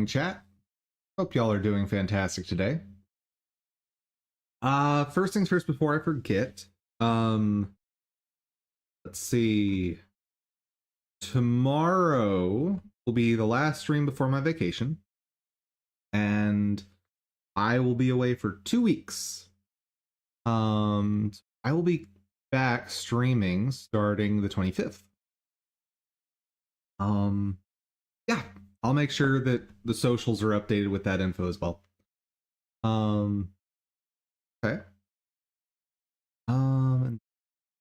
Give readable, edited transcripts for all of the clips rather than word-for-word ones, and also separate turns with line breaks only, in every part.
chat. Hope y'all are doing fantastic today. First things first before I forget. Let's see. Tomorrow will be the last stream before my vacation. And I will be away for 2 weeks. I will be back streaming starting the 25th. Yeah, I'll make sure that the socials are updated with that info as well. Okay.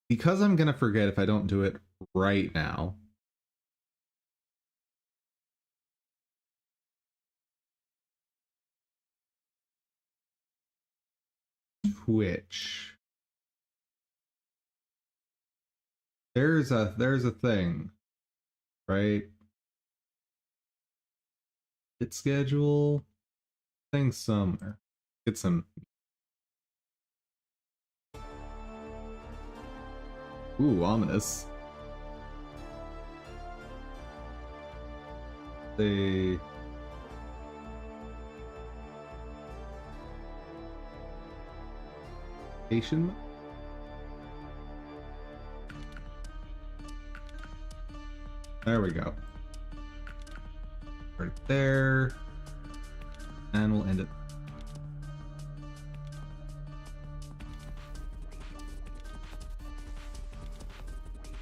Because I'm gonna forget if I don't do it right now. Twitch. There's a thing, right? Hit schedule thing somewhere. Get some. Ooh, ominous. They. Patient. There we go. Right there. And we'll end it.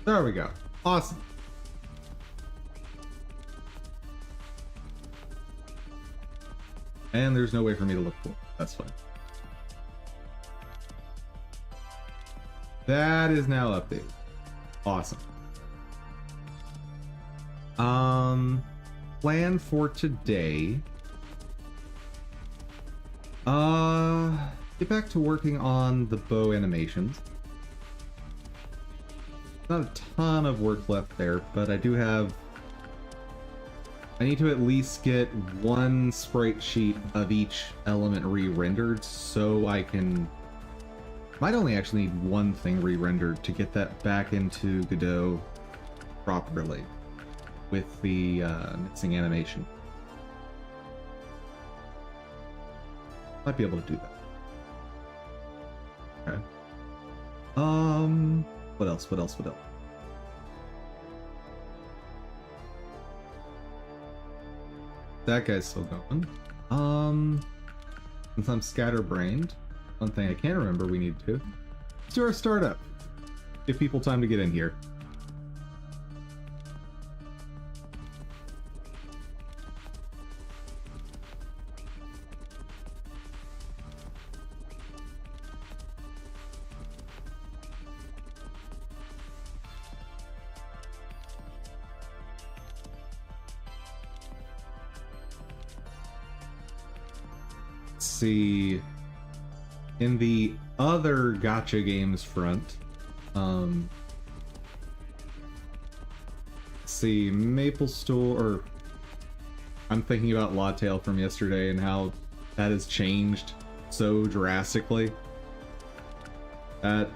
There we go. Awesome. And there's no way for me to look for it. That's fine. That is now updated. Awesome. Plan for today. Get back to working on the bow animations. Not a ton of work left there, but I do have... I need to at least get one sprite sheet of each element re-rendered so I can... Might only actually need one thing re-rendered to get that back into Godot properly with the mixing animation. Might be able to do that. Okay. What else? What else? What else? That guy's still going. Since I'm scatterbrained, one thing I can remember we need to. Let's do our startup. Give people time to get in here. See, in the other gacha games front, see, Maple Store, or I'm thinking about Lawtail from yesterday and how that has changed so drastically. That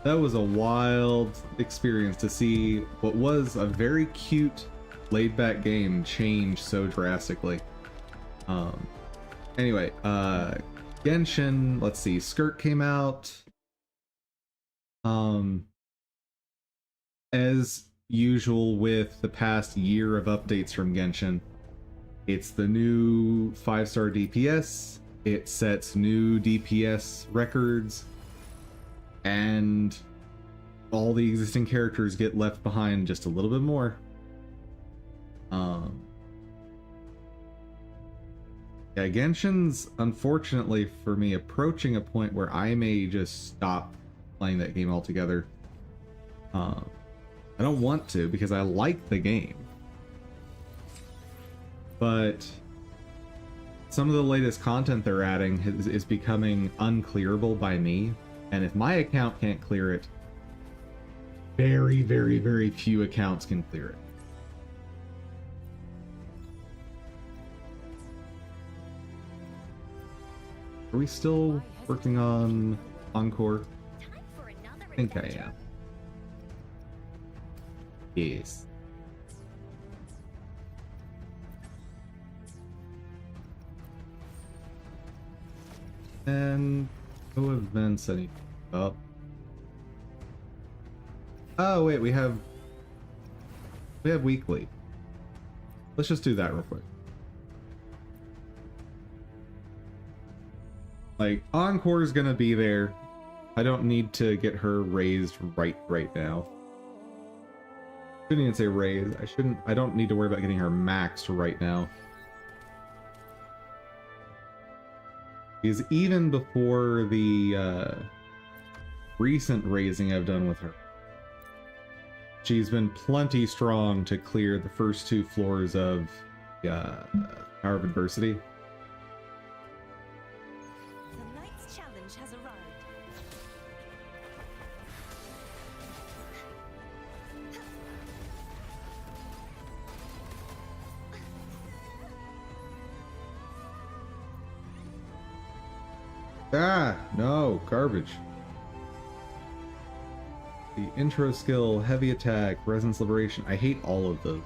was a wild experience to see what was a very cute, laid-back game change so drastically. Anyway, Genshin, let's see, Skirt came out. As usual with the past year of updates from Genshin, it's the new 5-star DPS, it sets new DPS records, and all the existing characters get left behind just a little bit more. Yeah, Genshin's, unfortunately for me, approaching a point where I may just stop playing that game altogether. I don't want to because I like the game. But some of the latest content they're adding is becoming unclearable by me. And if my account can't clear it, very, very, very few accounts can clear it. Are we still working on Encore? I think I am. Yes. And no events any up. Oh wait, we have weekly. Let's just do that real quick. Like, Encore is gonna be there. I don't need to get her raised right now. Shouldn't even say raise. I don't need to worry about getting her maxed right now. Because even before the recent raising I've done with her, she's been plenty strong to clear the first 2 floors of Power of Adversity.
The knight's challenge has arrived.
Ah, no, garbage. The intro skill, heavy attack, resonance liberation. I hate all of those.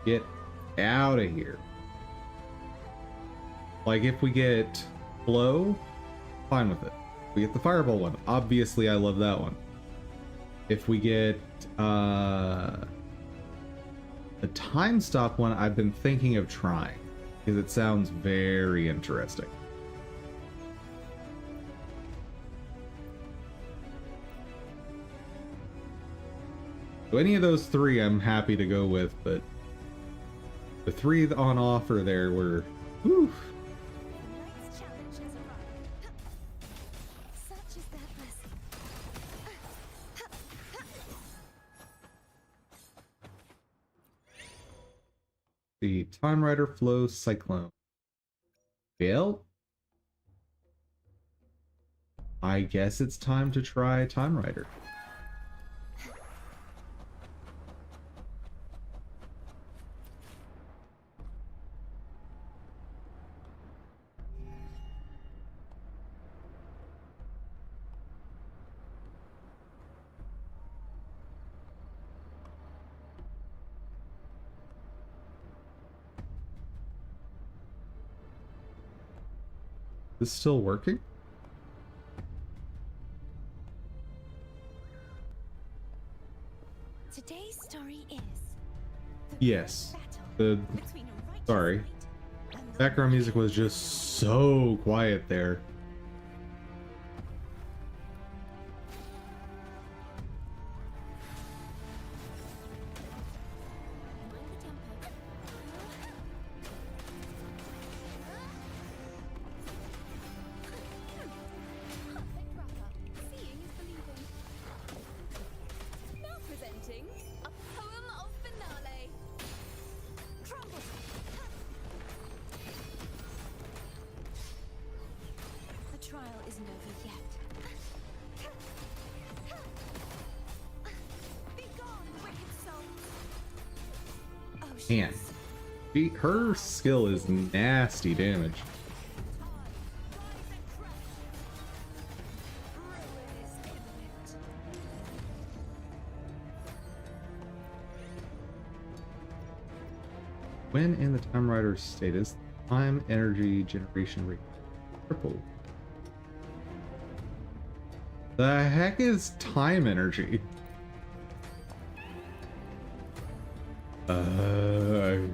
Get out of here. Like, if we get flow, fine with it. If we get the fireball one, obviously I love that one. If we get the time stop one, I've been thinking of trying because it sounds very interesting. So any of those 3 I'm happy to go with, but the 3 on offer there were, whew.
The knight's challenge has arrived. Such is their blessing.
The Time Rider Flow Cyclone. Well, I guess it's time to try Time Rider. Is this still working?
Today's story is
Yes.
battle
The
between a righteous
sorry.
knight and the
Background music was just so quiet there.
mind the tempo. Perfect wrap-up. Seeing is believing. Now presenting a poem of finale. Crumble. The trial isn't over yet. Be gone, wicked souls. Oh,
Man, her skill is nasty damage. When in the Time Rider status, time energy generation rate triple. The heck is time energy?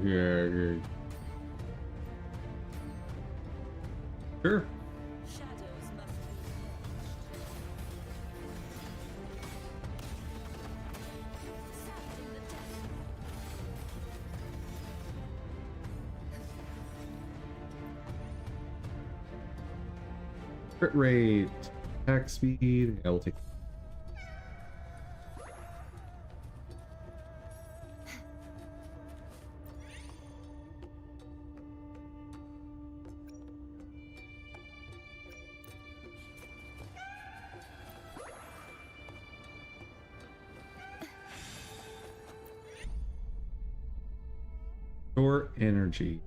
Yeah. Sure.
Shadows must be purged. Sapped in the depth.
Crit rate, attack speed, I will take. Store energy.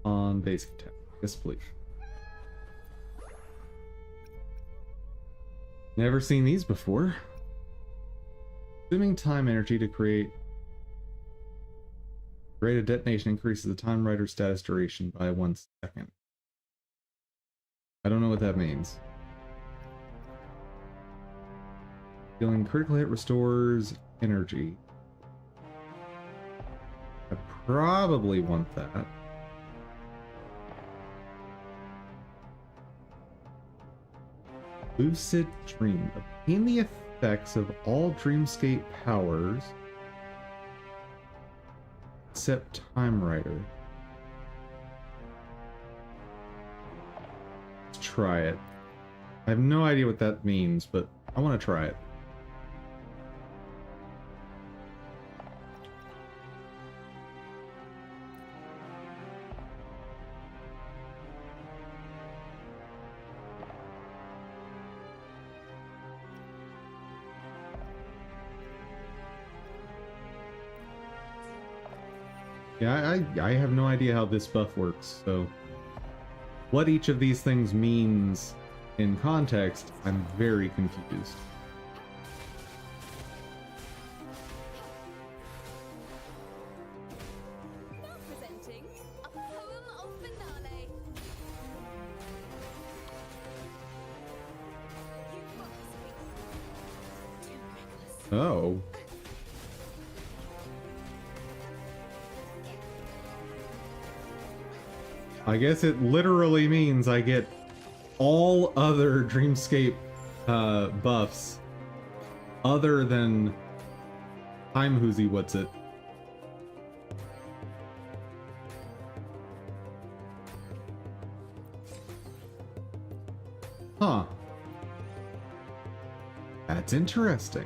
On basic attack. Yes, please. Never seen these before. Consuming time energy to create rate of detonation increases the time rider status duration by 1 second. I don't know what that means. Dealing critical hit restores energy. I probably want that. Lucid Dream. Obtain the effects of all dreamscape powers except Time Rider. Let's try it. I have no idea what that means, but I want to try it. Yeah, I have no idea how this buff works, so what each of these things means in context, I'm very confused.
Now presenting a poem of finale. You promised me. Too reckless.
Oh. I guess it literally means I get all other Dreamscape buffs other than Time Whoozy What's It. Huh. That's interesting.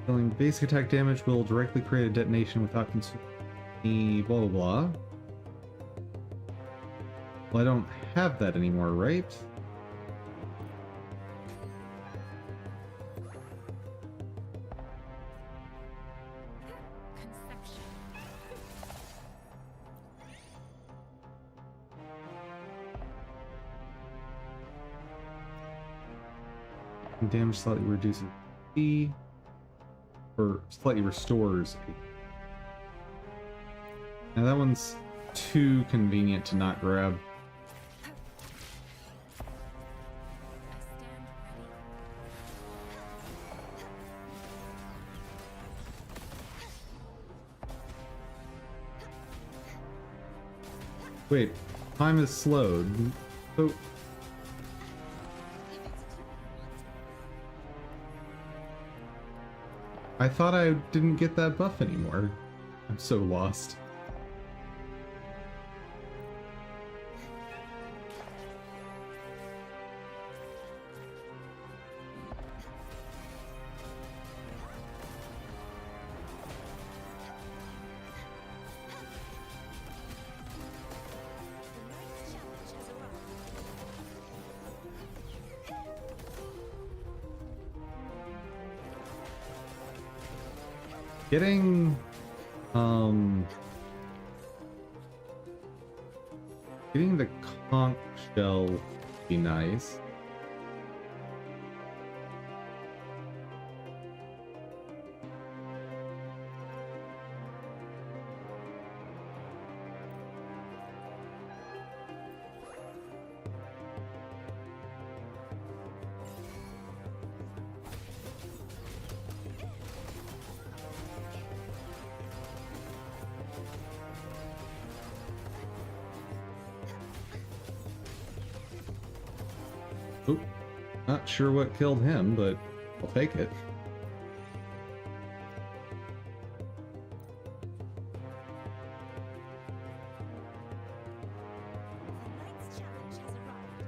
Dealing basic attack damage will directly create a detonation without consuming any blah blah blah. Well, I don't have that anymore, right?
Conception.
Damage slightly reduces E, or slightly restores E. Now that one's too convenient to not grab.
I stand ready.
Wait, time is slowed. So I thought I didn't get that buff anymore. I'm so lost.
The next challenge has arrived.
Getting getting the conch shell would be nice. Oop. Not sure what killed him, but I'll take it.
The next challenge has arrived.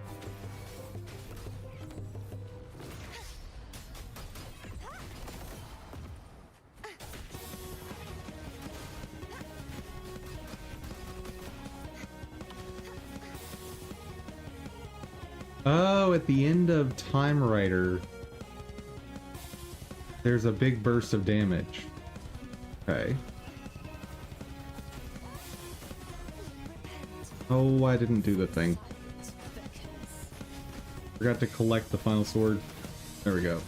Oh, at the end of Time Rider, there's a big burst of damage. Okay. Oh, I didn't do the thing. Forgot to collect the final sword. There we go.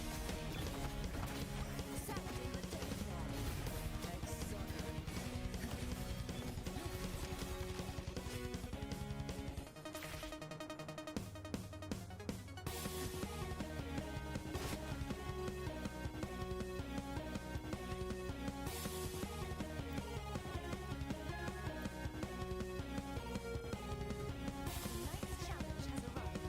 Tonight's challenge has arrived.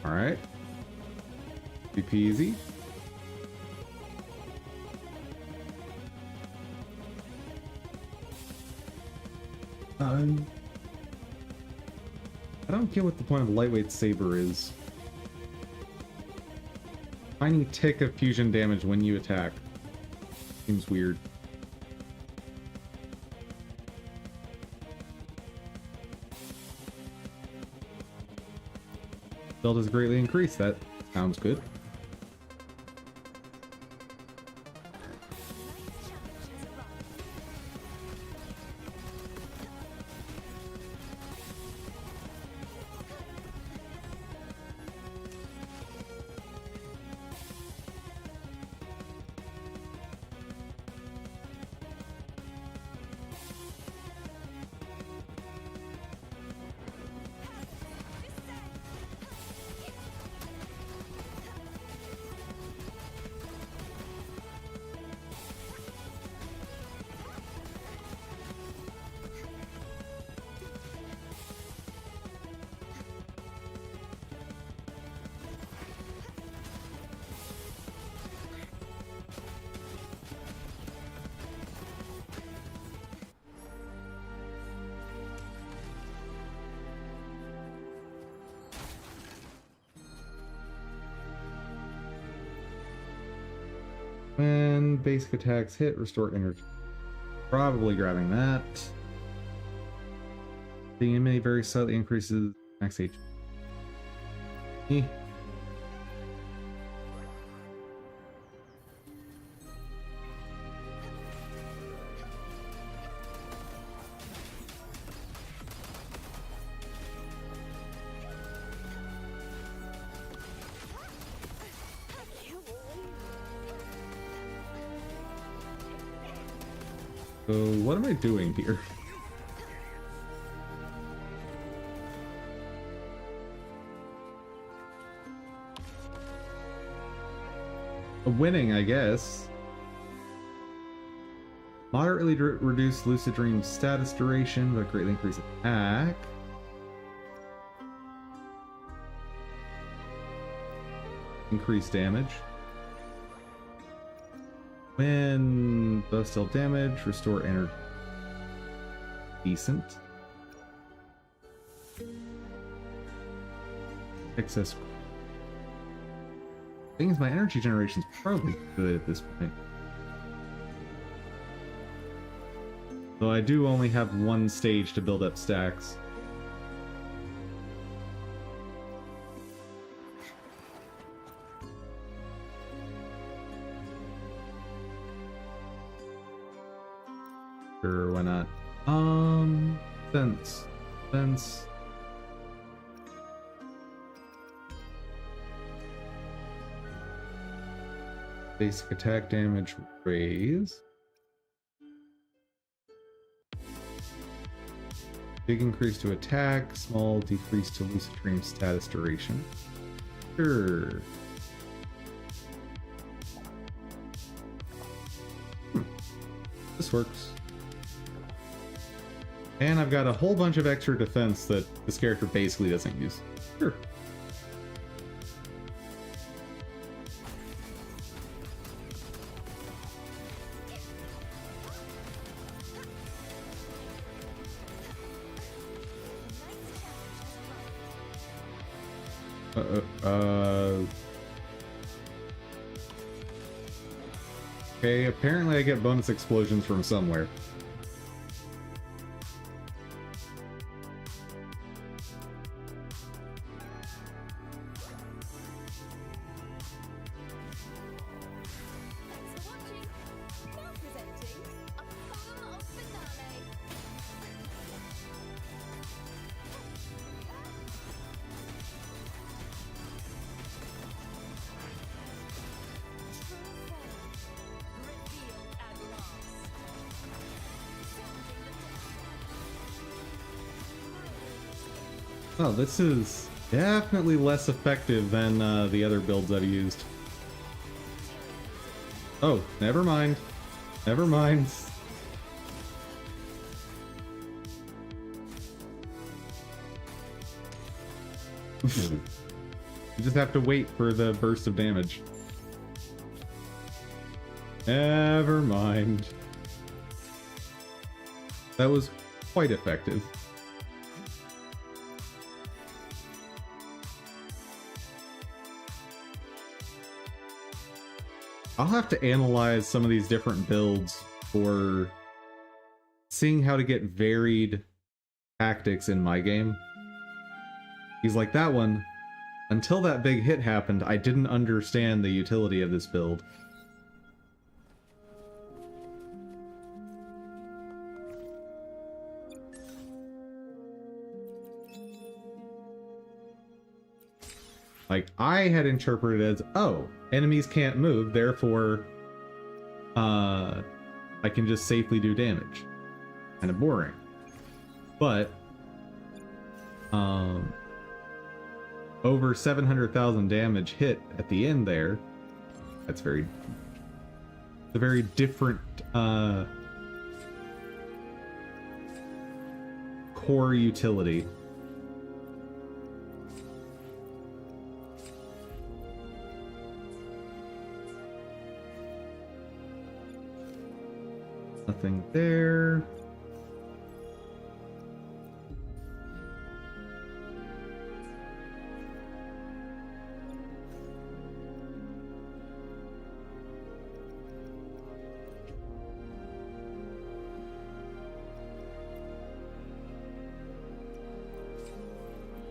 All right. Be peasy. I don't get what the point of a lightweight saber is. Tiny tick of fusion damage when you attack. Seems weird. Build has greatly increased. That sounds good.
Tonight's challenge has arrived.
When basic attacks hit, restore energy. Probably grabbing that. The enemy very slightly increases max HP. So what am I doing here? Winning, I guess. Moderately reduce Lucid Dream status duration, but greatly increase attack. Increase damage. When both still damage, restore energy. Decent. Excess. Thing is, my energy generation is probably good at this point. Though I do only have one stage to build up stacks. Sure, why not? Fence. Basic attack damage raise. Big increase to attack, small decrease to lucid dream status duration. Sure. This works. And I've got a whole bunch of extra defense that this character basically doesn't use. Sure. Okay, apparently I get bonus explosions from somewhere. Oh, this is definitely less effective than the other builds I've used. Oh, never mind. Never mind. You just have to wait for the burst of damage. Never mind. That was quite effective. I'll have to analyze some of these different builds for seeing how to get varied tactics in my game. He's like, that one, until that big hit happened, I didn't understand the utility of this build. Like, I had interpreted as, oh, enemies can't move, therefore, I can just safely do damage. Kind of boring. But, over 700,000 damage hit at the end there, that's a very different, core utility. Nothing there.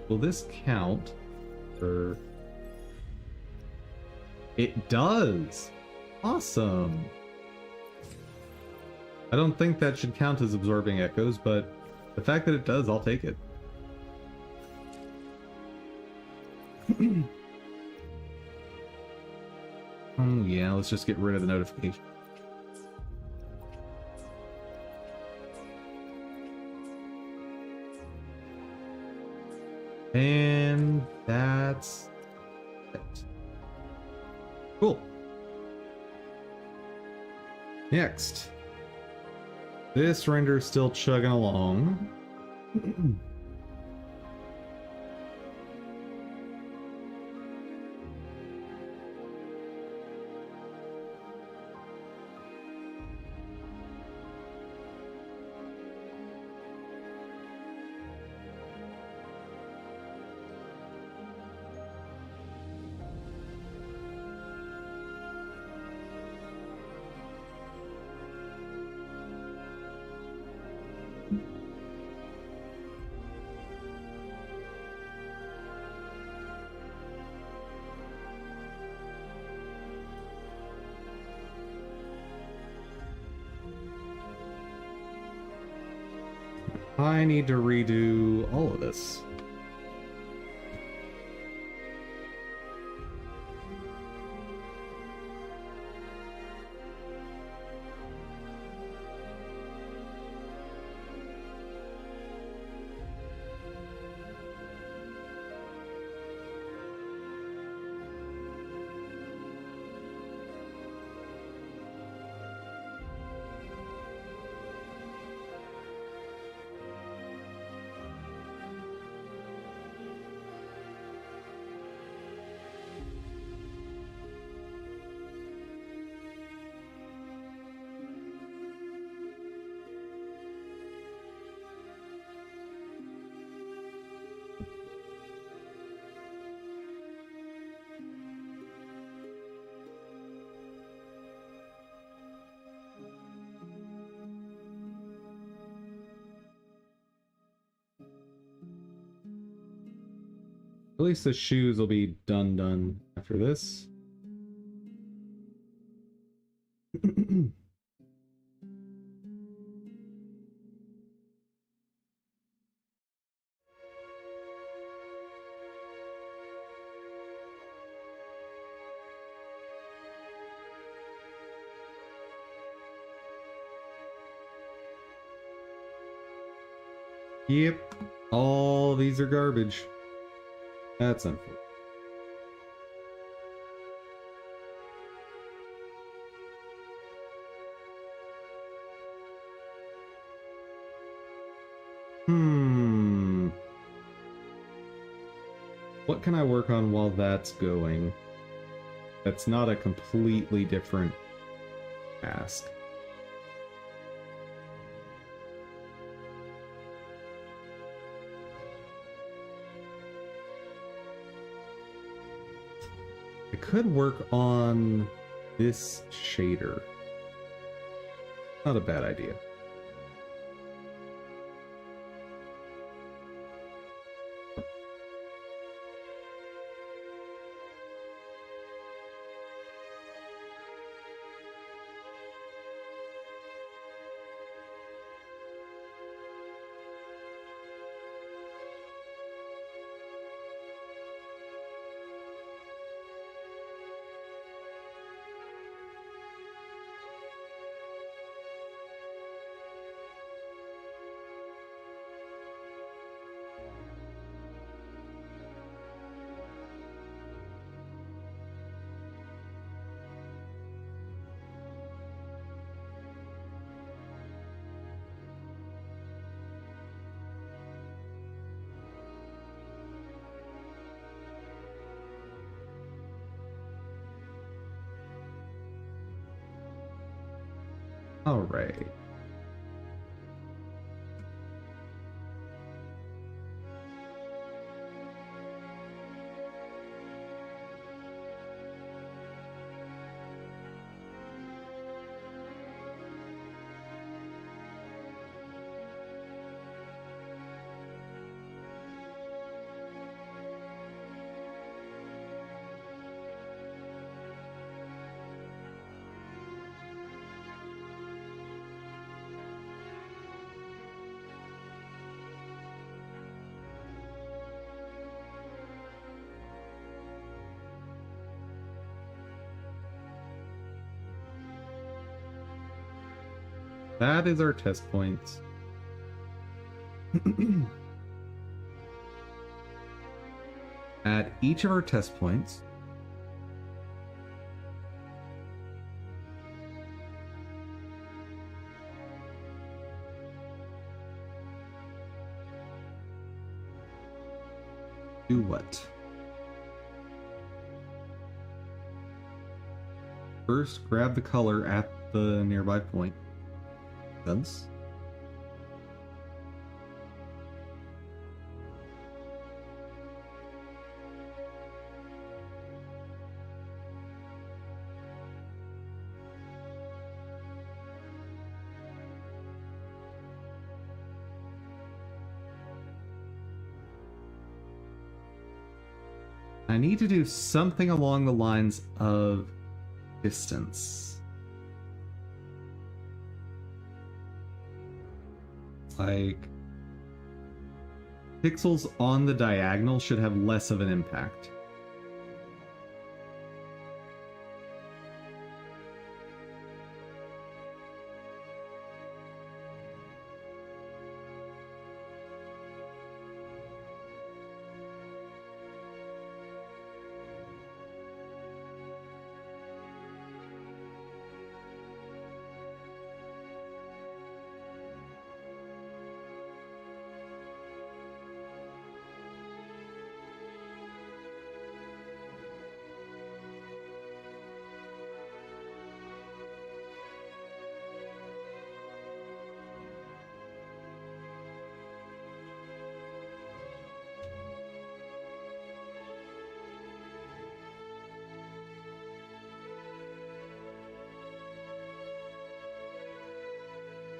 Will this count for... It does! Awesome! I don't think that should count as absorbing echoes, but the fact that it does, I'll take it. Oh yeah, let's just get rid of the notification. And that's it. Cool. Next. This render's still chugging along. I need to redo all of this. At least the shoes will be done after this. Yep. All these are garbage. That's unfortunate. Hmm. What can I work on while that's going? That's not a completely different task. I could work on this shader. Not a bad idea. All right. That is our test points. At each of our test points, do what? First, grab the color at the nearby point. Thus. I need to do something along the lines of distance. Like, pixels on the diagonal should have less of an impact.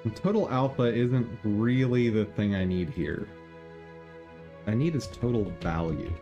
And total alpha isn't really the thing I need here. I need is total value.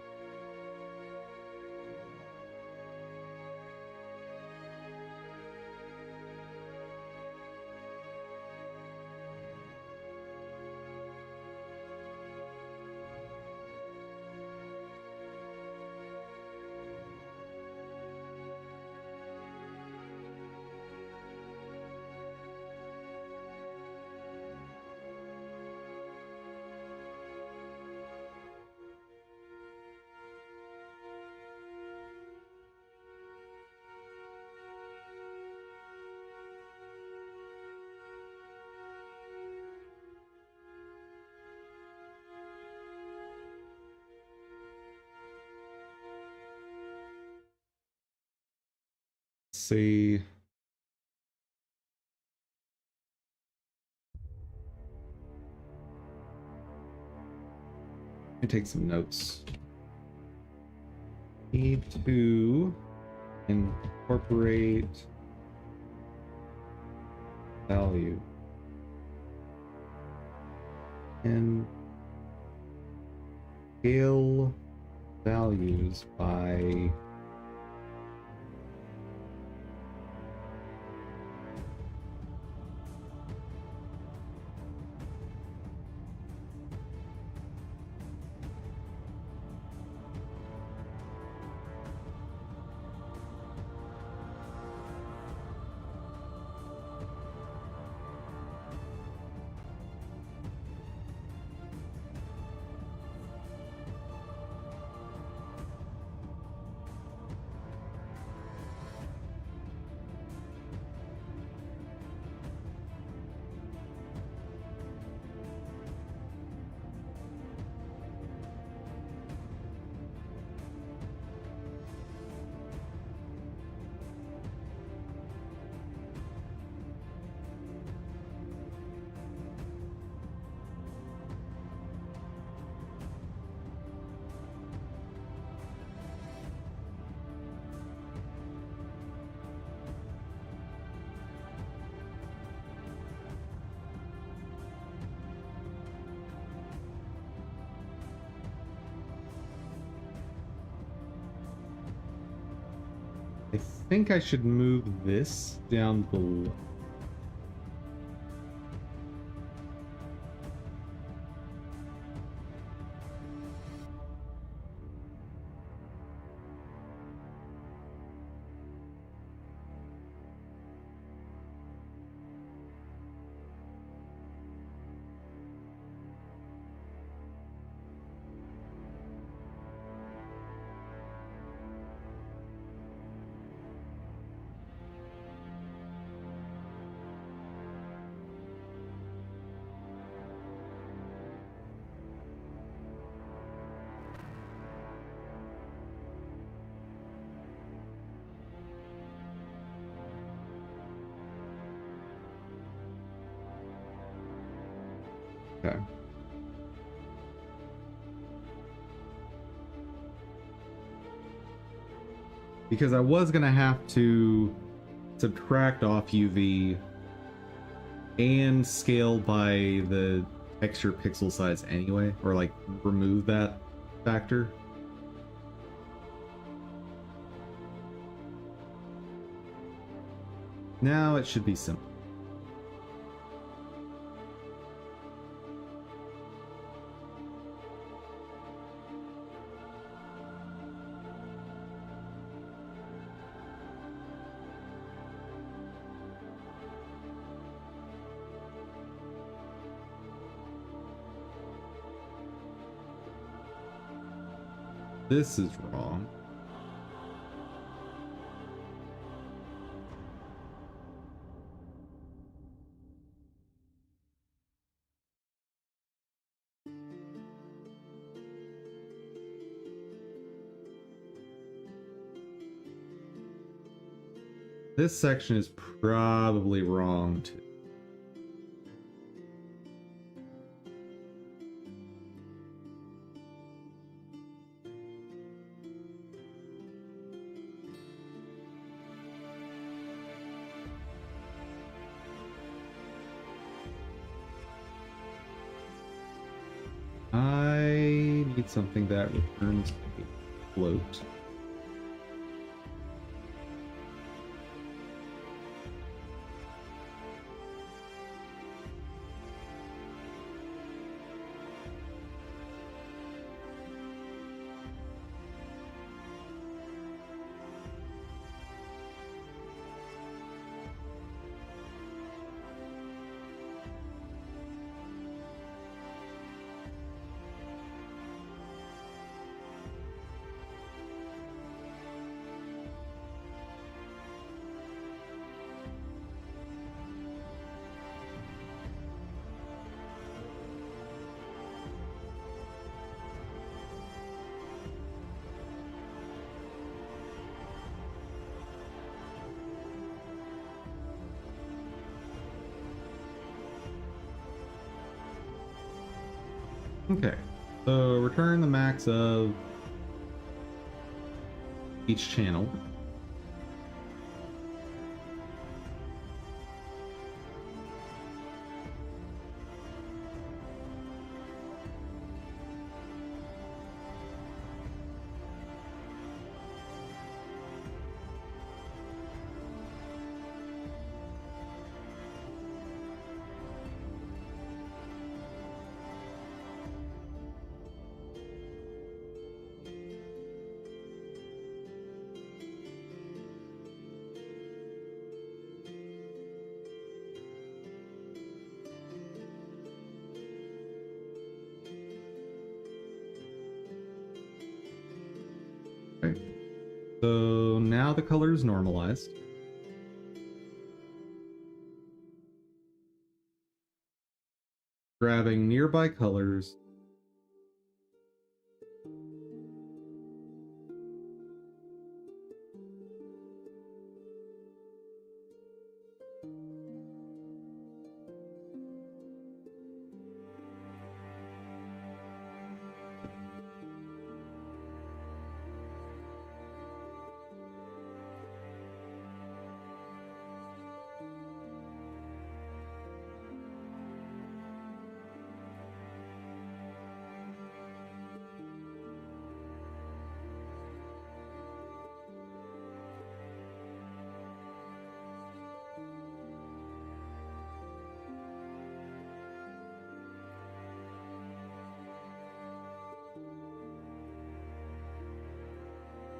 see. Let me take some notes. Need to incorporate value and scale values by I think I should move this down below. Okay. Because I was gonna have to subtract off UV and scale by the texture pixel size anyway, or like remove that factor. Now it should be simple. This is wrong. This section is probably wrong too. I need something that returns a float. Okay, so return the max of each channel. Okay. So now the color is normalized. Grabbing nearby colors.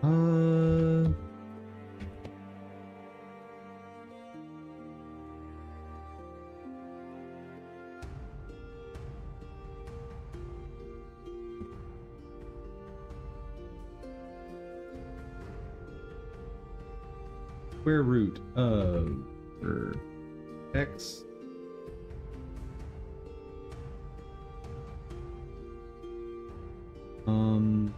Uh, Square root of x um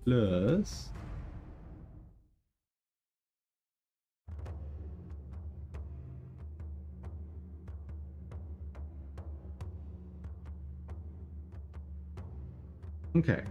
plus okay.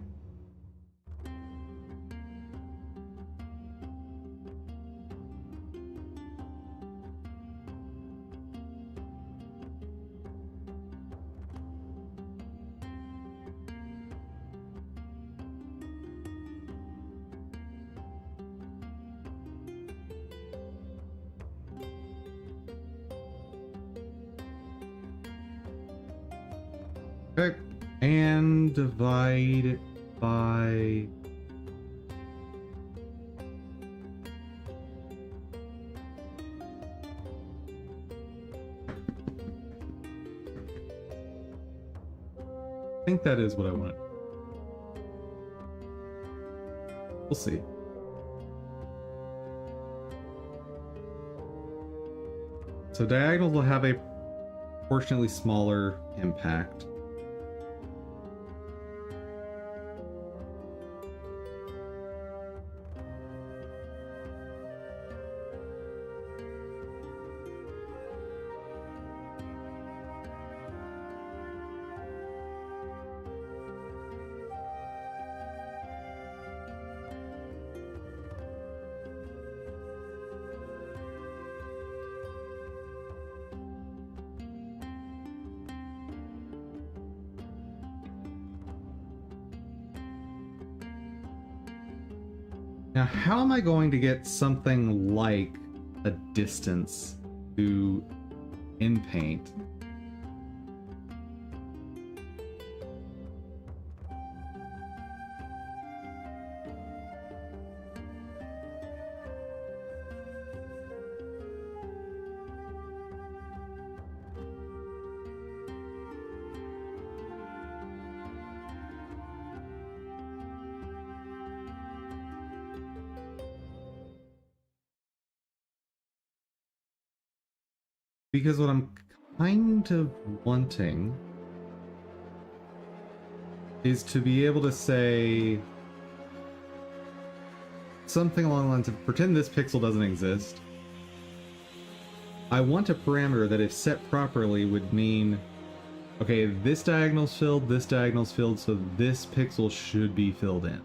Okay. And divide it by I think that is what I want. We'll see. So diagonals will have a proportionately smaller impact. Now, how am I going to get something like a distance to Inpaint? Because what I'm kind of wanting is to be able to say something along the lines of, pretend this pixel doesn't exist. I want a parameter that if set properly would mean, okay, this diagonal's filled, so this pixel should be filled in.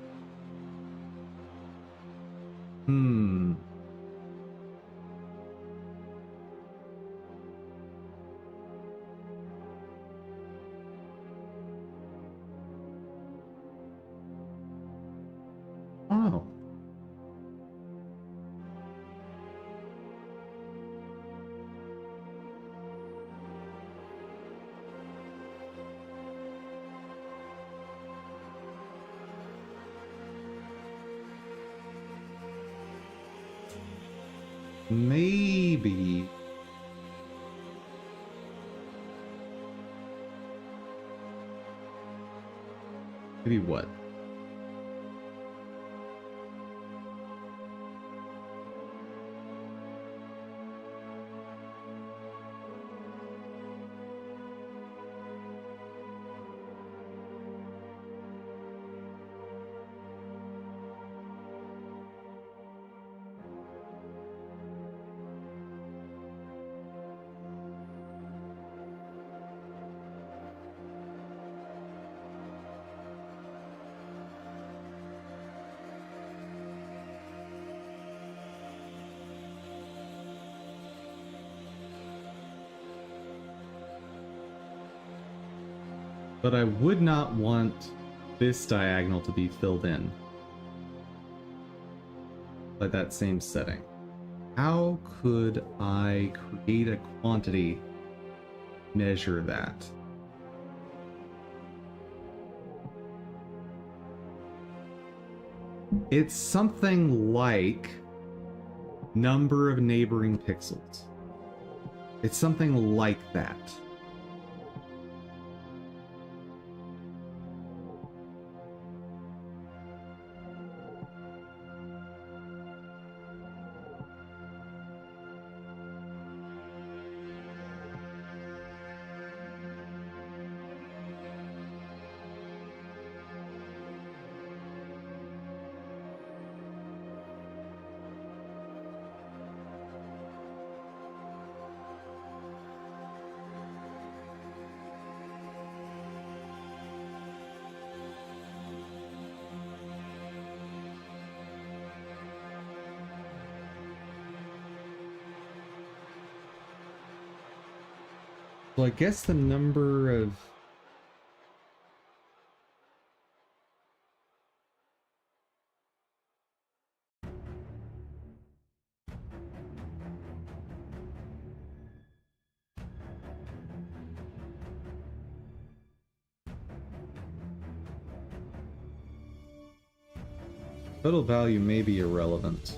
Oh. Maybe. Maybe what? But I would not want this diagonal to be filled in by that same setting. How could I create a quantity, measure that? It's something like number of neighboring pixels. It's something like that. So I guess the number of total value may be irrelevant.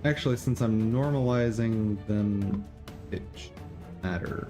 Actually, since I'm normalizing them, it should matter.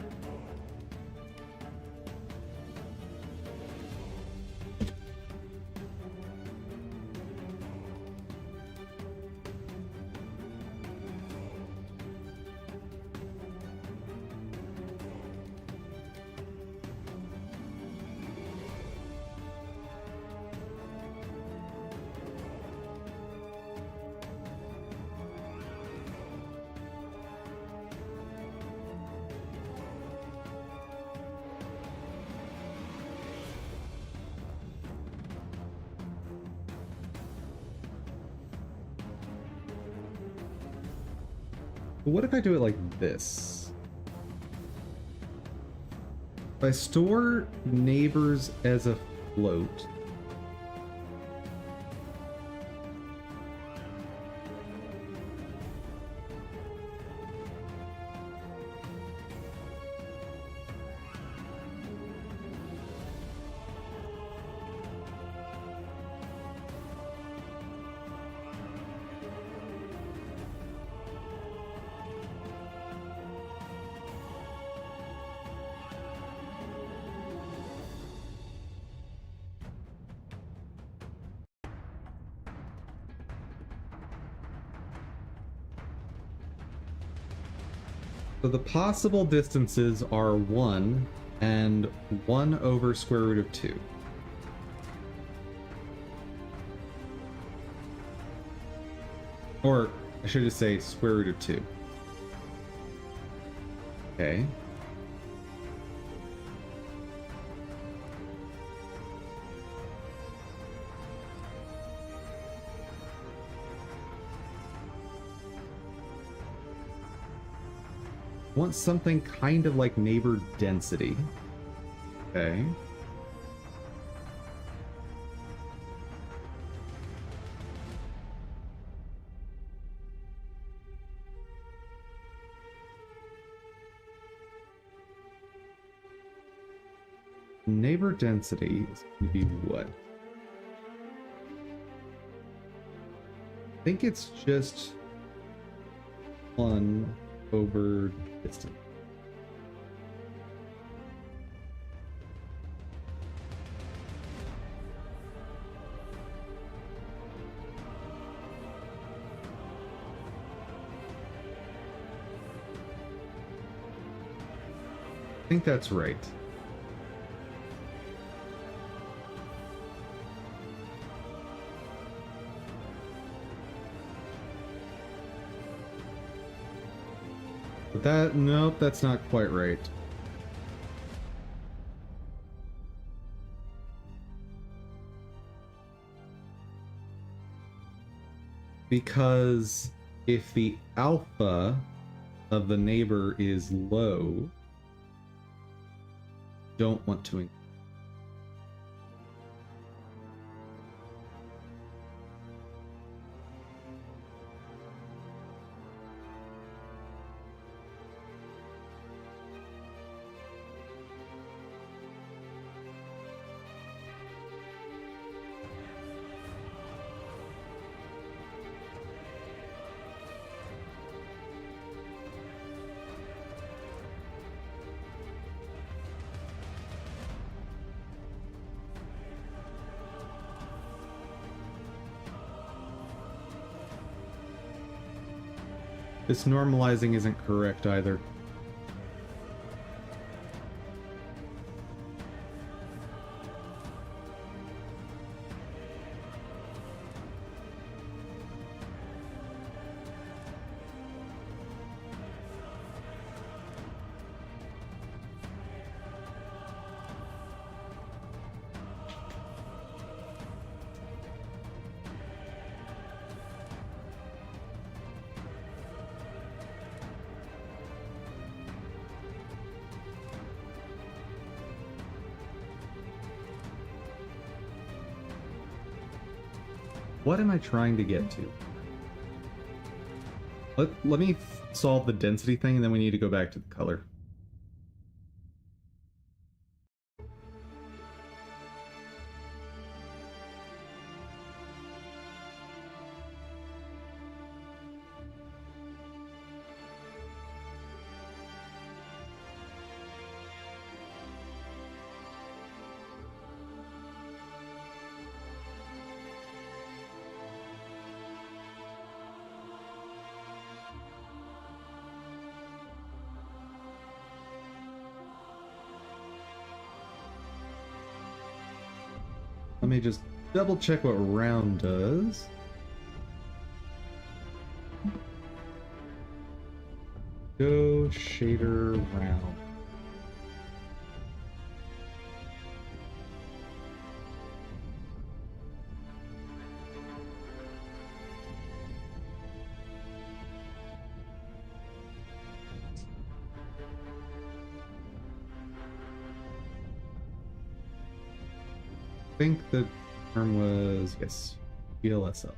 But what if I do it like this? If I store neighbors as a float, So the possible distances are 1 and 1 over square root of 2. Or I should just say square root of 2. Okay. Want something kind of like neighbor density. Okay. Neighbor density is going to be what? I think it's just 1 over distance. I think that's right. But that, nope, that's not quite right. Because if the alpha of the neighbor is low, don't want to. This normalizing isn't correct either. What am I trying to get to? Let me solve the density thing, and then we need to go back to the color. Let me just double check what round does. Go shader round. I think the term was, yes, GLSL.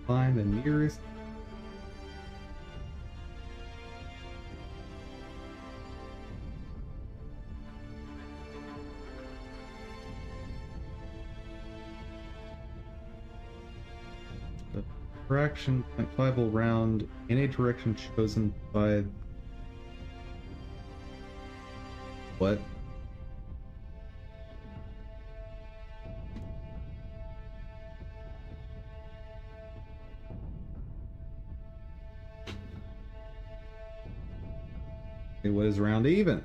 Find the nearest. Interaction 0.5 will round in a direction chosen by... What? Okay, what is round even?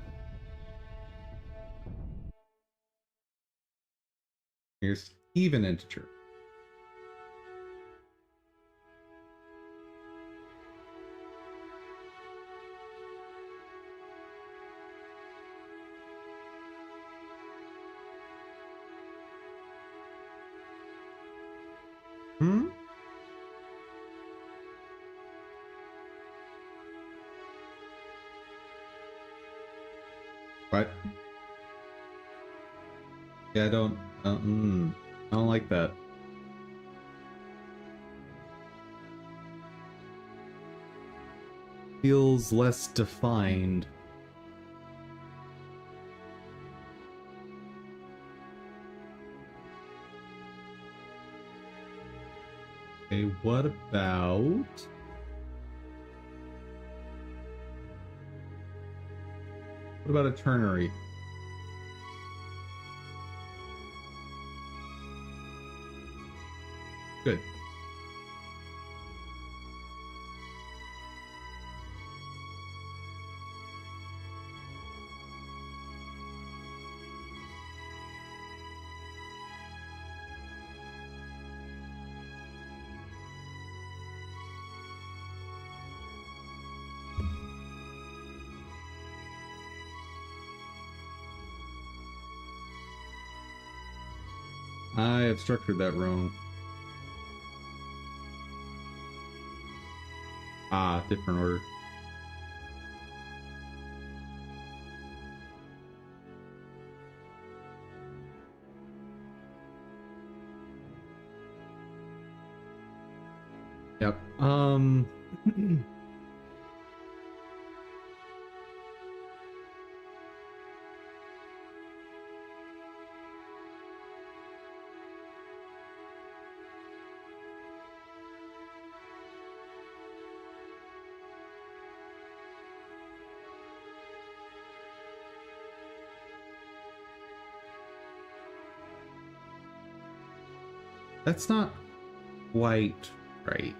Here's even integer. Hmm? What? Yeah, I don't like that. Feels less defined. Okay, what about... What about a ternary? Good. I have structured that wrong. Ah, different order. Yep. That's not quite right.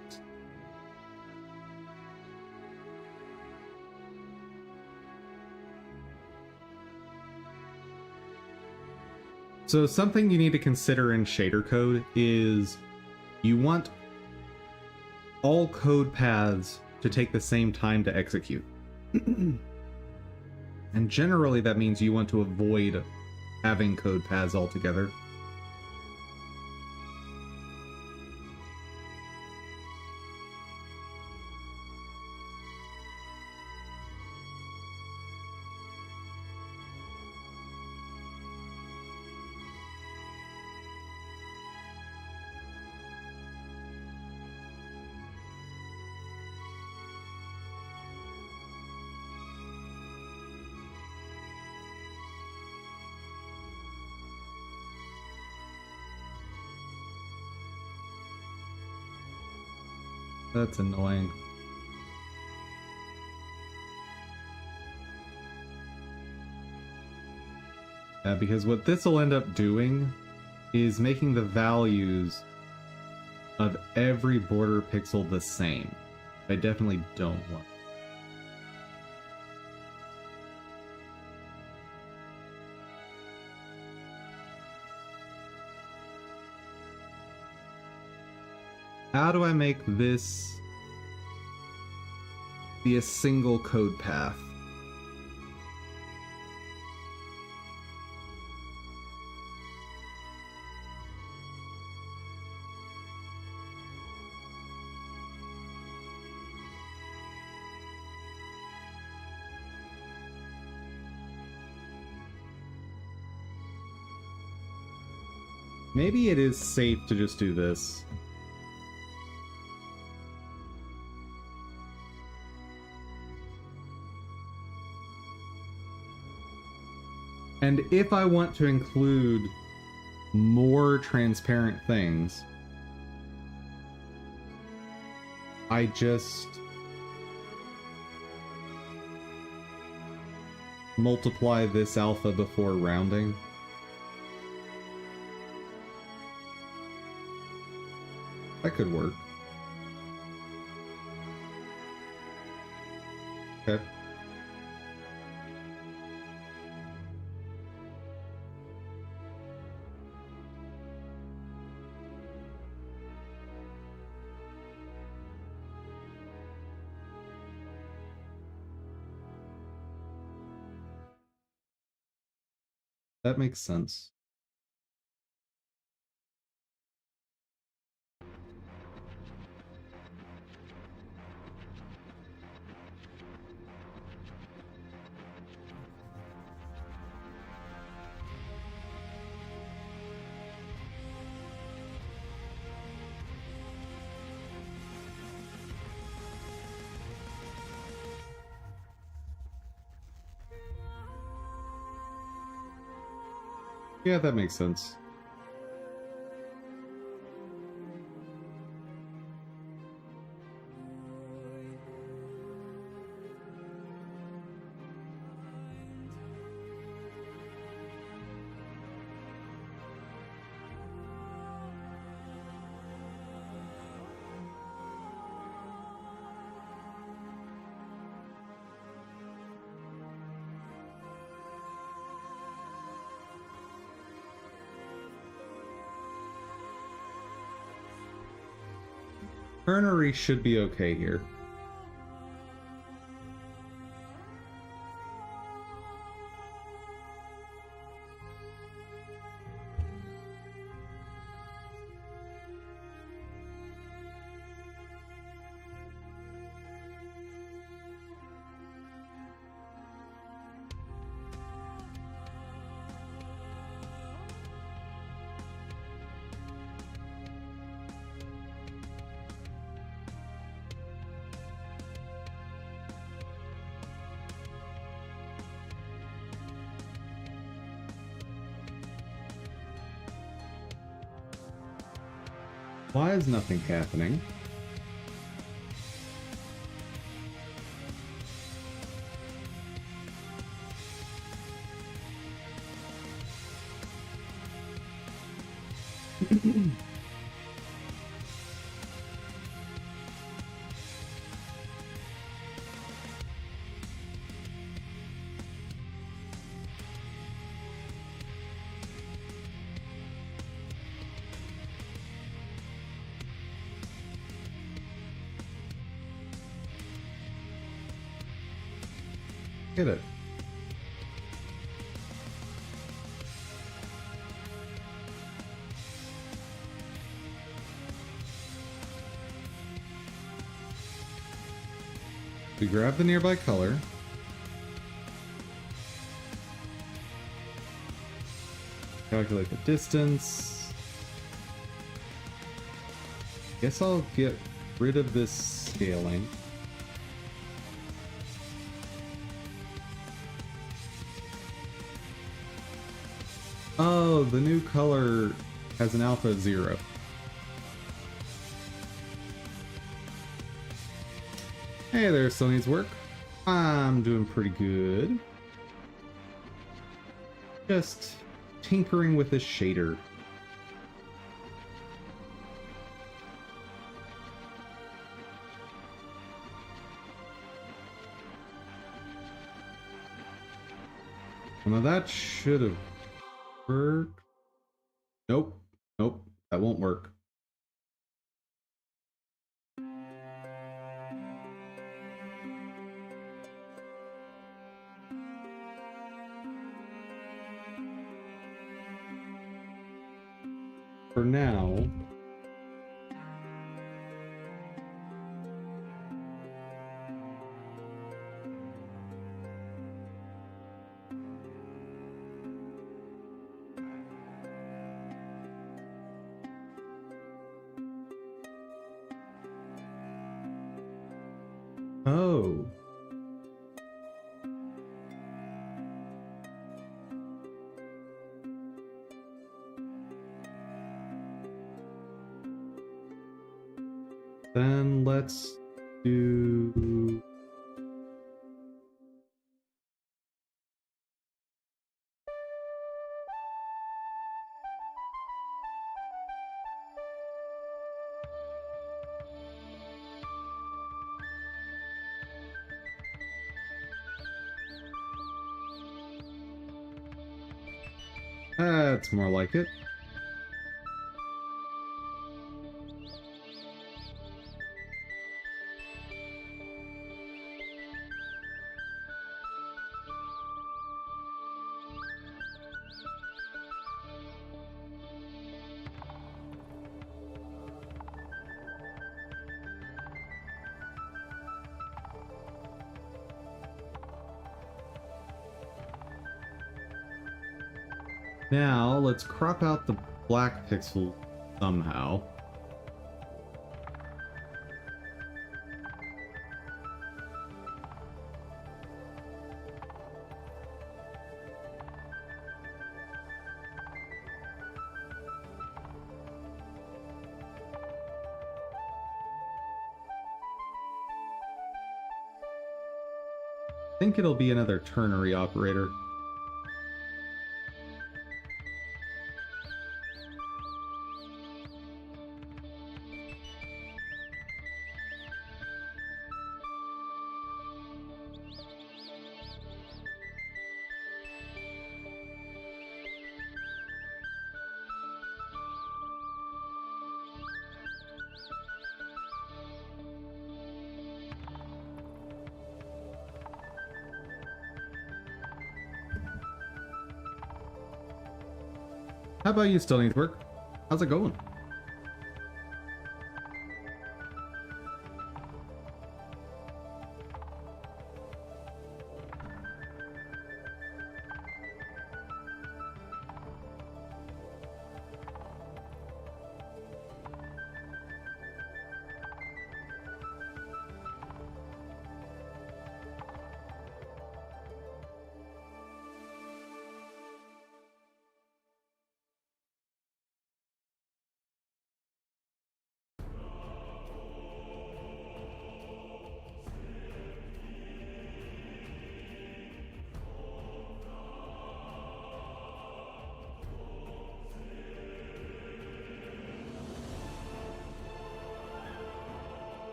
So something you need to consider in shader code is you want all code paths to take the same time to execute. And generally that means you want to avoid having code paths altogether. That's annoying. Yeah, because what this will end up doing is making the values of every border pixel the same. I definitely don't want. How do I make this be a single code path? Maybe it is safe to just do this. And if I want to include more transparent things, I just multiply this alpha before rounding. That could work. Okay. That makes sense. Yeah, that makes sense. Fernery should be okay here. Why is nothing happening? Get it. We grab the nearby color. Calculate the distance. Guess I'll get rid of this scaling. Oh, the new color has an alpha of 0. Hey there, still needs work. I'm doing pretty good. Just tinkering with this shader. Well, now that should have worked. Nope. Nope. That won't work. For now, oh. Then let's do... That's more like it. Now, let's crop out the black pixel somehow. I think it'll be another ternary operator. How about you, still need work? How's it going?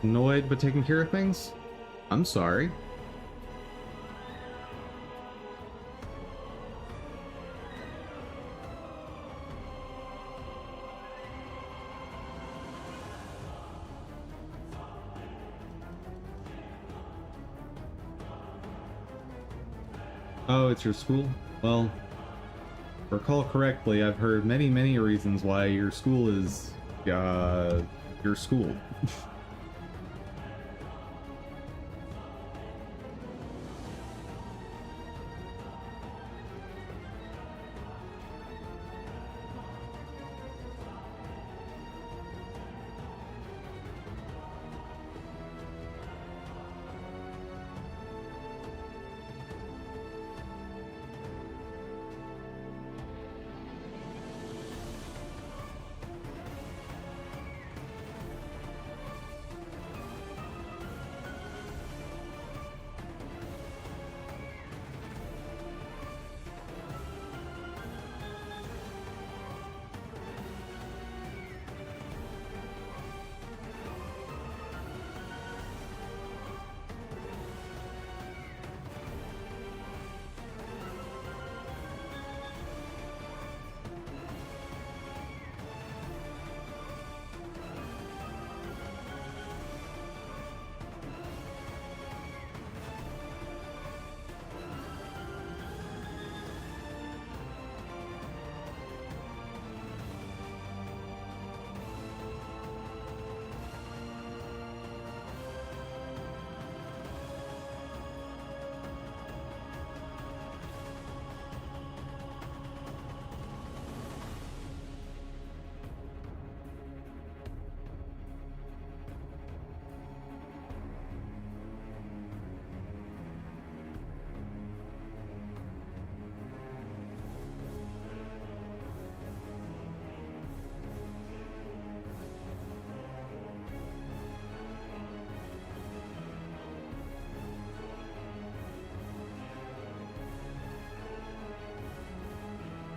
Annoyed but taking care of things? I'm sorry. Oh, it's your school? Well, if I recall correctly, I've heard many, many reasons why your school is, your school.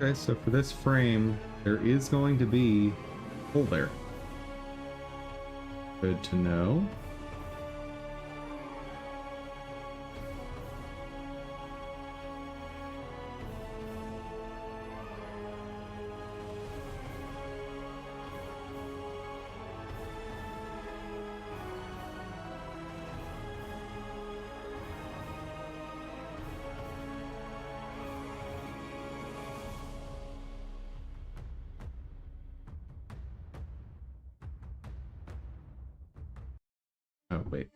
Okay, so for this frame, there is going to be a hole there. Good to know. Oh, wait.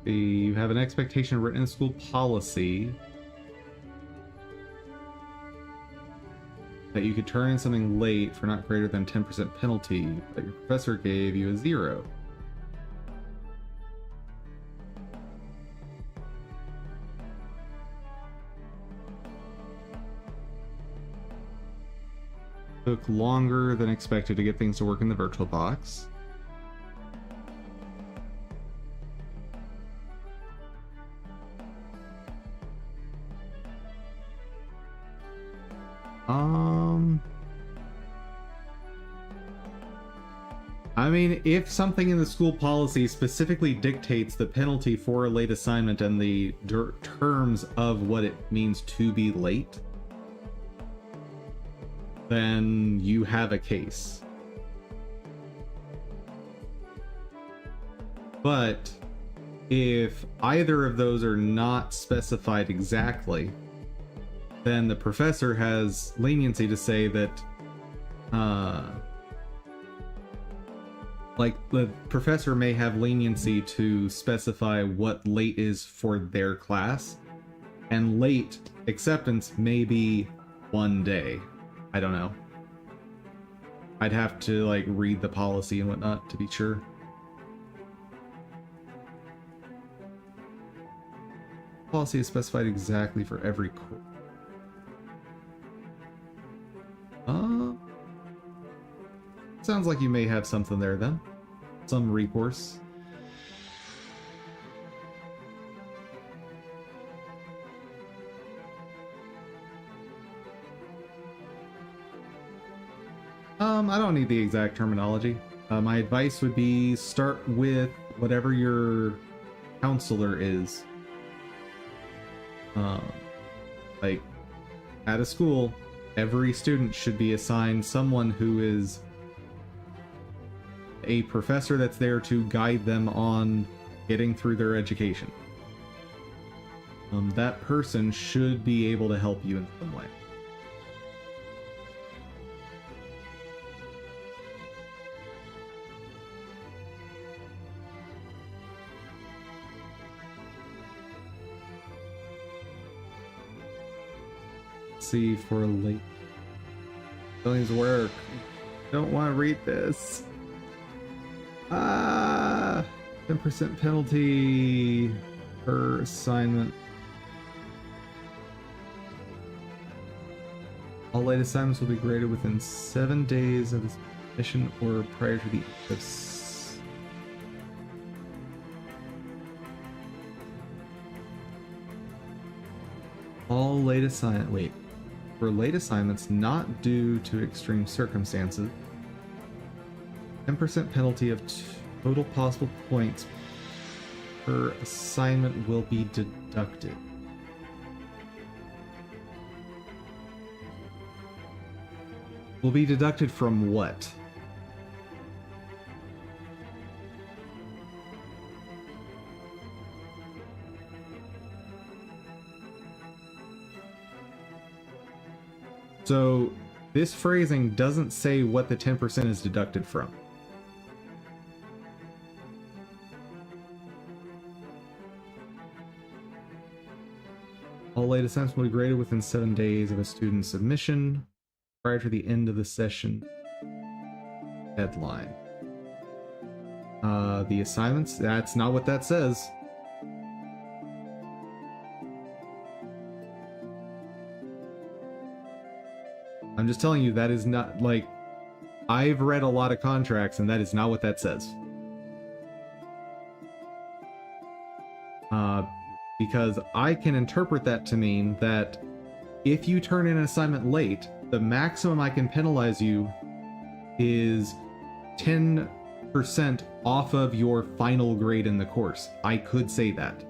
You have an expectation written in school policy that you could turn in something late for not greater than 10% penalty, but your professor gave you a 0. Took longer than expected to get things to work in the virtual box. I mean, if something in the school policy specifically dictates the penalty for a late assignment and the terms of what it means to be late, then you have a case. But if either of those are not specified exactly, then the professor has leniency to say that like the professor may have leniency to specify what late is for their class, and late acceptance may be 1 day. I don't know. I'd have to like read the policy and whatnot to be sure. Policy is specified exactly for every course. Sounds like you may have something there then. Some recourse. I don't need the exact terminology. My advice would be start with whatever your counselor is. Like, at a school, every student should be assigned someone who is a professor that's there to guide them on getting through their education. That person should be able to help you in some way. Let's see for late. Billings work. Don't want to read this. 10% penalty per assignment. All late assignments will be graded within 7 days of its mission or prior to the end of all late assignment. Wait. For late assignments not due to extreme circumstances, 10% penalty of total possible points per assignment will be deducted. Will be deducted from what? So this phrasing doesn't say what the 10% is deducted from. All late assignments will be graded within 7 days of a student's submission prior to the end of the session deadline. The assignments, that's not what that says. I'm just telling you, that is not, like, I've read a lot of contracts and that is not what that says. Because I can interpret that to mean that if you turn in an assignment late, the maximum I can penalize you is 10% off of your final grade in the course. I could say that.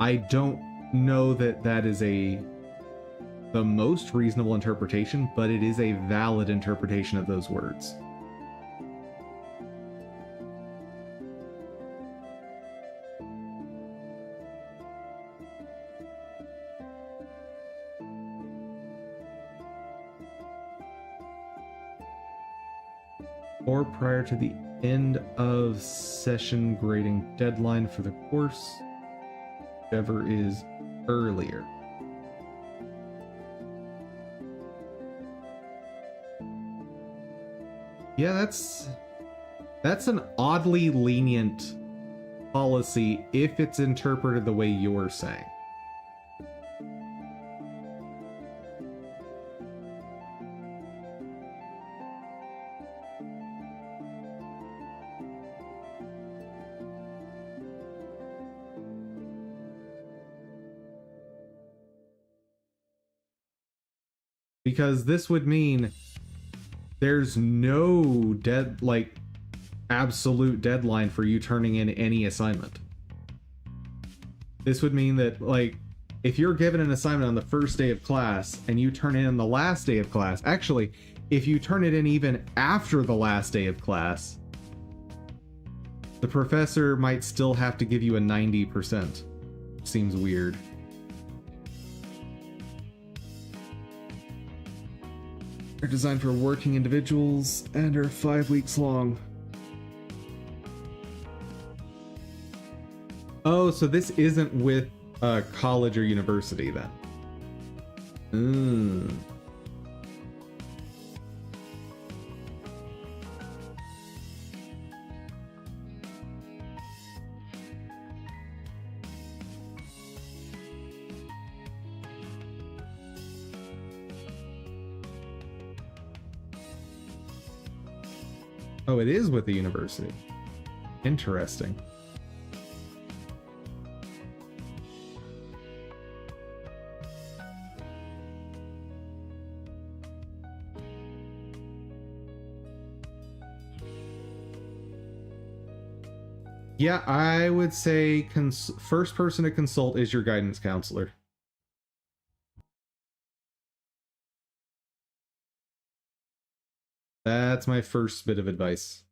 I don't know that that is the most reasonable interpretation, but it is a valid interpretation of those words. Or prior to the end of session grading deadline for the course, whichever is earlier. Yeah, that's an oddly lenient policy if it's interpreted the way you're saying. Because this would mean there's no absolute deadline for you turning in any assignment. This would mean that, like, if you're given an assignment on the first day of class and you turn it in the last day of class, actually, if you turn it in even after the last day of class, the professor might still have to give you a 90%. Seems weird. Are designed for working individuals and are 5 weeks long. Oh, so this isn't with college or university then. Oh, it is with the university. Interesting. Yeah, I would say first person to consult is your guidance counselor. That's my first bit of advice.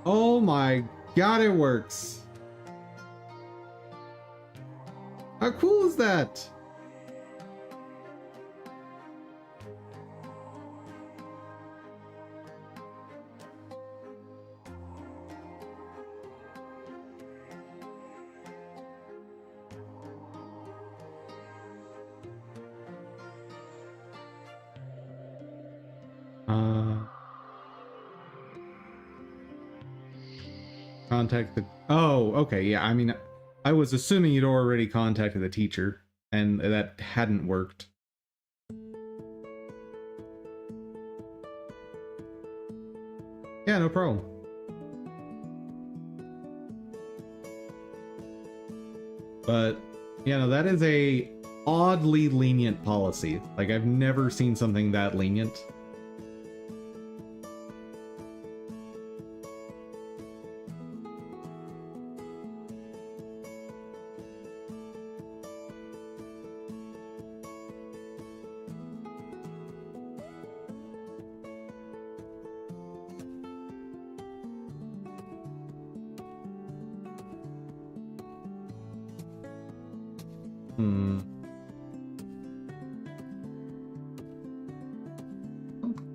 Oh my god, it works! How cool is that? Contact the... Oh, okay, yeah, I mean, I was assuming you'd already contacted the teacher, and that hadn't worked. Yeah, no problem. But, yeah, no, that is a oddly lenient policy. Like, I've never seen something that lenient.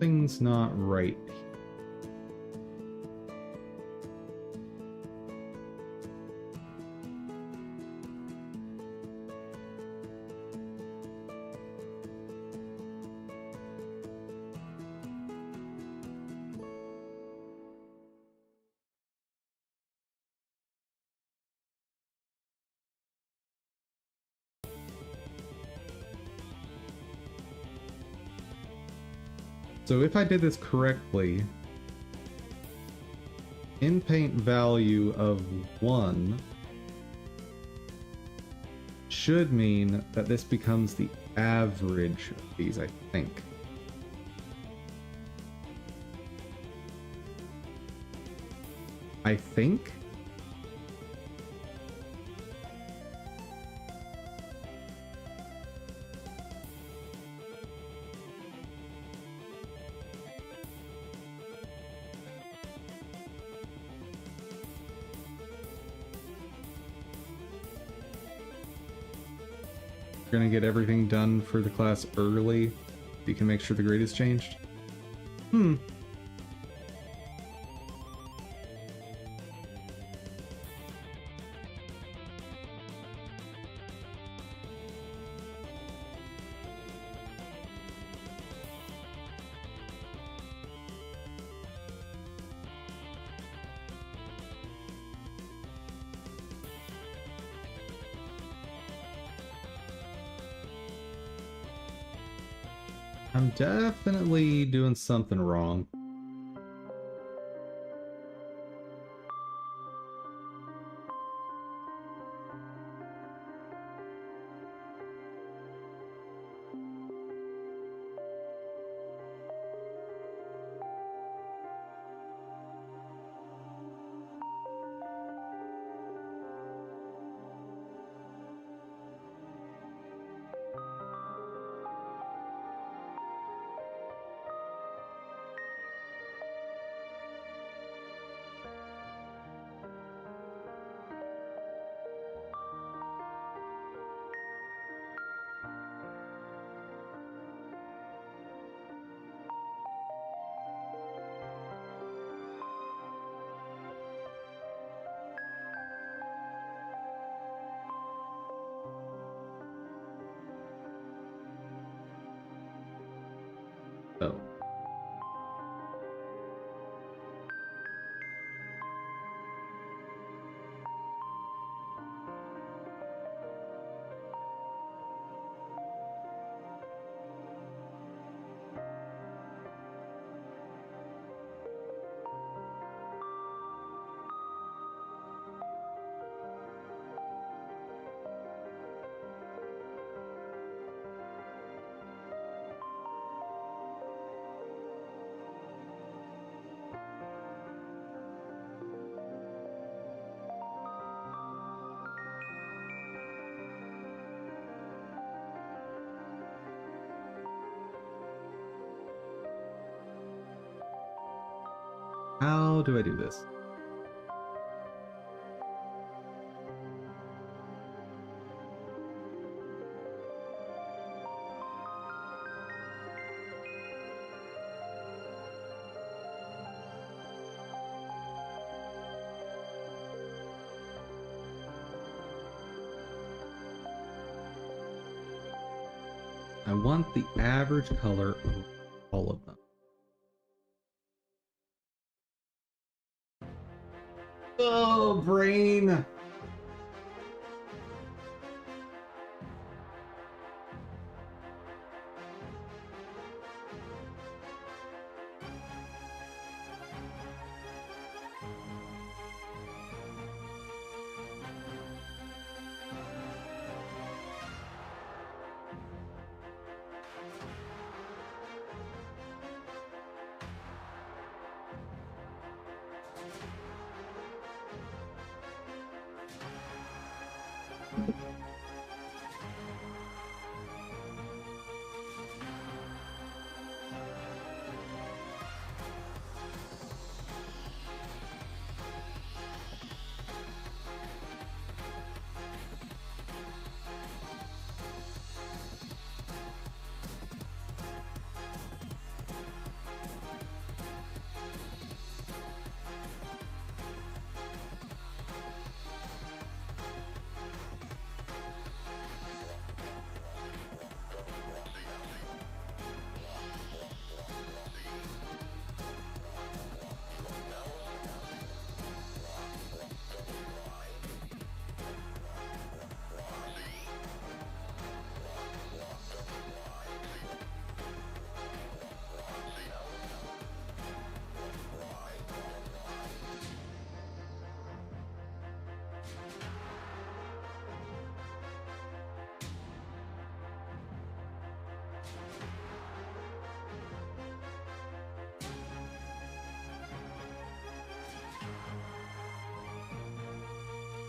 Something's not right. So if I did this correctly, Inpaint value of 1 should mean that this becomes the average of these, I think. I think? You're gonna get everything done for the class early so you can make sure the grade is changed? I'm definitely doing something wrong. Oh. How do I do this? I want the average color of all of them. Oh, brain!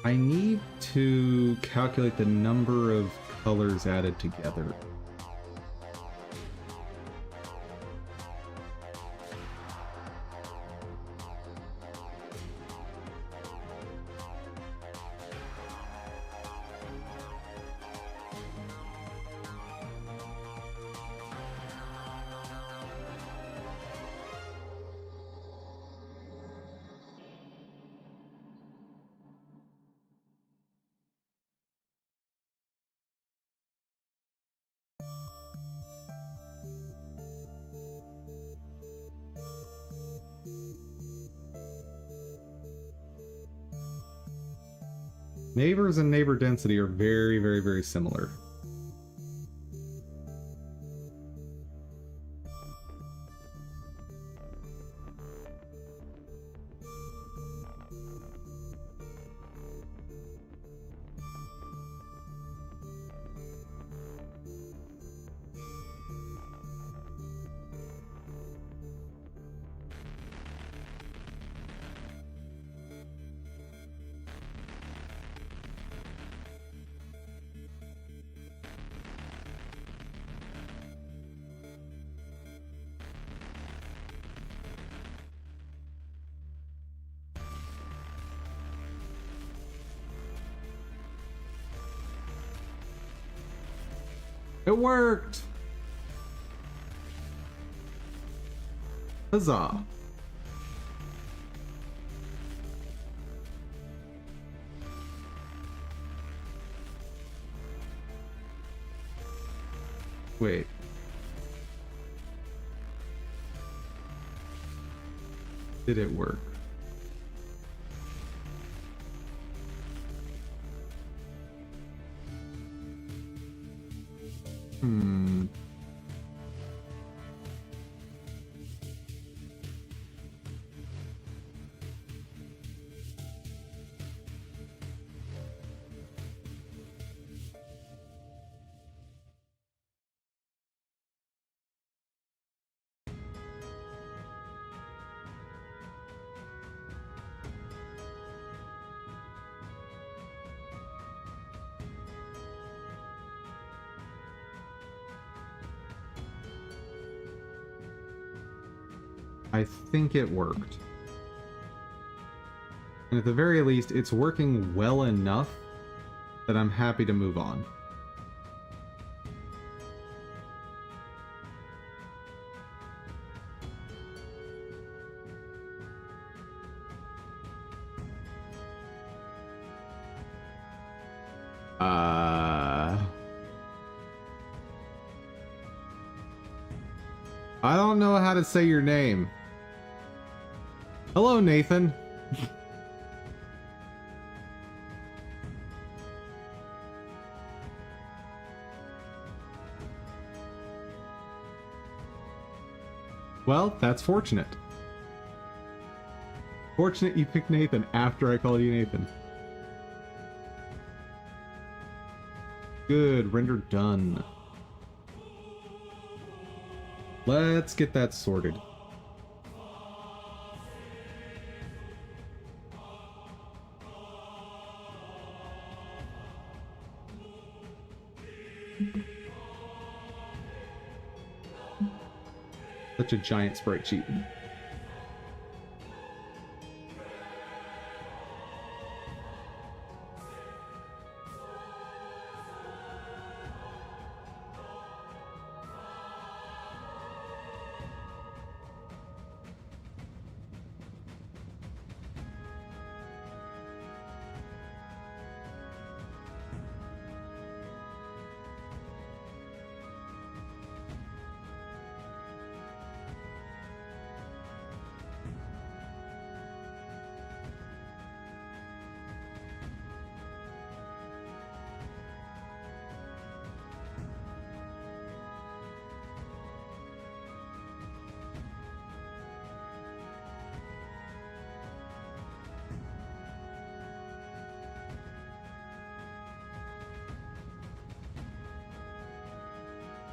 I need to calculate the number of colors added together. Neighbors and neighbor density are very, very, very similar. It worked! Huzzah! Wait. Did it work? Hmm. I think it worked. And at the very least, it's working well enough that I'm happy to move on. I don't know how to say your name. Hello, Nathan. Well, that's fortunate. Fortunate you picked Nathan after I called you Nathan. Good, render done. Let's get that sorted. Such a giant sprite sheet.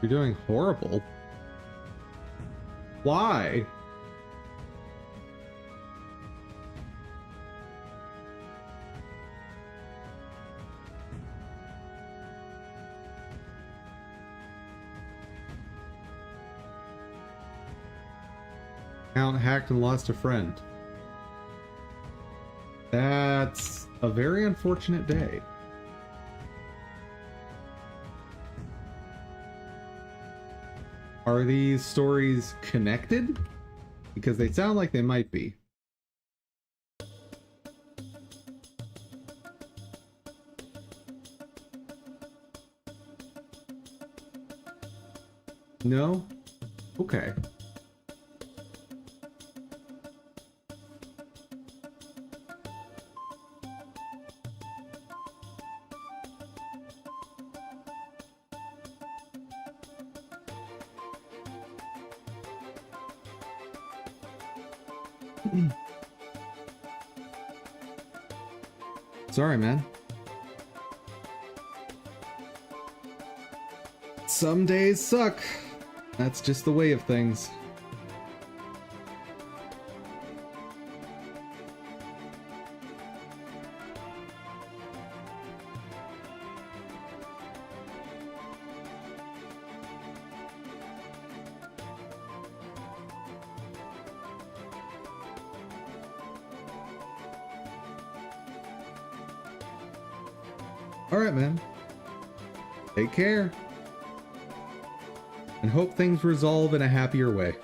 You're doing horrible. Why? Account hacked and lost a friend. That's a very unfortunate day. Are these stories connected? Because they sound like they might be. No? Okay. Sorry, man. Some days suck. That's just the way of things. Alright, man. Take care. And hope things resolve in a happier way.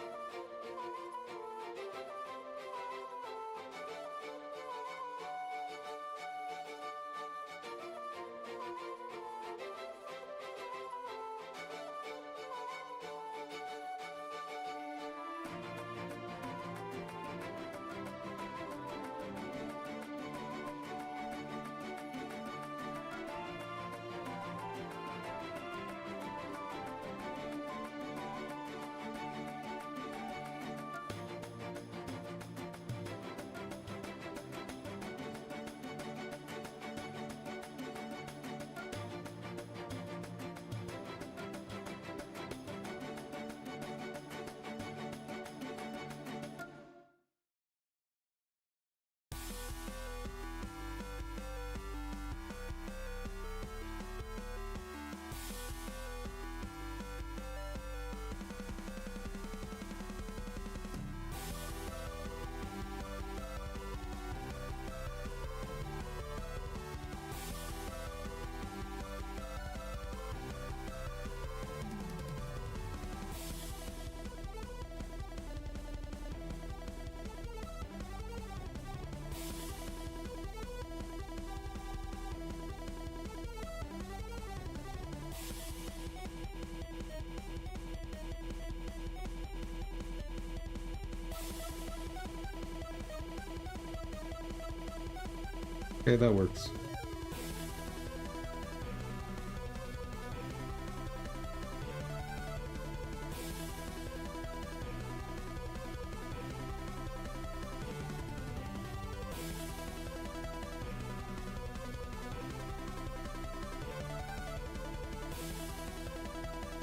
Okay, that works.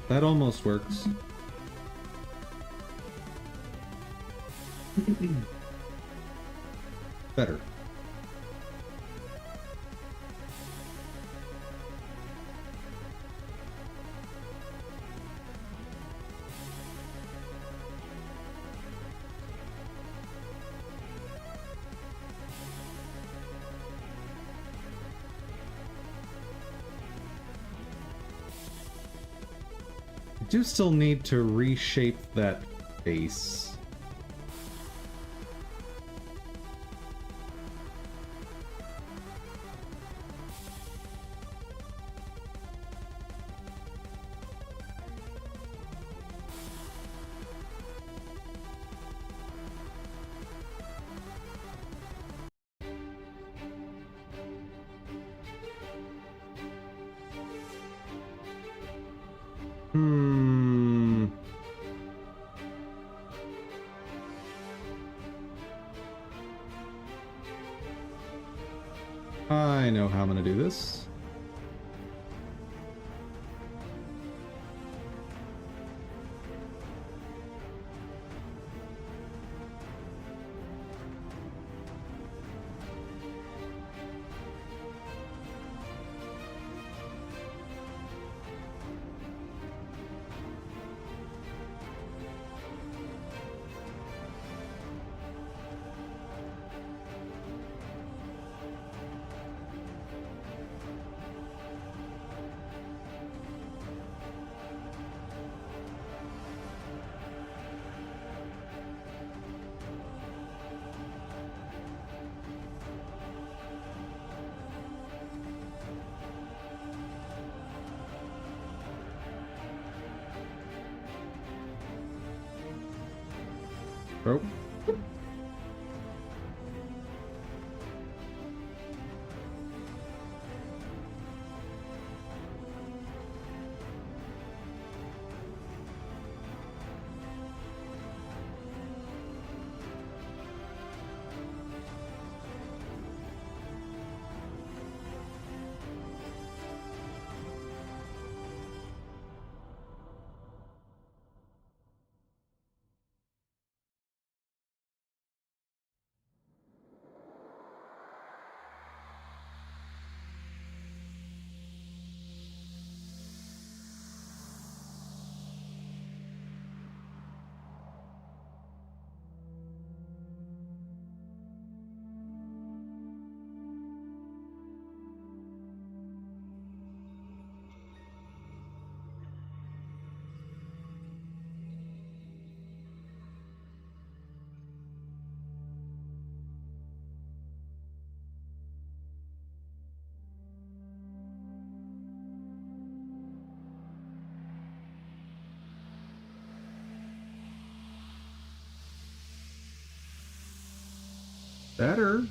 That almost works. Better. I do still need to reshape that base. Hmm. I know how I'm gonna do this. Oh. Better.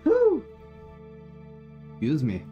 Woo! Excuse me.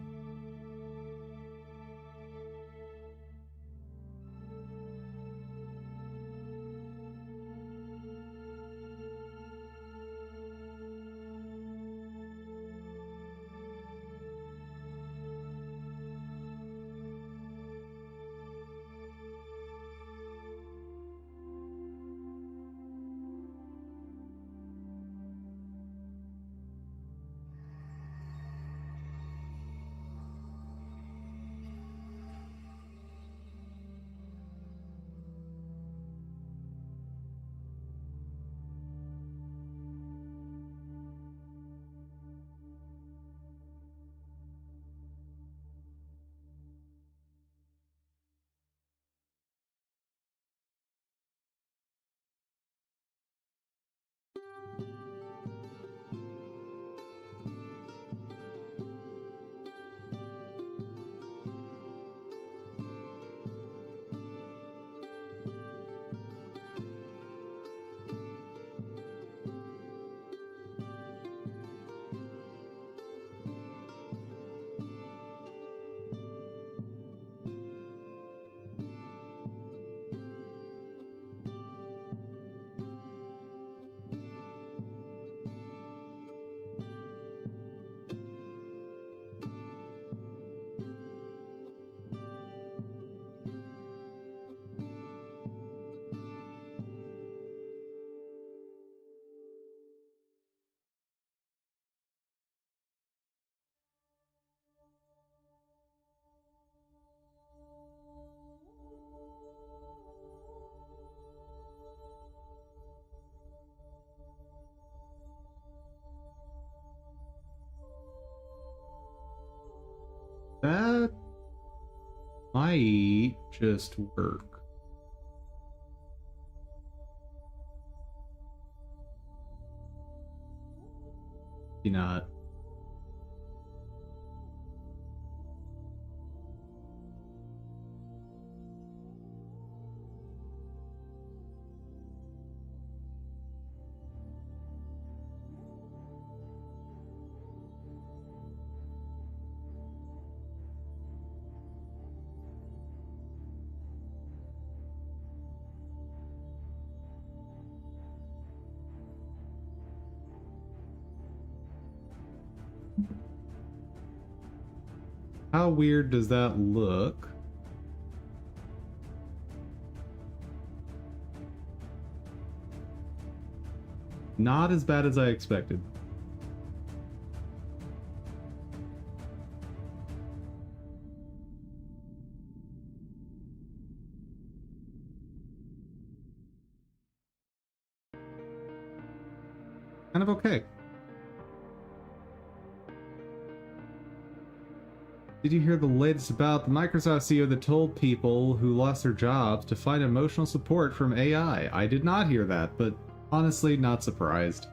might just work. Maybe not. How weird does that look? Not as bad as I expected. Kind of okay. Did you hear the latest about the Microsoft CEO that told people who lost their jobs to find emotional support from AI? I did not hear that, but honestly, not surprised.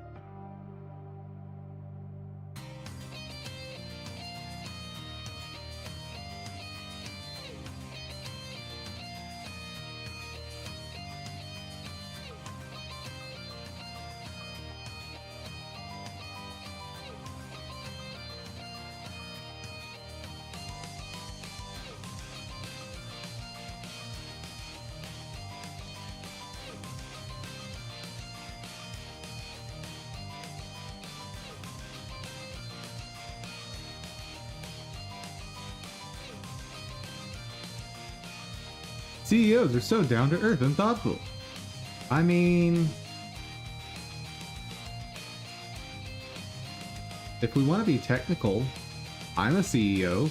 CEOs are so down to earth and thoughtful. I mean, if we want to be technical, I'm a CEO.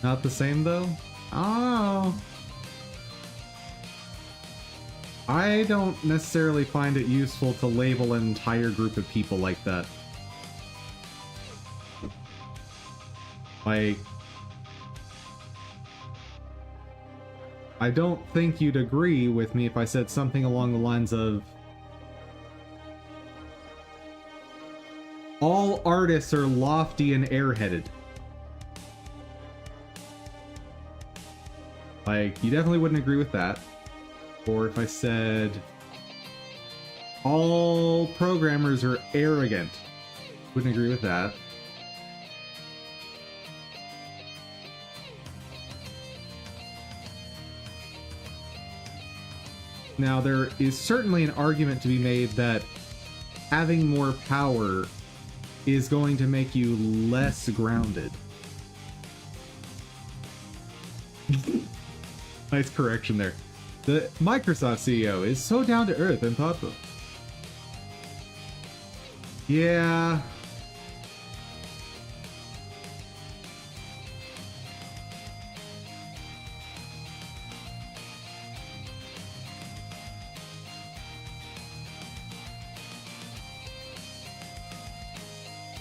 Not the same though? Oh. I don't necessarily find it useful to label an entire group of people like that. Like, I don't think you'd agree with me if I said something along the lines of, all artists are lofty and airheaded. Like, you definitely wouldn't agree with that. Or if I said, all programmers are arrogant. Wouldn't agree with that. Now, there is certainly an argument to be made that having more power is going to make you less grounded. Nice correction there. The Microsoft CEO is so down to earth and thoughtful. Yeah.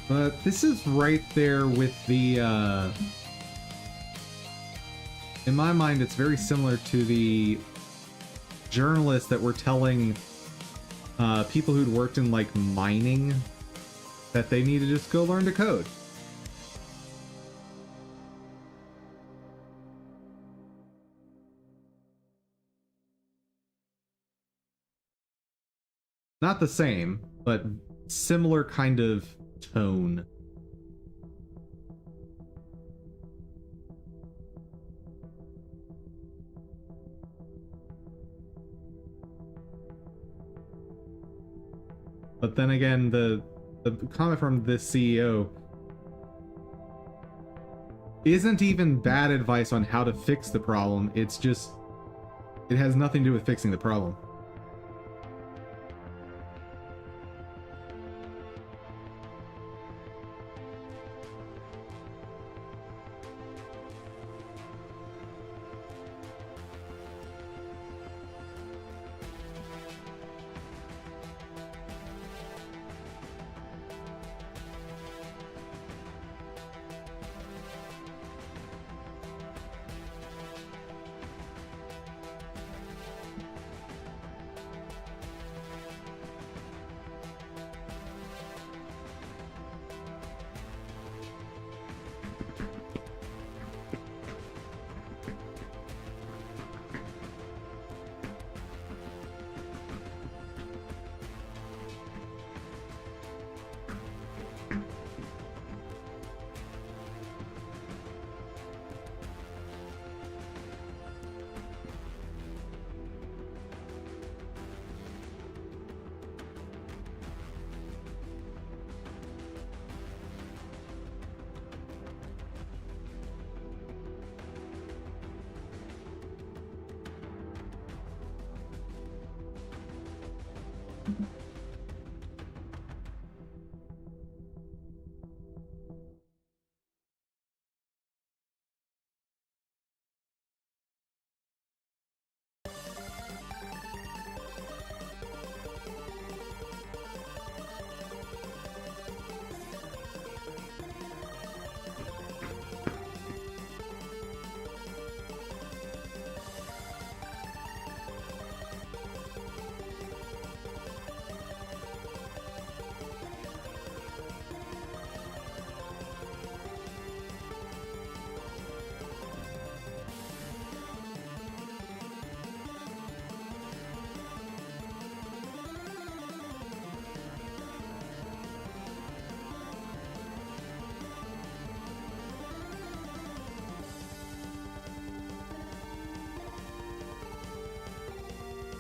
But this is right there with the, in my mind, it's very similar to the journalists that were telling people who'd worked in, like, mining that they need to just go learn to code. Not the same, but similar kind of tone. But then again, the comment from this CEO isn't even bad advice on how to fix the problem. It's just, it has nothing to do with fixing the problem.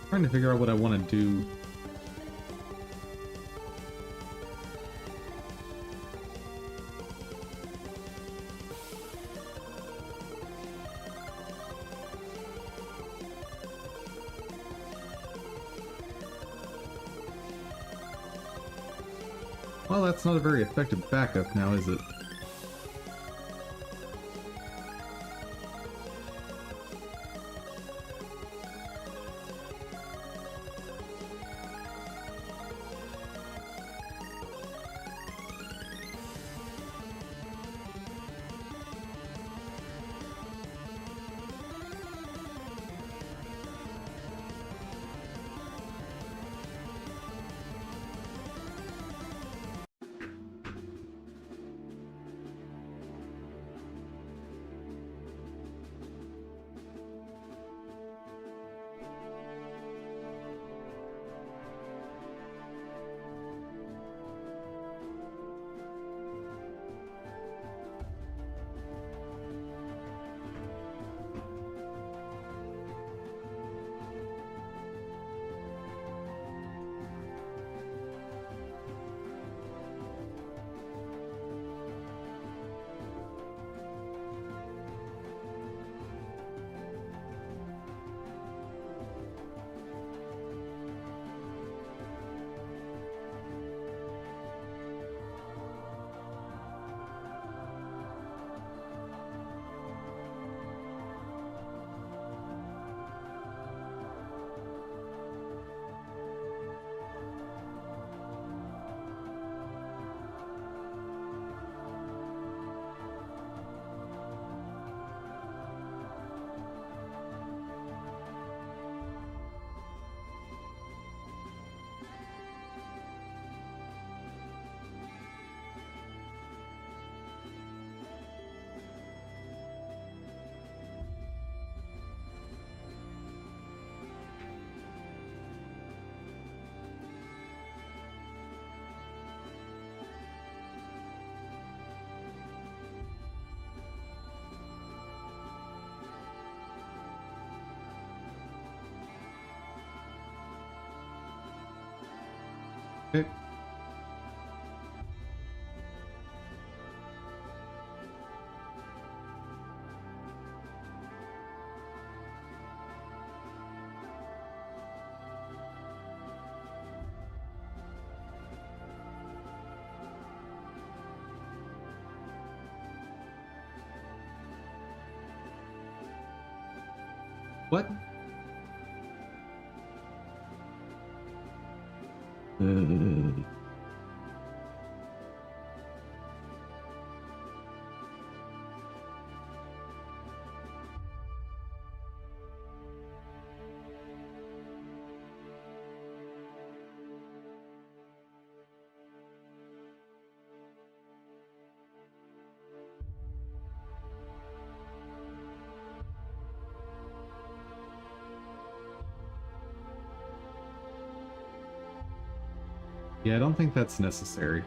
Trying to figure out what I want to do. Well, that's not a very effective backup now, is it? Okay. What? Yeah, I don't think that's necessary.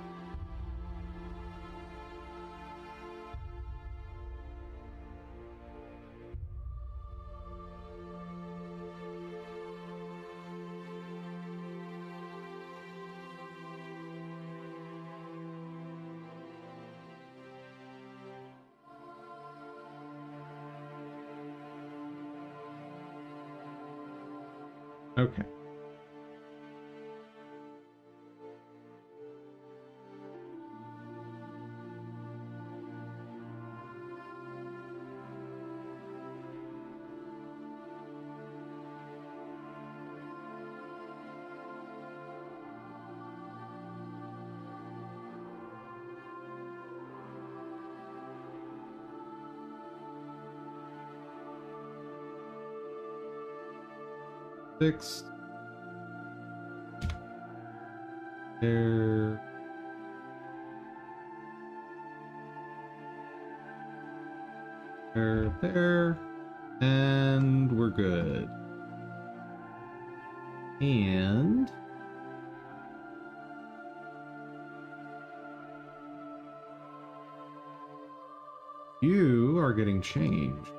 Okay. 6. There. There. And we're good. And you are getting changed.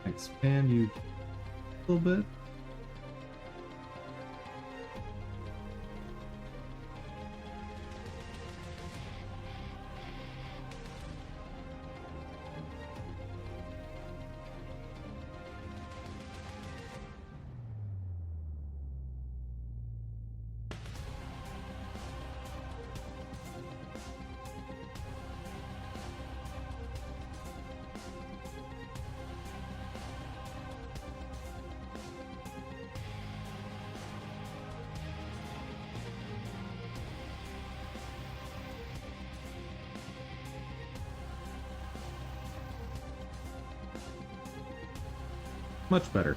Expand you a little bit. Much better.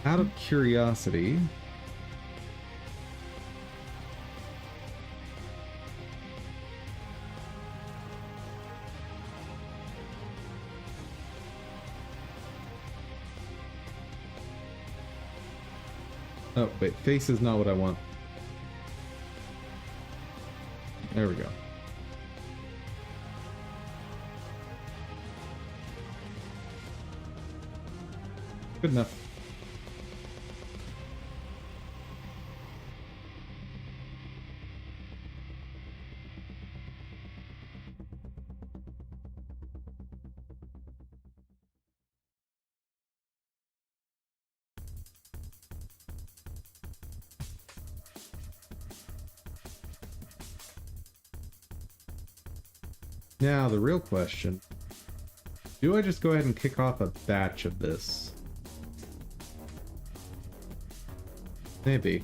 Out of curiosity, oh, wait, face is not what I want. There we go. Good enough. Now, the real question, do I just go ahead and kick off a batch of this? Maybe.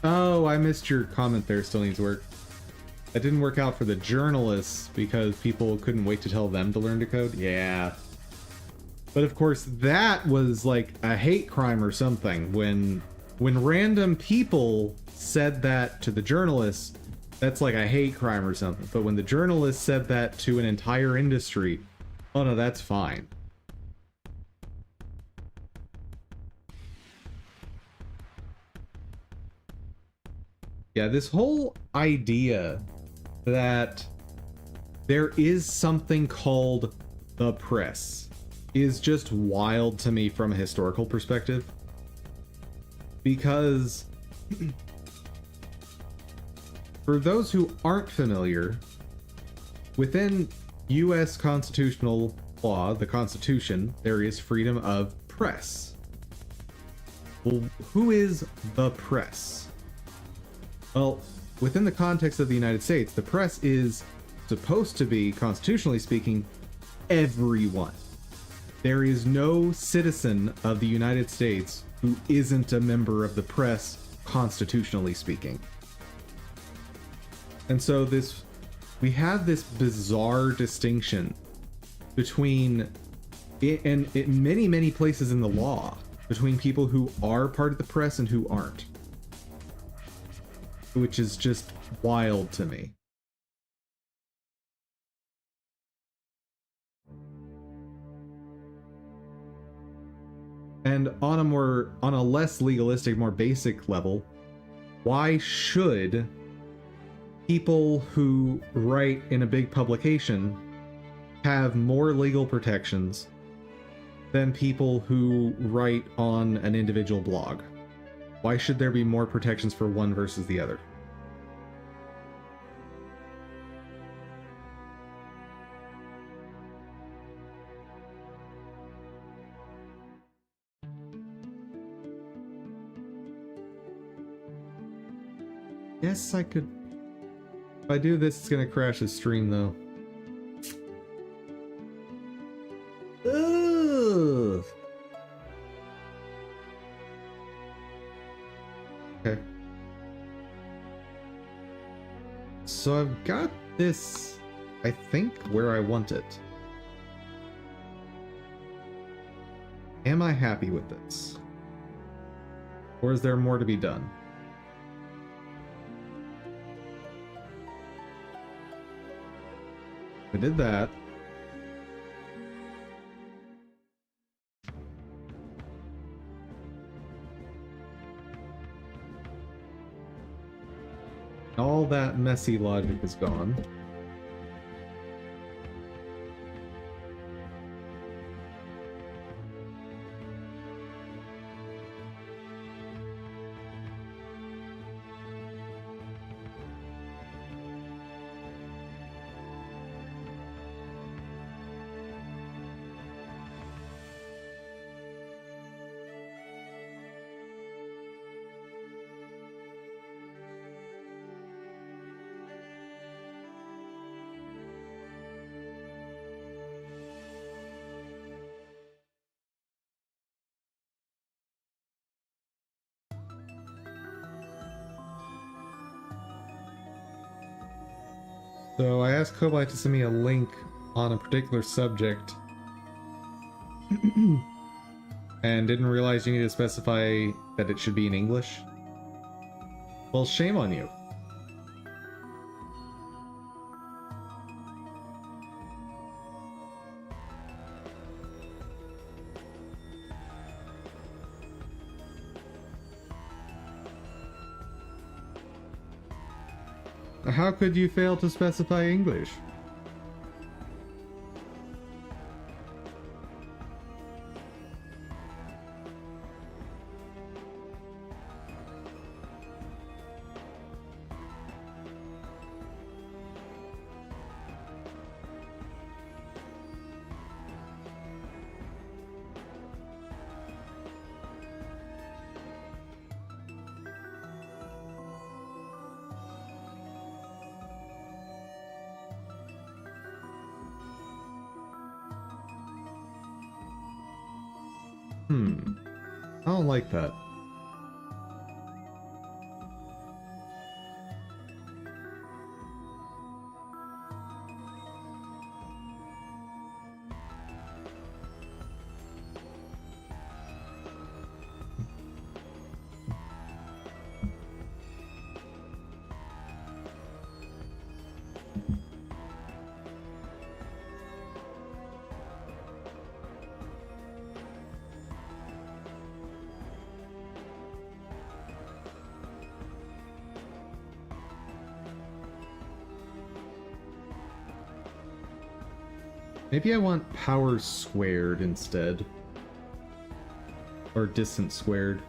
Oh, I missed your comment there. Still needs work. That didn't work out for the journalists because people couldn't wait to tell them to learn to code. Yeah. But of course, that was like a hate crime or something. When random people said that to the journalists, that's like a hate crime or something. But when the journalists said that to an entire industry, oh no, that's fine. Yeah, this whole idea that there is something called the press is just wild to me from a historical perspective. Because for those who aren't familiar, within US constitutional law, the Constitution, there is freedom of press. Well, who is the press? Well, within the context of the United States, the press is supposed to be, constitutionally speaking, everyone. There is no citizen of the United States who isn't a member of the press, constitutionally speaking. And so we have this bizarre distinction between, in many, many places in the law, between people who are part of the press and who aren't. Which is just wild to me. And on a less legalistic, more basic level, why should people who write in a big publication have more legal protections than people who write on an individual blog? Why should there be more protections for one versus the other? Yes, I could. If I do this, it's gonna crash the stream, though. Ugh. Okay. So I've got this, I think, where I want it. Am I happy with this? Or is there more to be done? We did that. All that messy logic is gone. So I asked Kobite to send me a link on a particular subject and didn't realize you need to specify that it should be in English. Well, shame on you. How could you fail to specify English? I don't like that. Maybe I want power squared instead. Or distance squared.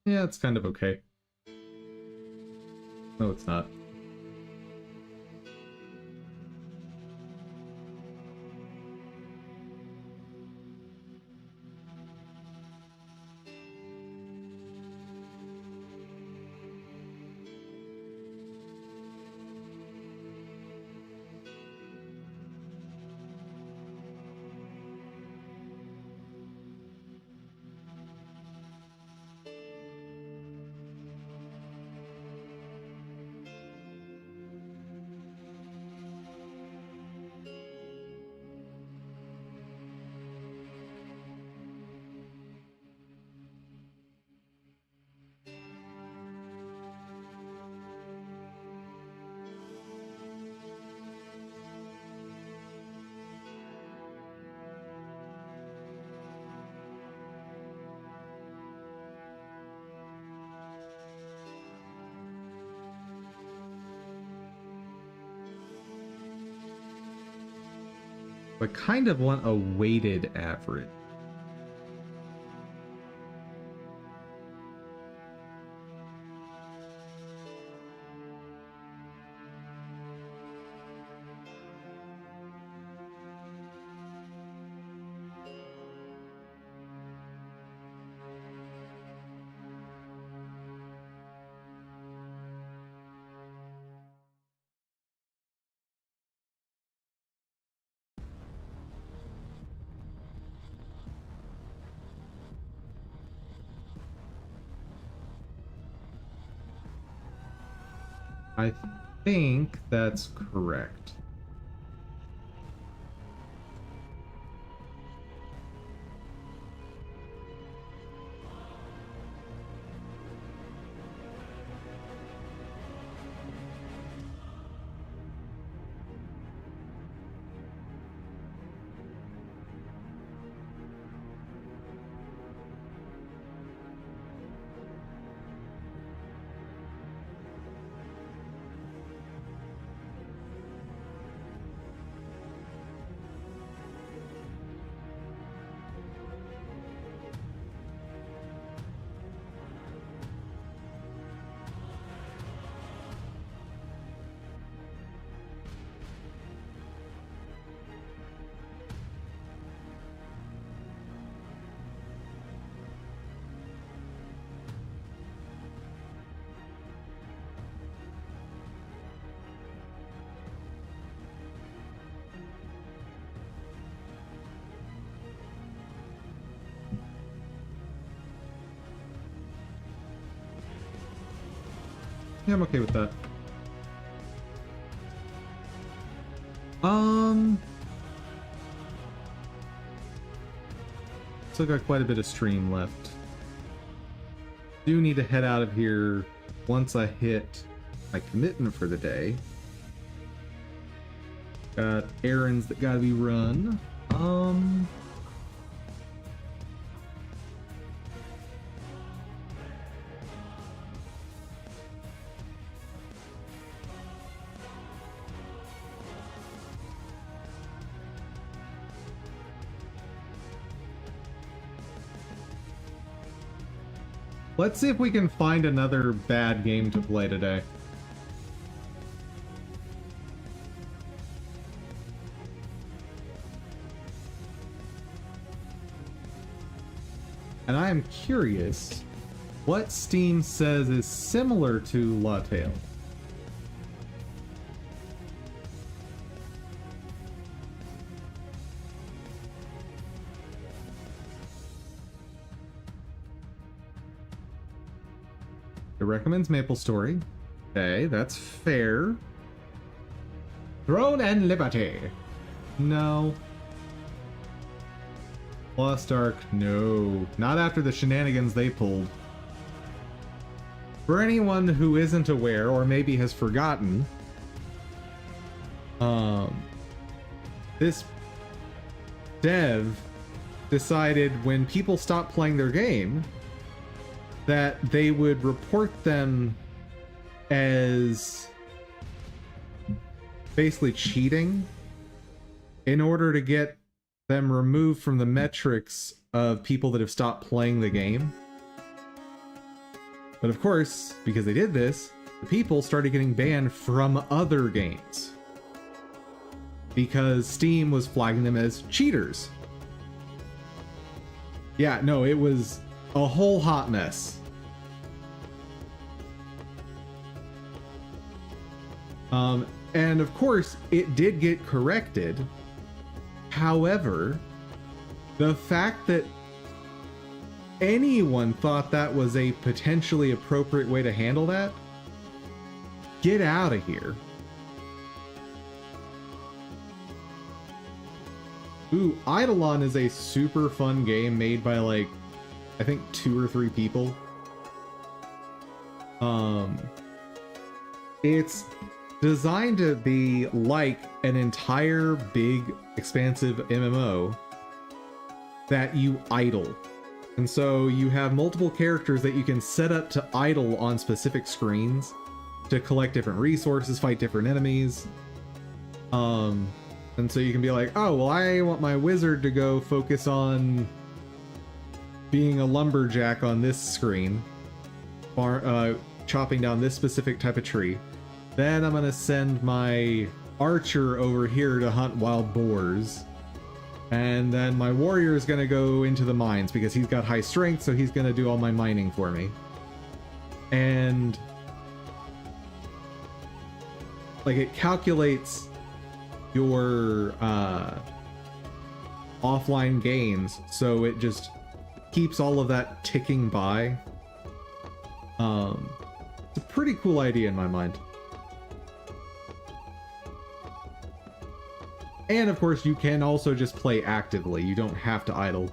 Yeah, it's kind of okay. No, it's not. I kind of want a weighted average. I think that's correct. Yeah, I'm okay with that. Still got quite a bit of stream left. Do need to head out of here once I hit my commitment for the day. Got errands that gotta be run. Let's see if we can find another bad game to play today. And I am curious what Steam says is similar to Latte. It recommends MapleStory. Okay, that's fair. Throne and Liberty. No. Lost Ark. No. Not after the shenanigans they pulled. For anyone who isn't aware, or maybe has forgotten, this dev decided when people stopped playing their game that they would report them as basically cheating in order to get them removed from the metrics of people that have stopped playing the game. But of course, because they did this, the people started getting banned from other games. Because Steam was flagging them as cheaters. Yeah, no, it was a whole hot mess. And of course, it did get corrected. However, the fact that anyone thought that was a potentially appropriate way to handle that, get out of here. Ooh, Eidolon is a super fun game made by like, I think 2 or 3 people. It's designed to be like an entire big expansive MMO that you idle. And so you have multiple characters that you can set up to idle on specific screens to collect different resources, fight different enemies. And so you can be like, oh, well, I want my wizard to go focus on being a lumberjack on this screen, chopping down this specific type of tree. Then I'm gonna send my archer over here to hunt wild boars. And then my warrior is gonna go into the mines because he's got high strength, so he's gonna do all my mining for me. And like it calculates your offline gains, so it just keeps all of that ticking by. It's a pretty cool idea in my mind. And of course, you can also just play actively. You don't have to idle.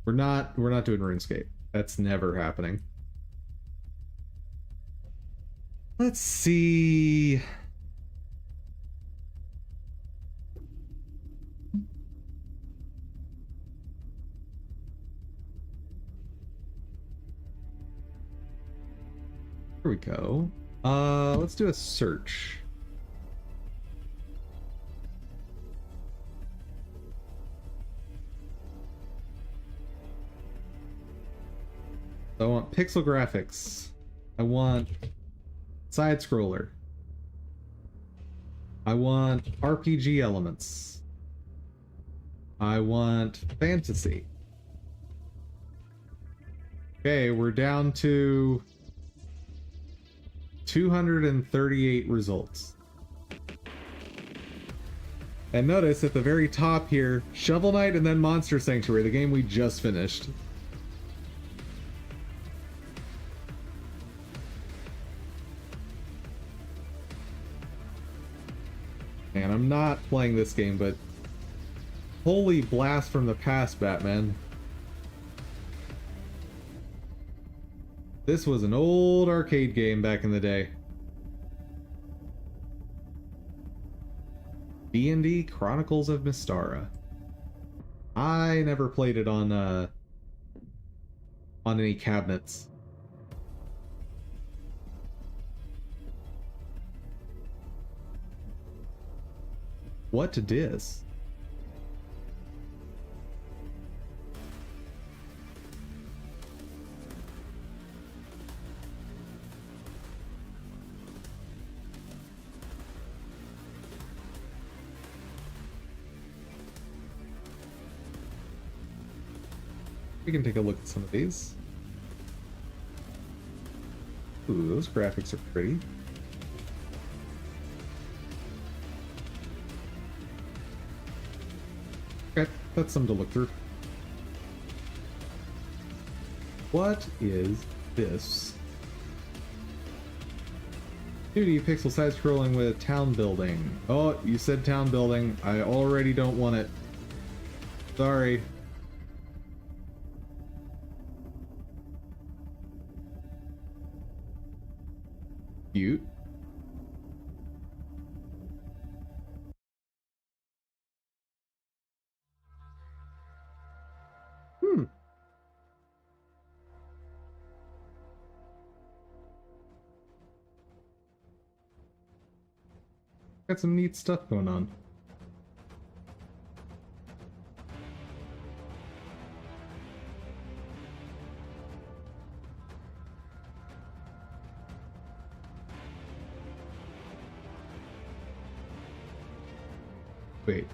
We're not doing RuneScape. That's never happening. Let's see. Here we go. Let's do a search. I want pixel graphics. I want side scroller. I want RPG elements. I want fantasy. Okay, we're down to 238 results. And notice at the very top here, Shovel Knight and then Monster Sanctuary, the game we just finished. And I'm not playing this game, but holy blast from the past, Batman. This was an old arcade game back in the day. D&D Chronicles of Mystara. I never played it on any cabinets. What dis? We can take a look at some of these. Ooh, those graphics are pretty. Okay, that's something to look through. What is this? 2D pixel side scrolling with town building. Oh, you said town building. I already don't want it. Sorry. Cute. Got some neat stuff going on. Wait.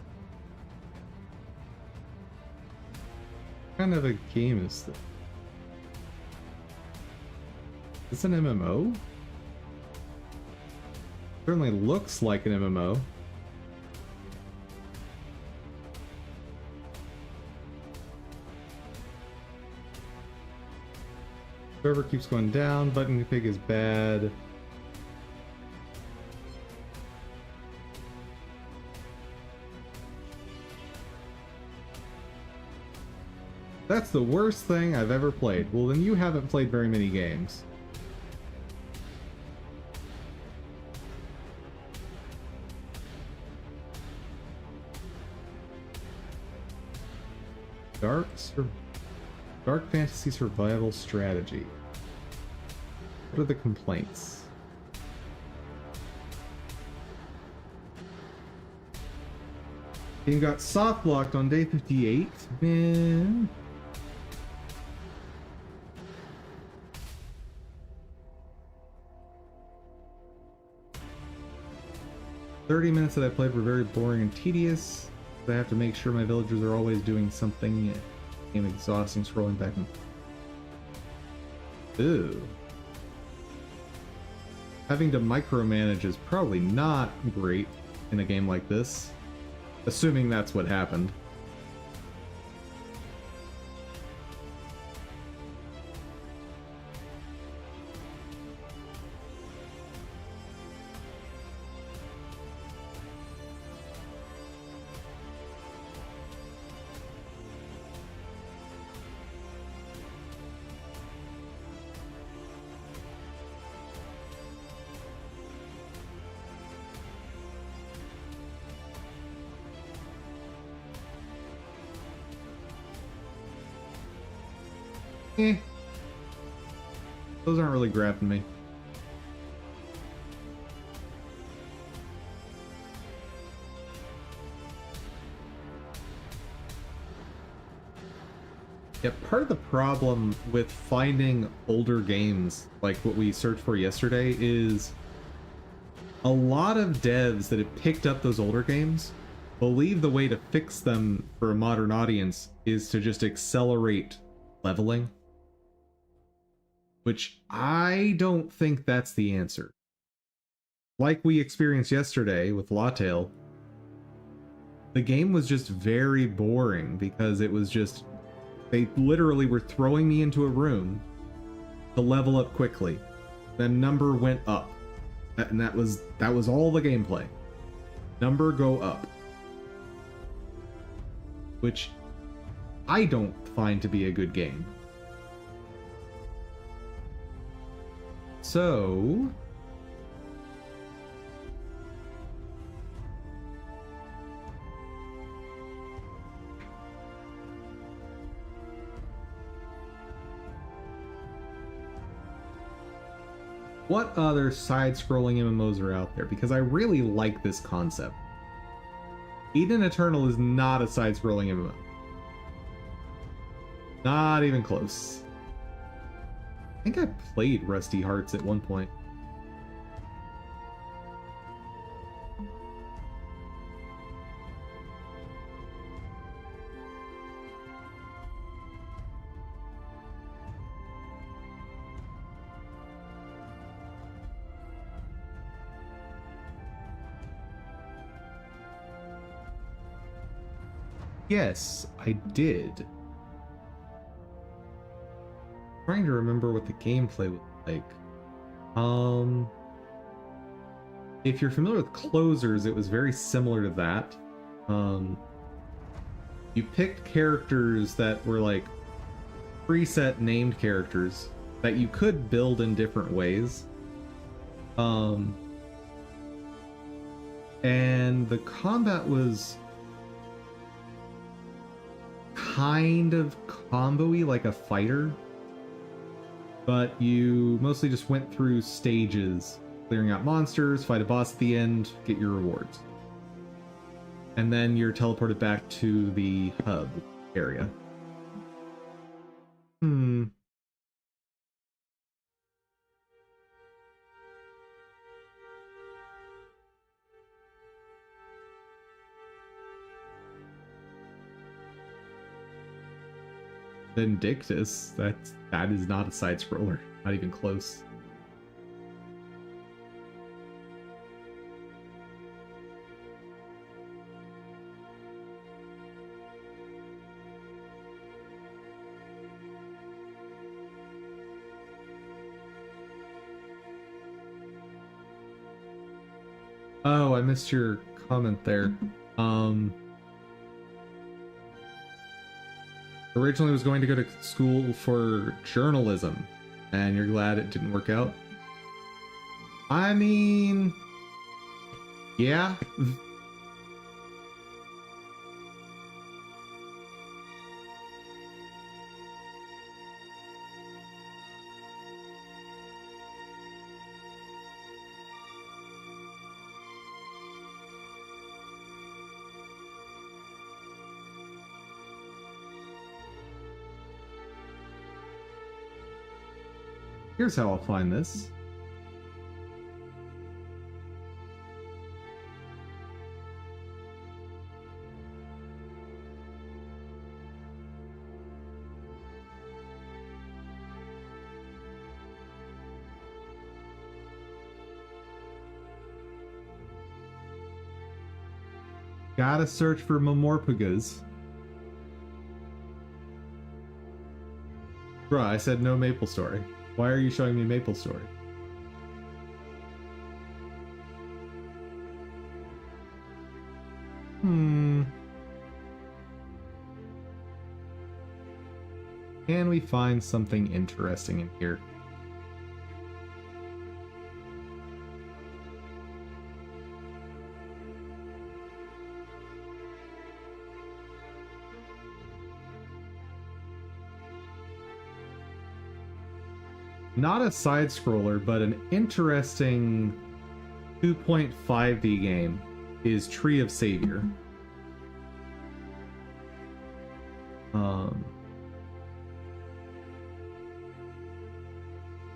What kind of a game is this? Is this an MMO? Certainly looks like an MMO. Server keeps going down, button config is bad. That's the worst thing I've ever played. Well, then you haven't played very many games. Dark fantasy survival strategy. What are the complaints? Game got soft locked on day 58. Man. "30 minutes that I played were very boring and tedious. I have to make sure my villagers are always doing something. It became exhausting scrolling back and..." Ooh. Having to micromanage is probably not great in a game like this. Assuming that's what happened. Eh. Those aren't really grabbing me. Yeah, part of the problem with finding older games, like what we searched for yesterday, is a lot of devs that have picked up those older games believe the way to fix them for a modern audience is to just accelerate leveling. Which I don't think that's the answer. Like we experienced yesterday with Lawtail, the game was just very boring because it was just... They literally were throwing me into a room to level up quickly. Then number went up. And that was all the gameplay. Number go up. Which I don't find to be a good game. So... what other side-scrolling MMOs are out there? Because I really like this concept. Eden Eternal is not a side-scrolling MMO. Not even close. I think I played Rusty Hearts at one point. Yes, I did. Trying to remember what the gameplay was like. If you're familiar with Closers, it was very similar to that. You picked characters that were like preset named characters that you could build in different ways. And the combat was kind of combo-y, like a fighter, but you mostly just went through stages, clearing out monsters, fight a boss at the end, get your rewards. And then you're teleported back to the hub area. Vindictus. That is not a side scroller. Not even close. Oh, I missed your comment there. Originally was going to go to school for journalism, and you're glad it didn't work out? I mean, yeah. Here's how I'll find this. Gotta search for Momorpagas. Bruh, I said no Maple Story. Why are you showing me Maple Story? Can we find something interesting in here? Not a side scroller, but an interesting 2.5D game is Tree of Savior.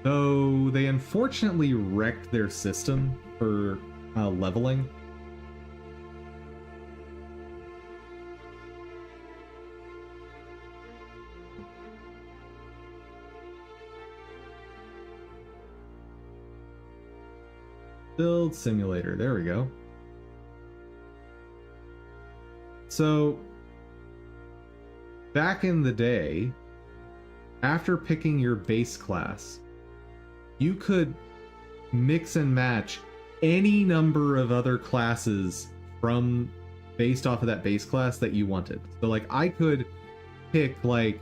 Though they unfortunately wrecked their system for leveling. Build simulator, there we go. So, back in the day, after picking your base class, you could mix and match any number of other classes from based off of that base class that you wanted. So like I could pick like,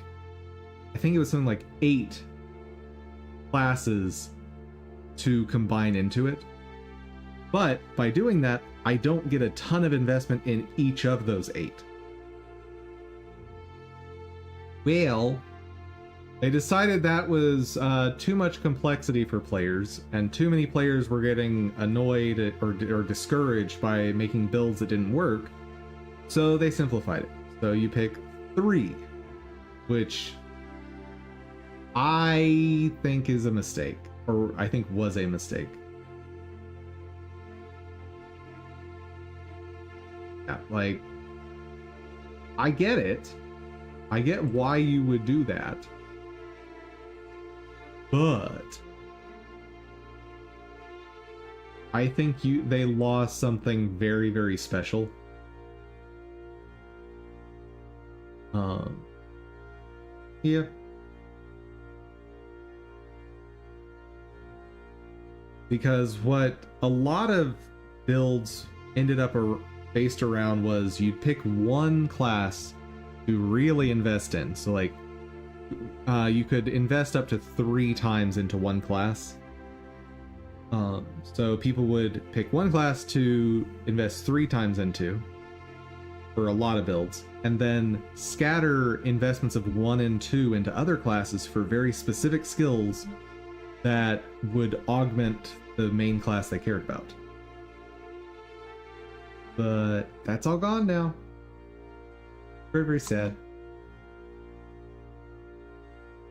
I think it was something like 8 classes to combine into it. But by doing that, I don't get a ton of investment in each of those 8. Well, they decided that was too much complexity for players, and too many players were getting annoyed or discouraged by making builds that didn't work, so they simplified it. So you pick 3, which I think is a mistake, or I think was a mistake. Yeah, like, I get it. I get why you would do that. But I think they lost something very, very special. Yeah. Because what a lot of builds ended up based around was you'd pick one class to really invest in. So like you could invest up to 3 times into one class. So people would pick one class to invest 3 times into for a lot of builds, and then scatter investments of 1 and 2 into other classes for very specific skills that would augment the main class they cared about. But that's all gone now. Very, very sad.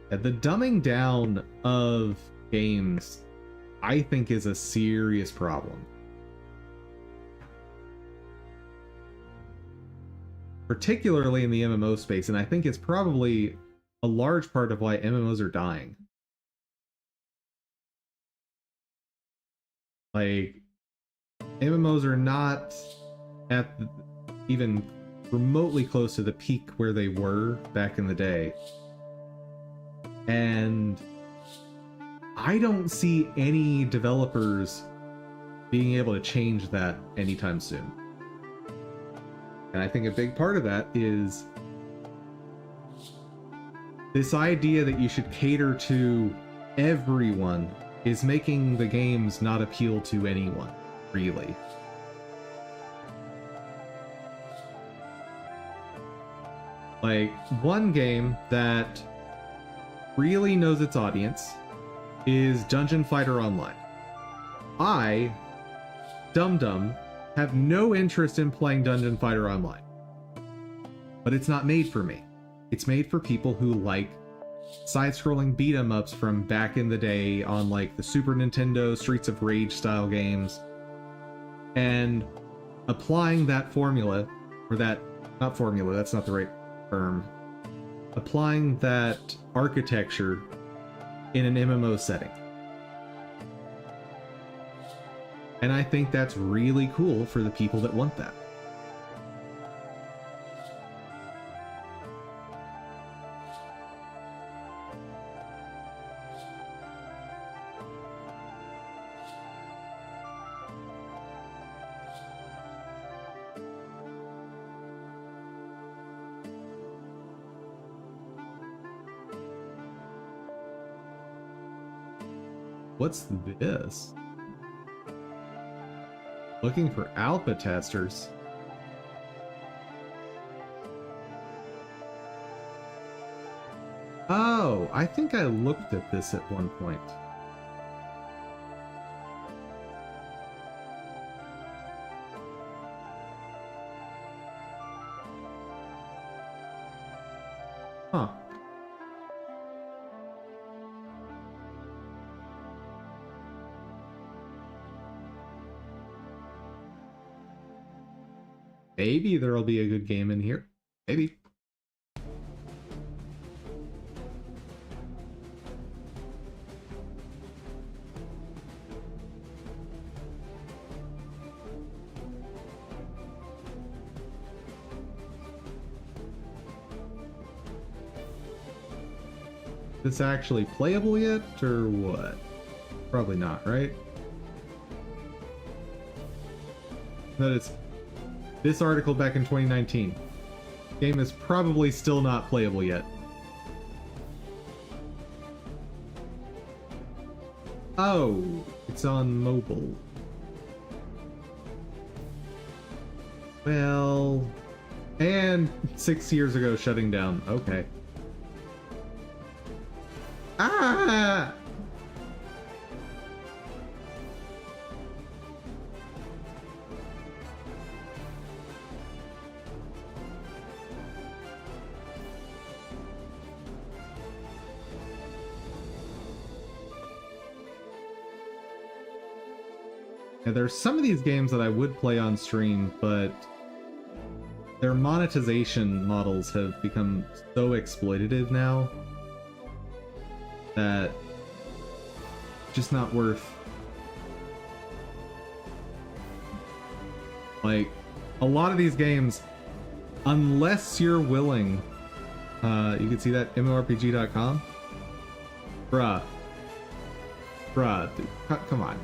The dumbing down of games, I think, is a serious problem. Particularly in the MMO space, and I think it's probably a large part of why MMOs are dying. Like, MMOs are not at even remotely close to the peak where they were back in the day. And I don't see any developers being able to change that anytime soon. And I think a big part of that is this idea that you should cater to everyone is making the games not appeal to anyone, really. Like, one game that really knows its audience is Dungeon Fighter Online. I, Dum Dum, have no interest in playing Dungeon Fighter Online. But it's not made for me. It's made for people who like side-scrolling beat-em-ups from back in the day on like the Super Nintendo Streets of Rage style games. And applying that formula, or that, not formula, that's not the right term. Applying that architecture in an MMO setting. And I think that's really cool for the people that want that. What's this? Looking for alpha testers. Oh, I think I looked at this at one point. Huh. Maybe there'll be a good game in here. Maybe. This actually playable yet, or what? Probably not, right? That is this article back in 2019. Game is probably still not playable yet. Oh, it's on mobile. Well, and 6 years ago shutting down. Okay. Ah! Yeah, there's some of these games that I would play on stream, but their monetization models have become so exploitative now that just not worth. Like, a lot of these games, unless you're willing, you can see that MMORPG.com. Bruh, dude, come on.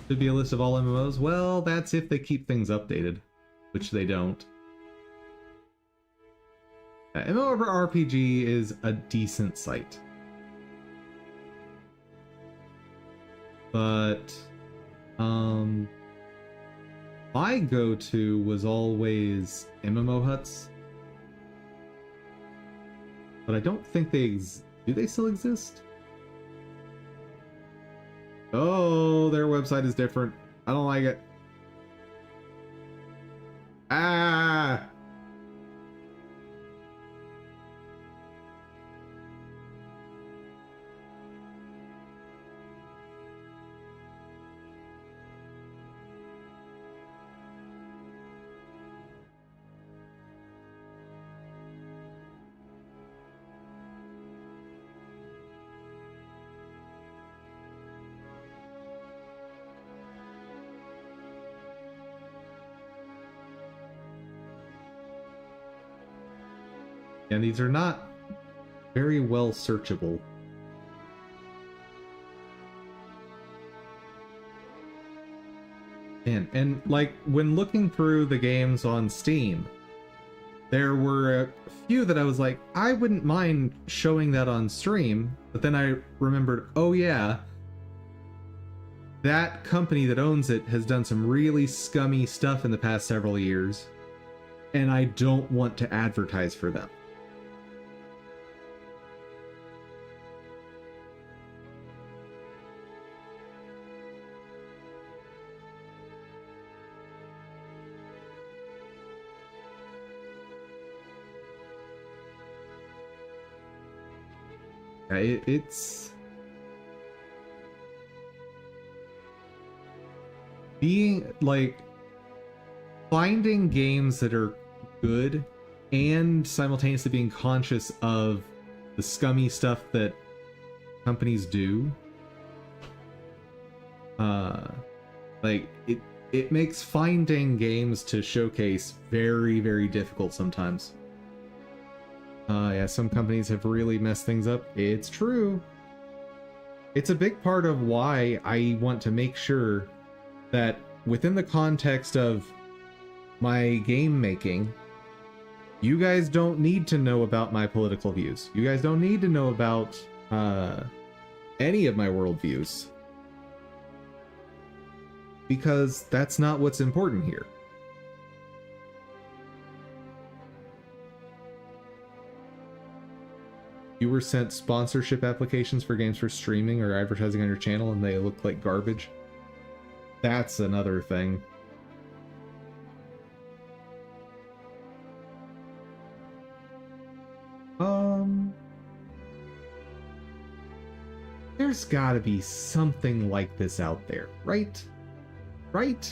Should be a list of all MMOs. Well, that's if they keep things updated, which they don't. MMORPG is a decent site, but my go-to was always MMO Huts, but I don't think they do they still exist? Oh, their website is different. I don't like it. Ah! And these are not very well searchable. And like when looking through the games on Steam, there were a few that I was like, I wouldn't mind showing that on stream, but then I remembered, oh yeah, that company that owns it has done some really scummy stuff in the past several years, and I don't want to advertise for them. It's being like finding games that are good and simultaneously being conscious of the scummy stuff that companies do. Like it makes finding games to showcase very, very difficult sometimes. Yeah, some companies have really messed things up. It's true. It's a big part of why I want to make sure that within the context of my game making, you guys don't need to know about my political views. You guys don't need to know about any of my worldviews. Because that's not what's important here. You were sent sponsorship applications for games for streaming or advertising on your channel and they look like garbage. That's another thing. There's gotta be something like this out there, right? Right?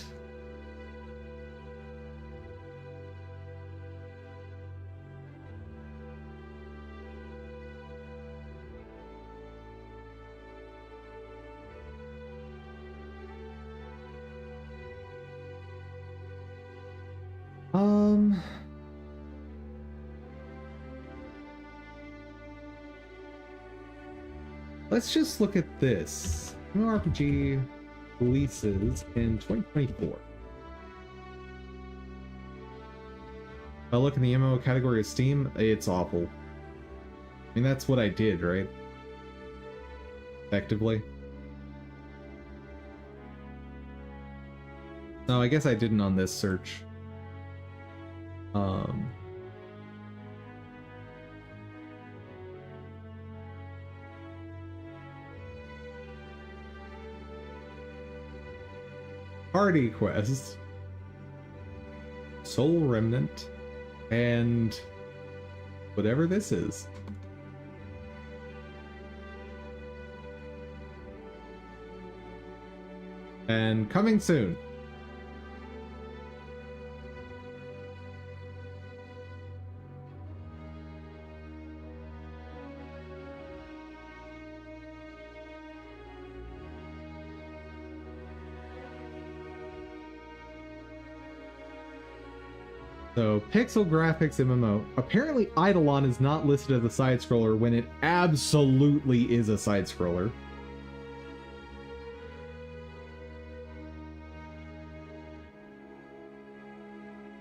Let's just look at this. MMORPG releases in 2024. If I look in the MMO category of Steam, it's awful. I mean, that's what I did, right? Effectively. No, I guess I didn't on this search. Party Quest, Soul Remnant, and whatever this is. And coming soon. So, Pixel Graphics MMO. Apparently, Eidolon is not listed as a side-scroller when it absolutely is a side-scroller.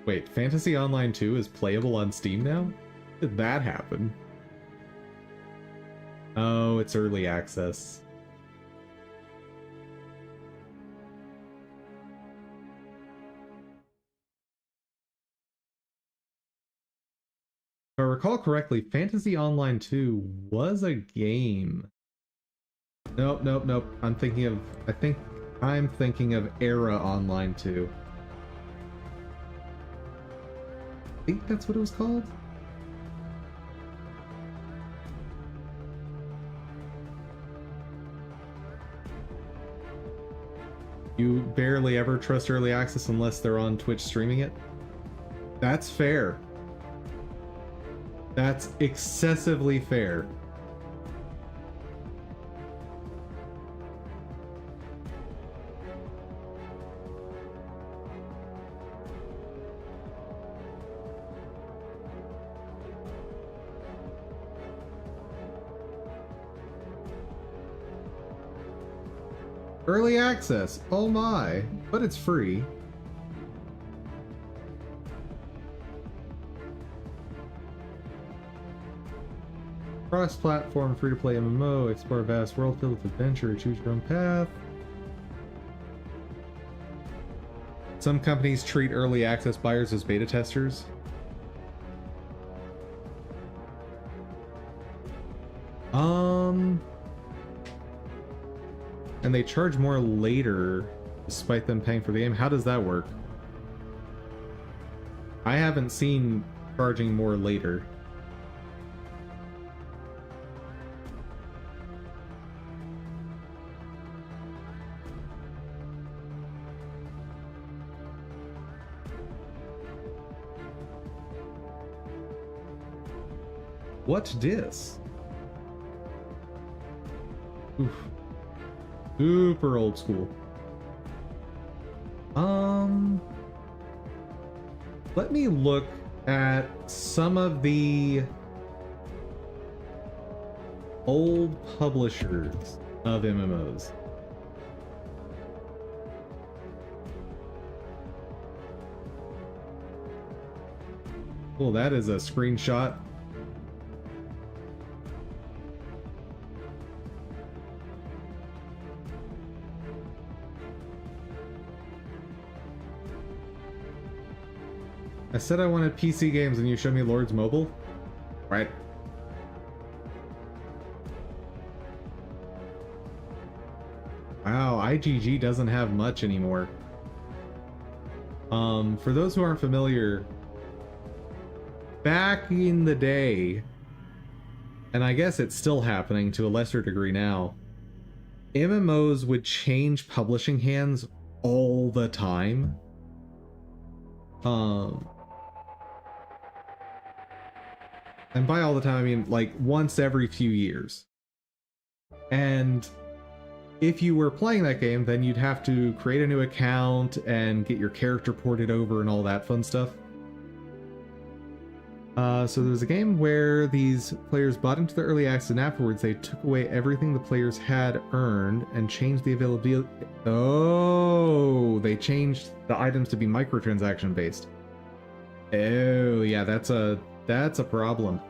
Wait, Fantasy Online 2 is playable on Steam now? How did that happen? Oh, it's early access. If I recall correctly, Fantasy Online 2 was a game. Nope, nope, nope. I think I'm thinking of Era Online 2. I think that's what it was called? You barely ever trust early access unless they're on Twitch streaming it? That's fair. That's excessively fair. Early access. Oh my. But it's free. Cross-platform, free-to-play MMO, explore a vast world filled with adventure, choose your own path. Some companies treat early access buyers as beta testers. And they charge more later, despite them paying for the game. How does that work? I haven't seen charging more later. What's this? Oof. Super old school. Let me look at some of the old publishers of MMOs. Well, that is a screenshot. I said I wanted PC games and you showed me Lords Mobile? Right. Wow, IGG doesn't have much anymore. For those who aren't familiar, back in the day, and I guess it's still happening to a lesser degree now, MMOs would change publishing hands all the time. And by all the time, I mean like once every few years. And if you were playing that game, then you'd have to create a new account and get your character ported over and all that fun stuff. So there was a game where these players bought into the early access, and afterwards they took away everything the players had earned and changed the availability. Oh, they changed the items to be microtransaction based. Oh yeah, that's a problem.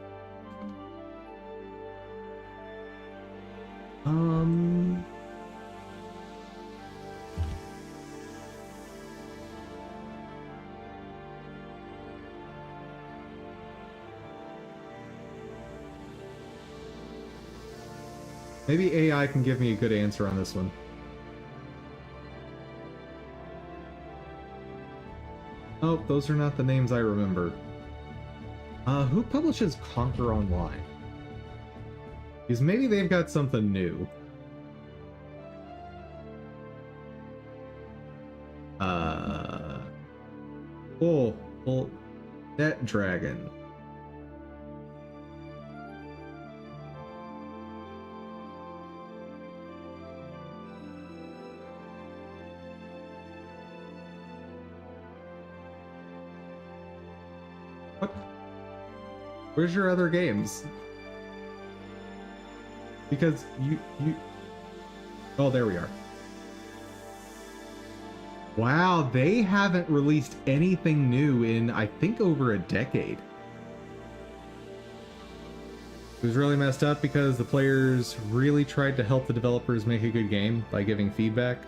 Maybe AI can give me a good answer on this one. Oh, those are not the names I remember. Who publishes Conquer Online? Because maybe they've got something new. Oh, well, Net Dragon. What? Where's your other games? Because you... Oh, there we are. Wow, they haven't released anything new in, I think, over a decade. It was really messed up because the players really tried to help the developers make a good game by giving feedback.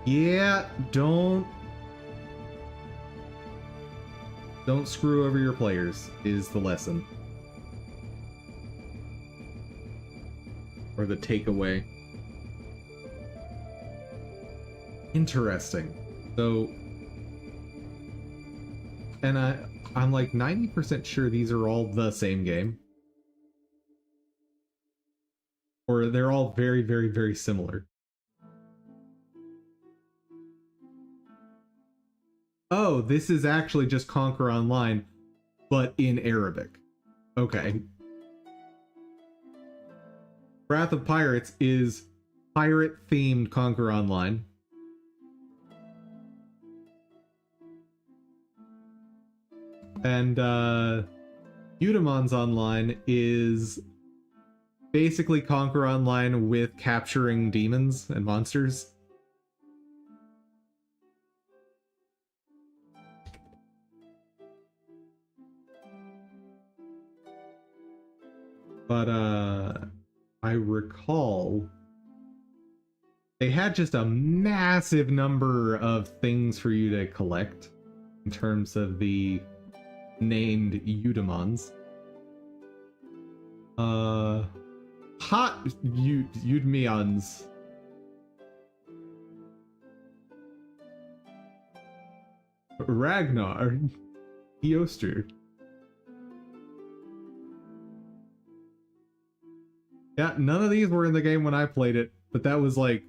Yeah, don't screw over your players, is the lesson. Or the takeaway. Interesting. So, and I'm like 90% sure these are all the same game. Or they're all very, very, very similar. Oh, this is actually just Conquer Online, but in Arabic. Okay. Wrath of Pirates is pirate-themed Conquer Online. And Eudamon's Online is basically Conquer Online with capturing demons and monsters. But I recall they had just a massive number of things for you to collect in terms of the named Eudemons. Hot Eudemions. Ragnar. Eoster. Yeah, none of these were in the game when I played it, but that was like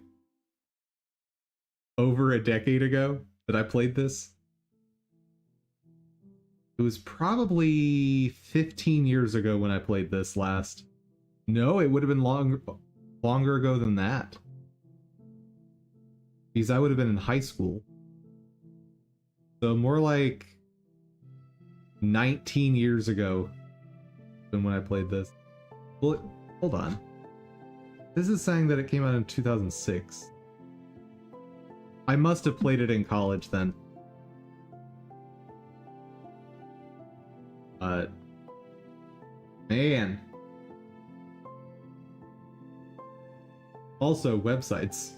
over a decade ago that I played this. It was probably 15 years ago when I played this last. No, it would have been longer ago than that. Because I would have been in high school. So more like 19 years ago than when I played this. Well, hold on. This is saying that it came out in 2006. I must have played it in college then. Man. Also, websites.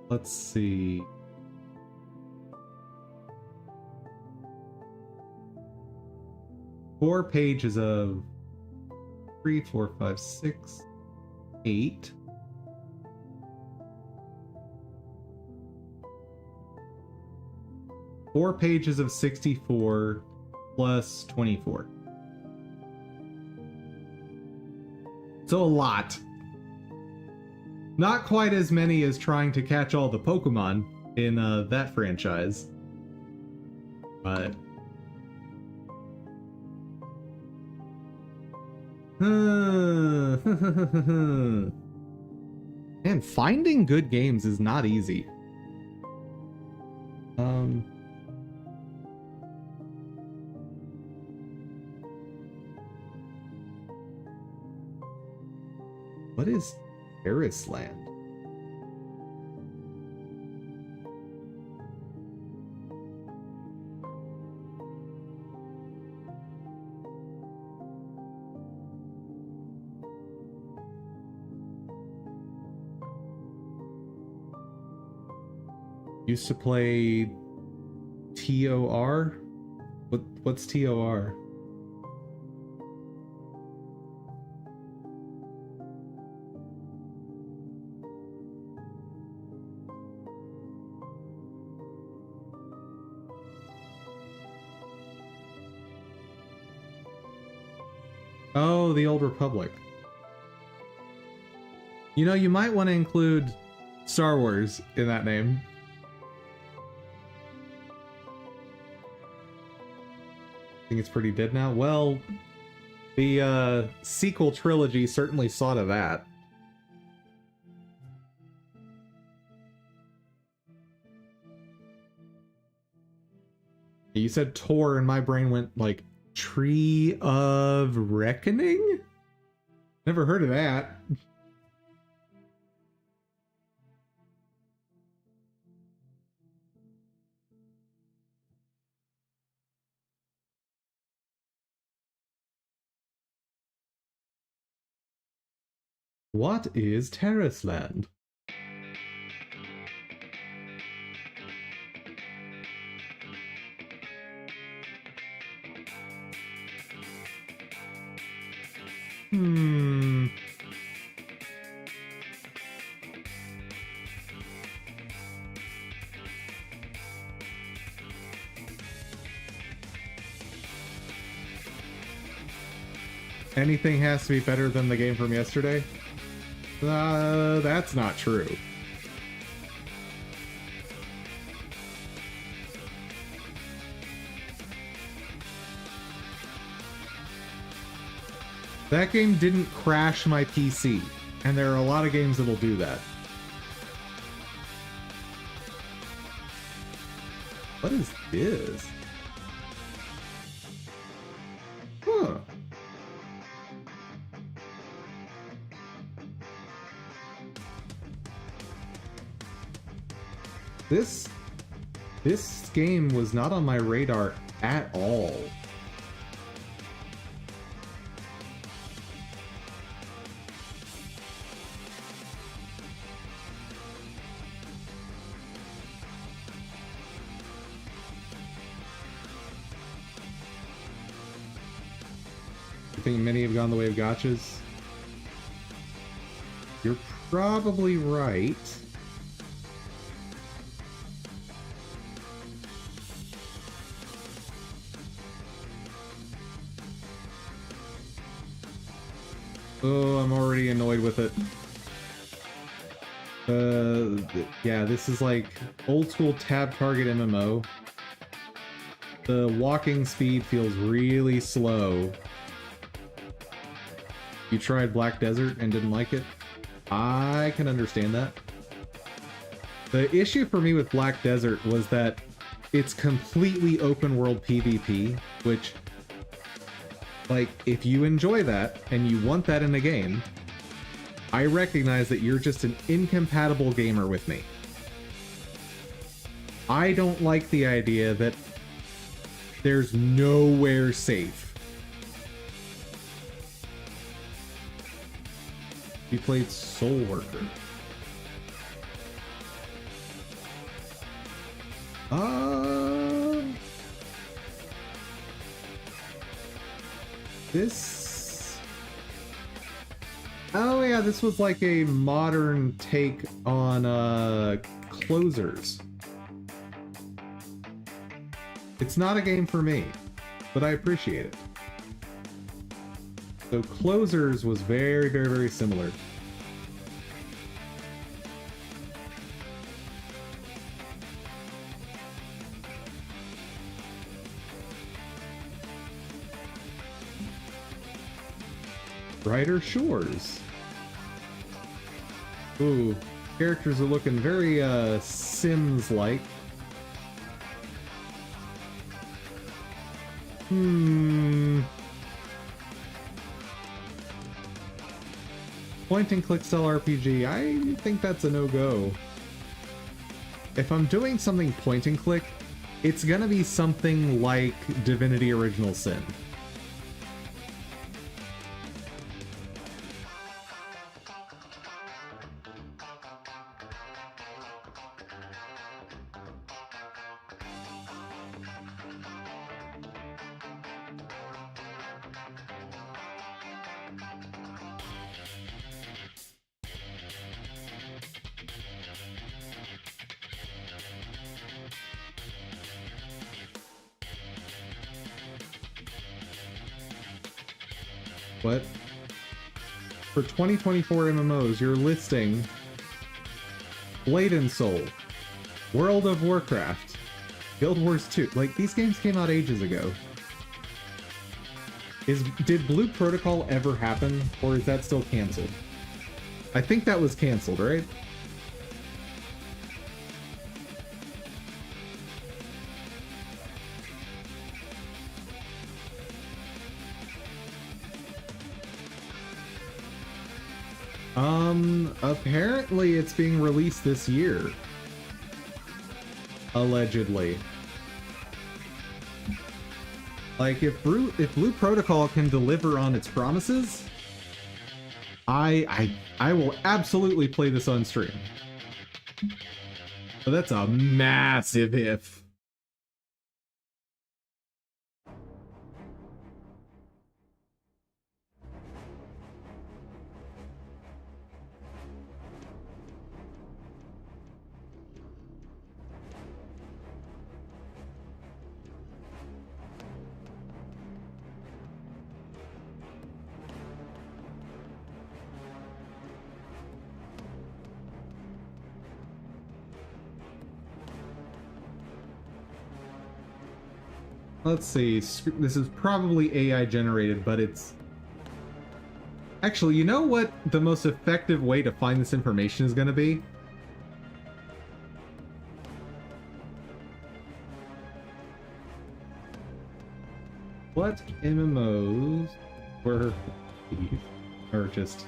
Let's see. Four pages of 3, 4, 5, 6, 8. Four pages of 64 plus 24. So a lot. Not quite as many as trying to catch all the Pokemon in that franchise. But... Man, finding good games is not easy. What is Terraceland? Used to play TOR? What's TOR? Oh, the Old Republic. You know, you might want to include Star Wars in that name. I think it's pretty dead now. Well, the sequel trilogy certainly saw to that. You said Tor, and my brain went like Tree of Reckoning? Never heard of that. What is Terraceland? Anything has to be better than the game from yesterday? That's not true. That game didn't crash my PC, and there are a lot of games that'll do that. What is this? Huh. This game was not on my radar at all. I think many have gone the way of gotchas. You're probably right. Oh, I'm already annoyed with it. Yeah, this is like old school tab target MMO. The walking speed feels really slow. You tried Black Desert and didn't like it? I can understand that. The issue for me with Black Desert was that it's completely open world PvP, which, like, if you enjoy that and you want that in a game, I recognize that you're just an incompatible gamer with me. I don't like the idea that there's nowhere safe. He played Soul Worker. This... Oh yeah, this was like a modern take on Closers. It's not a game for me, but I appreciate it. So Closers was very, very, very similar. Brighter Shores. Ooh, characters are looking very Sims-like. Point and click style RPG, I think that's a no-go. If I'm doing something point and click, it's gonna be something like Divinity Original Sin. What? For 2024 MMOs, you're listing Blade and Soul, World of Warcraft, Guild Wars 2. Like, these games came out ages ago. Did Blue Protocol ever happen, or is that still canceled? I think that was canceled, right? Apparently it's being released this year. Allegedly. Like, if Blue Protocol can deliver on its promises, I will absolutely play this on stream. But that's a massive if. Let's see, this is probably AI generated, but it's... Actually, you know what the most effective way to find this information is going to be? What MMOs were these? Or just...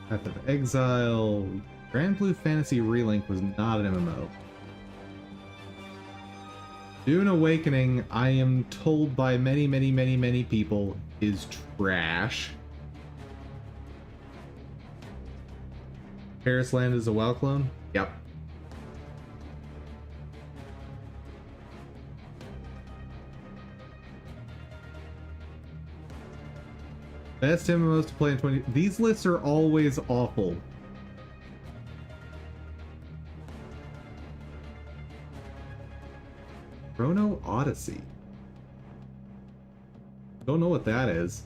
Path of Exile. Grand Blue Fantasy Relink was not an MMO. Dune Awakening, I am told by many people, is trash. Paris Land is a WoW clone? Yep. Best MMOs to play in 20... These lists are always awful. Chrono Odyssey. Don't know what that is.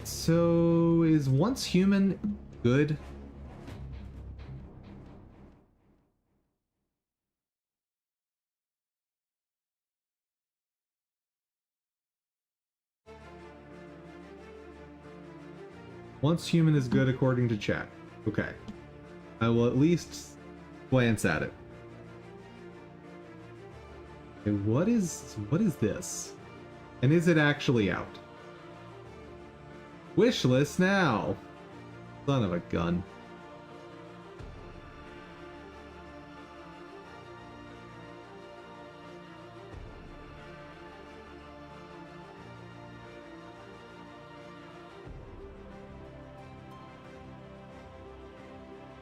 So, is Once Human good? Once Human is good according to chat. Okay. I will at least glance at it. Okay, what is this? And is it actually out? Wishlist now! Son of a gun.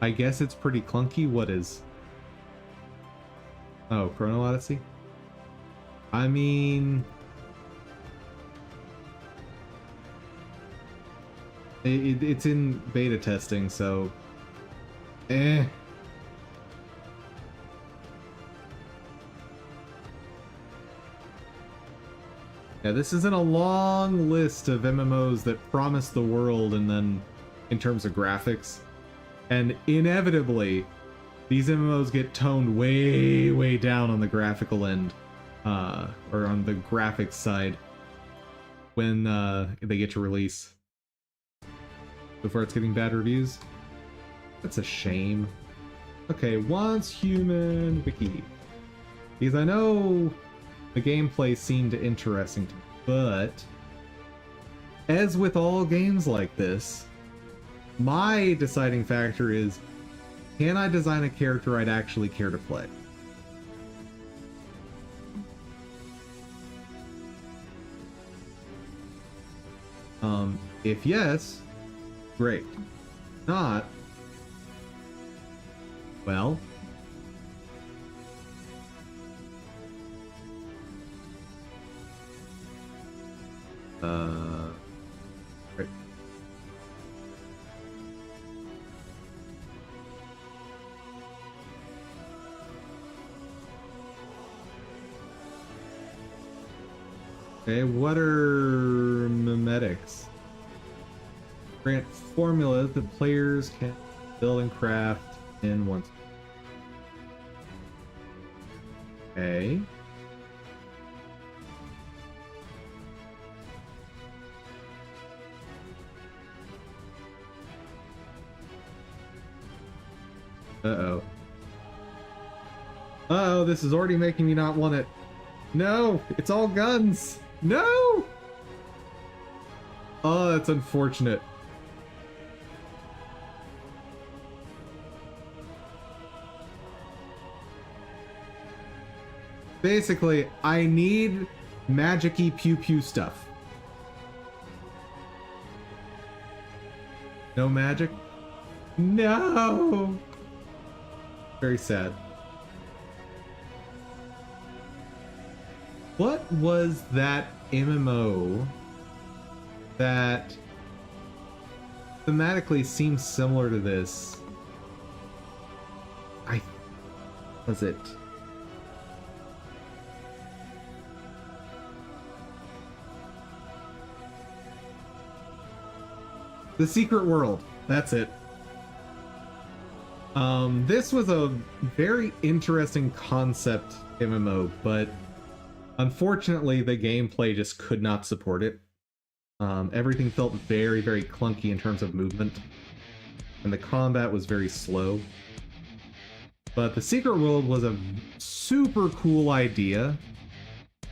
I guess it's pretty clunky. What is? Oh, Chrono Odyssey? I mean... It's in beta testing, so... Eh. Yeah, this isn't a long list of MMOs that promise the world and then, in terms of graphics. And inevitably, these MMOs get toned way down on the graphical end, or on the graphics side, when they get to release. Before it's getting bad reviews. That's a shame. Okay, Once Human Wiki. Because I know the gameplay seemed interesting to me, but as with all games like this, my deciding factor is, can I design a character I'd actually care to play? If yes, great. Not, well, great. Okay, what are memetics? Grant formulas that players can build and craft in one. Okay. Uh-oh. Uh-oh, this is already making me not want it. No! It's all guns! No! Oh, that's unfortunate. Basically, I need magic-y pew-pew stuff. No magic? No! Very sad. What was that MMO that thematically seems similar to this? Was it? The Secret World. That's it. This was a very interesting concept MMO, but unfortunately the gameplay just could not support it. Everything felt very, very clunky in terms of movement, and the combat was very slow. But the Secret World was a super cool idea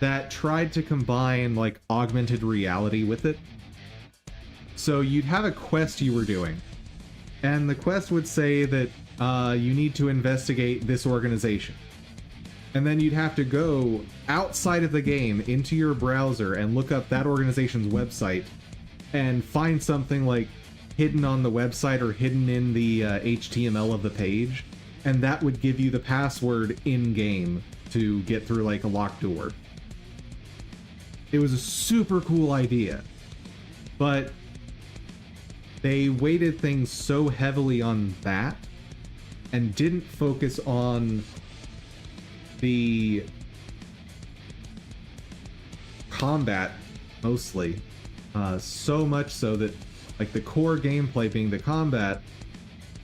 that tried to combine like augmented reality with it. So you'd have a quest you were doing, and the quest would say that you need to investigate this organization. And then you'd have to go outside of the game into your browser and look up that organization's website and find something like hidden on the website or hidden in the HTML of the page. And that would give you the password in-game to get through like a locked door. It was a super cool idea, but they weighted things so heavily on that and didn't focus on the combat mostly, so much so that like the core gameplay being the combat,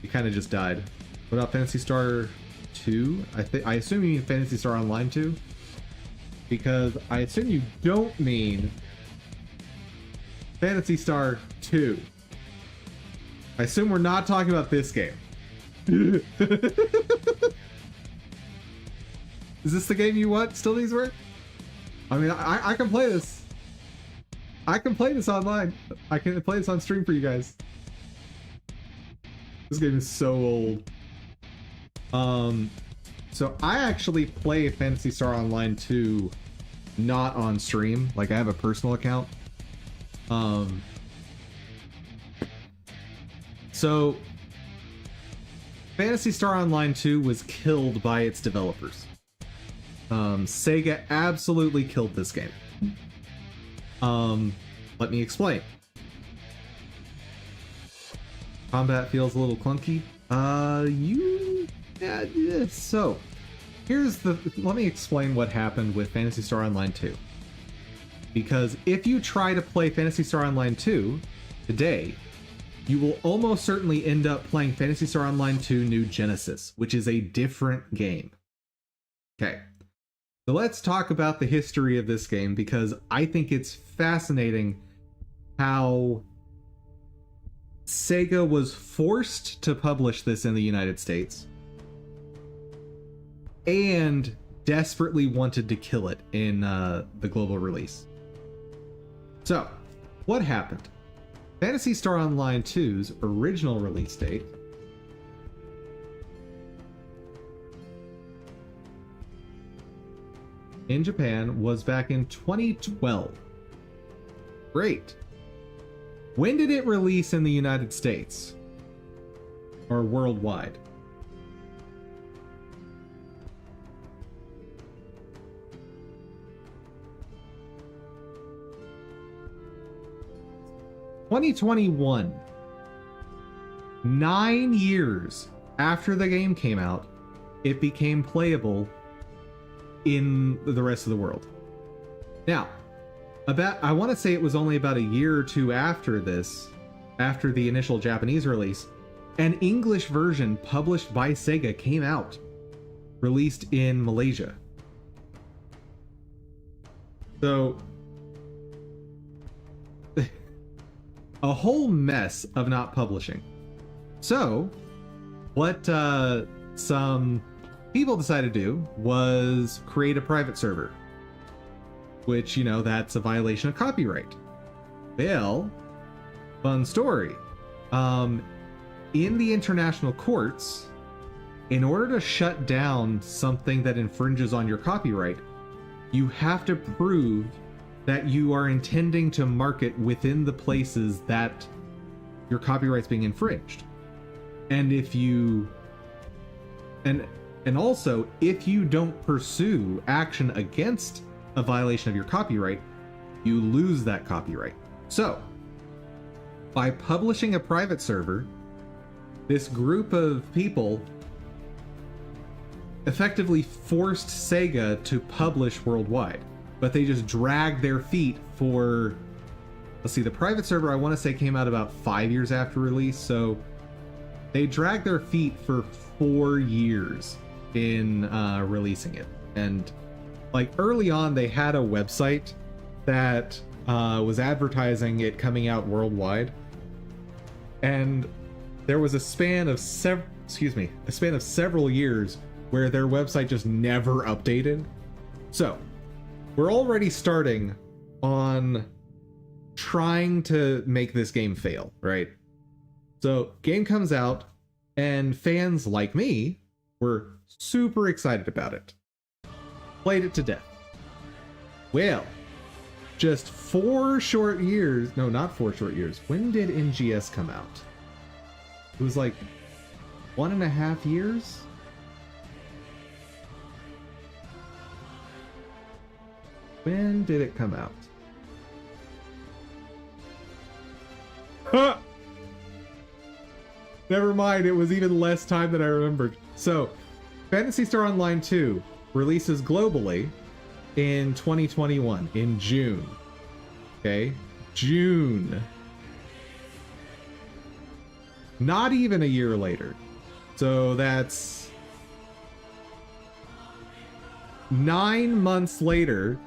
it kind of just died. What about Phantasy Star 2? I assume you mean Phantasy Star Online 2, because I assume you don't mean Phantasy Star 2. I assume we're not talking about this game. Is this the game you want? Still needs work? I mean, I can play this. I can play this online. I can play this on stream for you guys. This game is so old. So I actually play Phantasy Star Online 2 not on stream. Like, I have a personal account. So Phantasy Star Online 2 was killed by its developers. Sega absolutely killed this game. Let me explain. Combat feels a little clunky. So let me explain what happened with Phantasy Star Online 2. Because if you try to play Phantasy Star Online 2 today, you will almost certainly end up playing Phantasy Star Online 2 New Genesis, which is a different game. Okay. So let's talk about the history of this game, because I think it's fascinating how Sega was forced to publish this in the United States and desperately wanted to kill it in the global release. So, what happened? Phantasy Star Online 2's original release date in Japan was back in 2012. Great. When did it release in the United States? Or worldwide? (2021). 9 years after the game came out, it became playable in the rest of the world. Now, I want to say it was only about a year or two after this, after the initial Japanese release, an English version published by Sega came out, released in Malaysia. So, a whole mess of not publishing. So, what some people decided to do was create a private server, which, you know, that's a violation of copyright. Well, fun story. In the international courts, in order to shut down something that infringes on your copyright, you have to prove that you are intending to market within the places that your copyright's being infringed. And if you and also, if you don't pursue action against a violation of your copyright, you lose that copyright. So, by publishing a private server, this group of people effectively forced Sega to publish worldwide, but they just dragged their feet for, let's see, the private server I want to say came out about 5 years after release, so they dragged their feet for 4 years in releasing it. And like early on, they had a website that was advertising it coming out worldwide. And there was a span of several years where their website just never updated. So we're already starting on trying to make this game fail, right? So game comes out and fans like me were super excited about it. Played it to death. Well, just 4 short years, no, not 4 short years. When did NGS come out? It was like 1.5 years? When did it come out? Huh! Never mind, it was even less time than I remembered. So, Phantasy Star Online 2 releases globally in 2021, in June. Okay? June. Not even a year later. So that's 9 months later,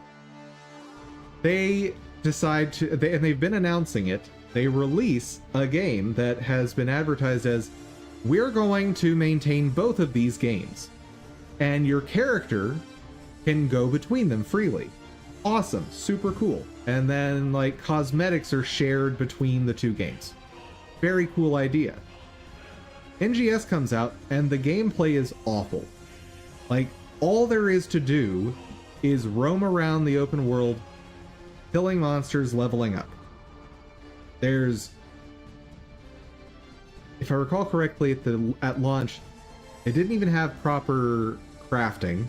they decide to, and they've been announcing it, they release a game that has been advertised as, we're going to maintain both of these games, and your character can go between them freely. Awesome, super cool. And then like cosmetics are shared between the 2 games. Very cool idea. NGS comes out and the gameplay is awful. Like, all there is to do is roam around the open world, killing monsters, leveling up. There's, if I recall correctly, at launch, it didn't even have proper crafting.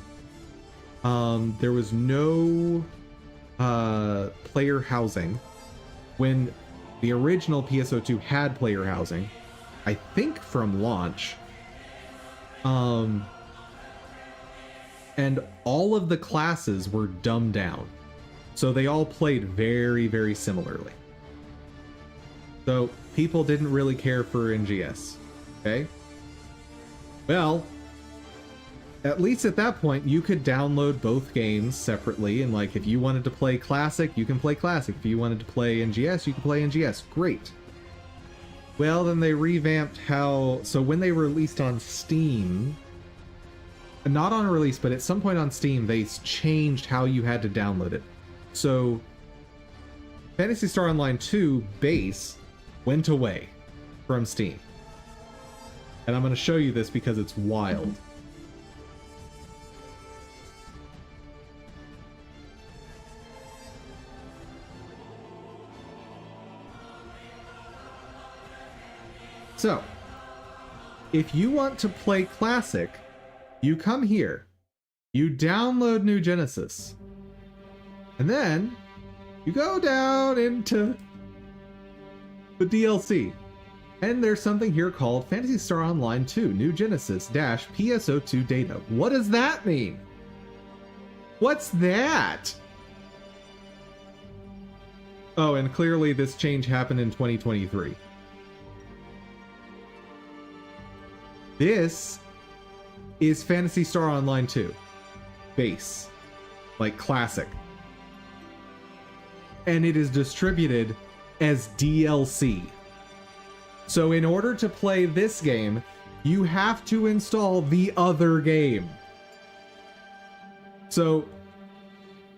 There was no player housing when the original PSO2 had player housing, I think from launch. And all of the classes were dumbed down, so they all played very, very similarly. So people didn't really care for NGS. Okay? Well, at least at that point, you could download both games separately, and like if you wanted to play Classic, you can play Classic. If you wanted to play NGS, you can play NGS. Great. Well, then they revamped how, so when they released on Steam, not on release, but at some point on Steam, they changed how you had to download it. So Phantasy Star Online 2 base went away from Steam. And I'm going to show you this because it's wild. So, if you want to play Classic, you come here, you download New Genesis, and then you go down into the DLC, and there's something here called Phantasy Star Online 2 New Genesis -PSO2 data. What does that mean? What's that? Oh, and clearly this change happened in 2023. This is Phantasy Star Online 2 base, like Classic, and it is distributed as DLC. So in order to play this game, you have to install the other game. So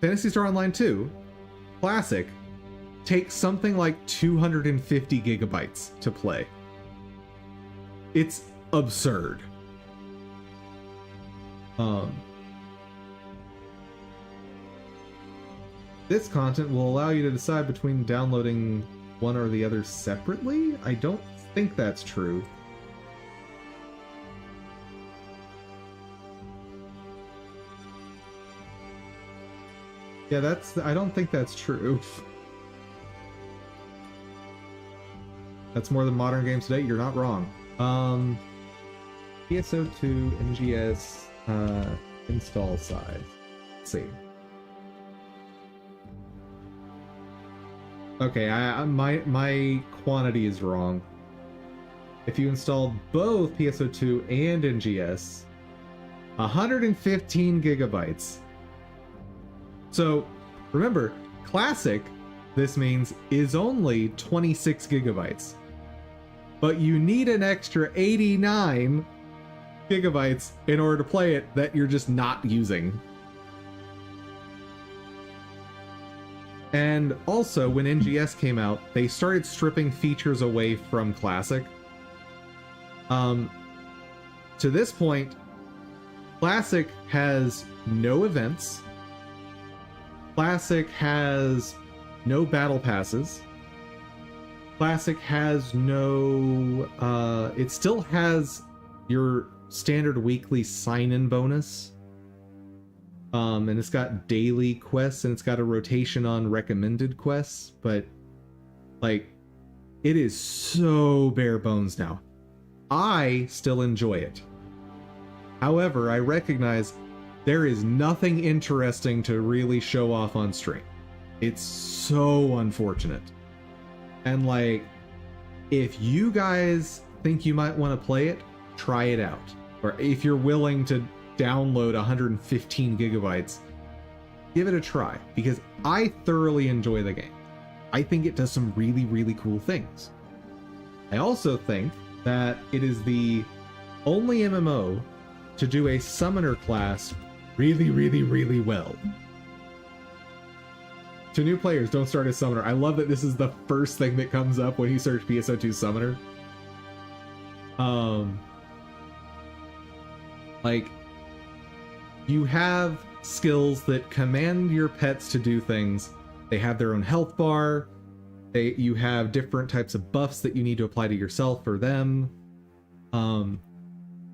Phantasy Star Online 2 Classic takes something like 250 gigabytes to play. It's absurd. This content will allow you to decide between downloading one or the other separately? I don't think that's true. Yeah, I don't think that's true. That's more than modern games today. You're not wrong. PSO2 NGS install size. Let's see. Okay, my quantity is wrong. if you installed both PSO2 and NGS, 115 gigabytes. So remember, Classic, this means, is only 26 gigabytes. But you need an extra 89 gigabytes in order to play it that you're just not using. And also, when NGS came out, they started stripping features away from Classic. To this point, Classic has no events. Classic has no battle passes. Classic has no... it still has your standard weekly sign-in bonus. And it's got daily quests, and it's got a rotation on recommended quests, but, like, it is so bare bones now. I still enjoy it. However, I recognize there is nothing interesting to really show off on stream. It's so unfortunate. And, like, if you guys think you might want to play it, try it out. Or if you're willing to download 115 gigabytes, give it a try, because I thoroughly enjoy the game. I think it does some really, really cool things. I also think that it is the only MMO to do a summoner class really, really, really well. To new players, don't start as summoner. I love that this is the first thing that comes up when you search PSO2 summoner. Like, you have skills that command your pets to do things. They have their own health bar. You have different types of buffs that you need to apply to yourself or them.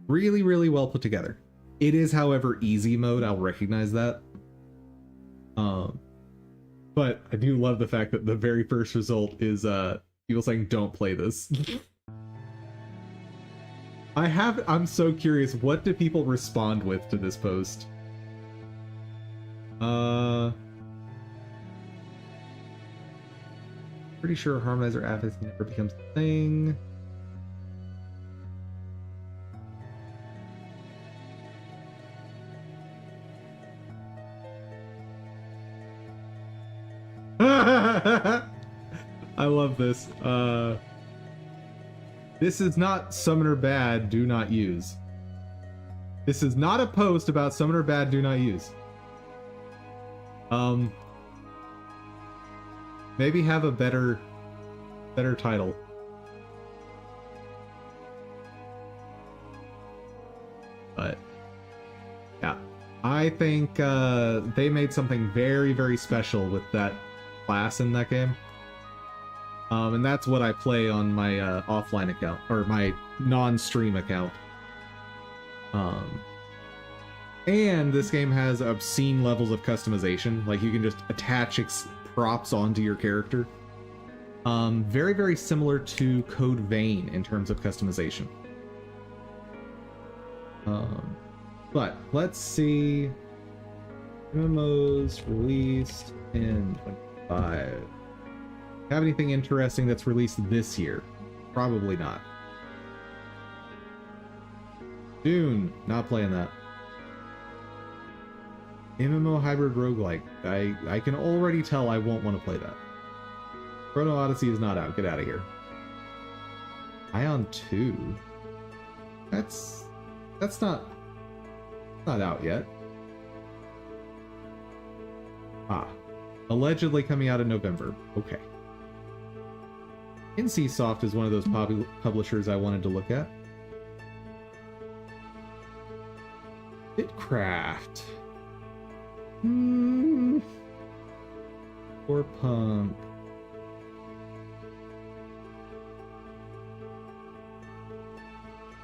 Really, really well put together. It is, however, easy mode. I'll recognize that. But I do love the fact that the very first result is people saying, "Don't play this." I'm so curious, what do people respond with to this post? Pretty sure harmonizer advocacy never becomes a thing. I love this. This is not Summoner Bad, do not use. This is not a post about Summoner Bad, do not use. Maybe have a better title. But yeah, I think they made something very, very special with that class in that game. And that's what I play on my offline account, or my non-stream account. And this game has obscene levels of customization. Like, you can just attach props onto your character. Very, very similar to Code Vein in terms of customization. But let's see. MMOs released in 25. Have anything interesting that's released this year? Probably not. Dune, not playing that. MMO hybrid roguelike. I can already tell I won't want to play that. Chrono Odyssey is not out. Get out of here. Ion 2. That's not out yet. Ah. Allegedly coming out in November. Okay. NCSoft is one of those publishers I wanted to look at. Bitcraft. Or Punk.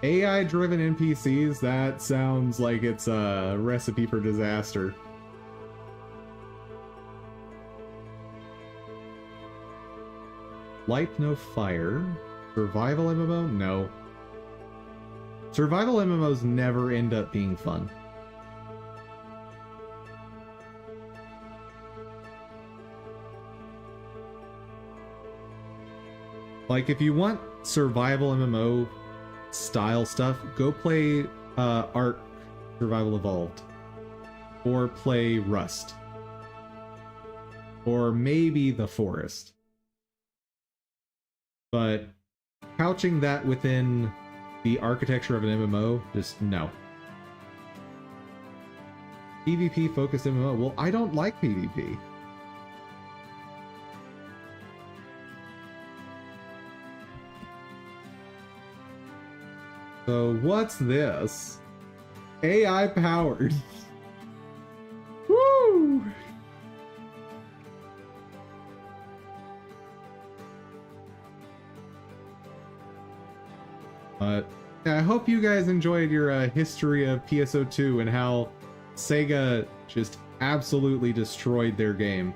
AI-driven NPCs? That sounds like it's a recipe for disaster. Light No Fire. Survival MMO? No. Survival MMOs never end up being fun. Like, if you want survival MMO style stuff, go play Ark Survival Evolved. Or play Rust. Or maybe The Forest. But couching that within the architecture of an MMO, just no. PvP focused MMO. Well, I don't like PvP. So what's this? AI powered. Woo! I hope you guys enjoyed your history of PSO2 and how Sega just absolutely destroyed their game.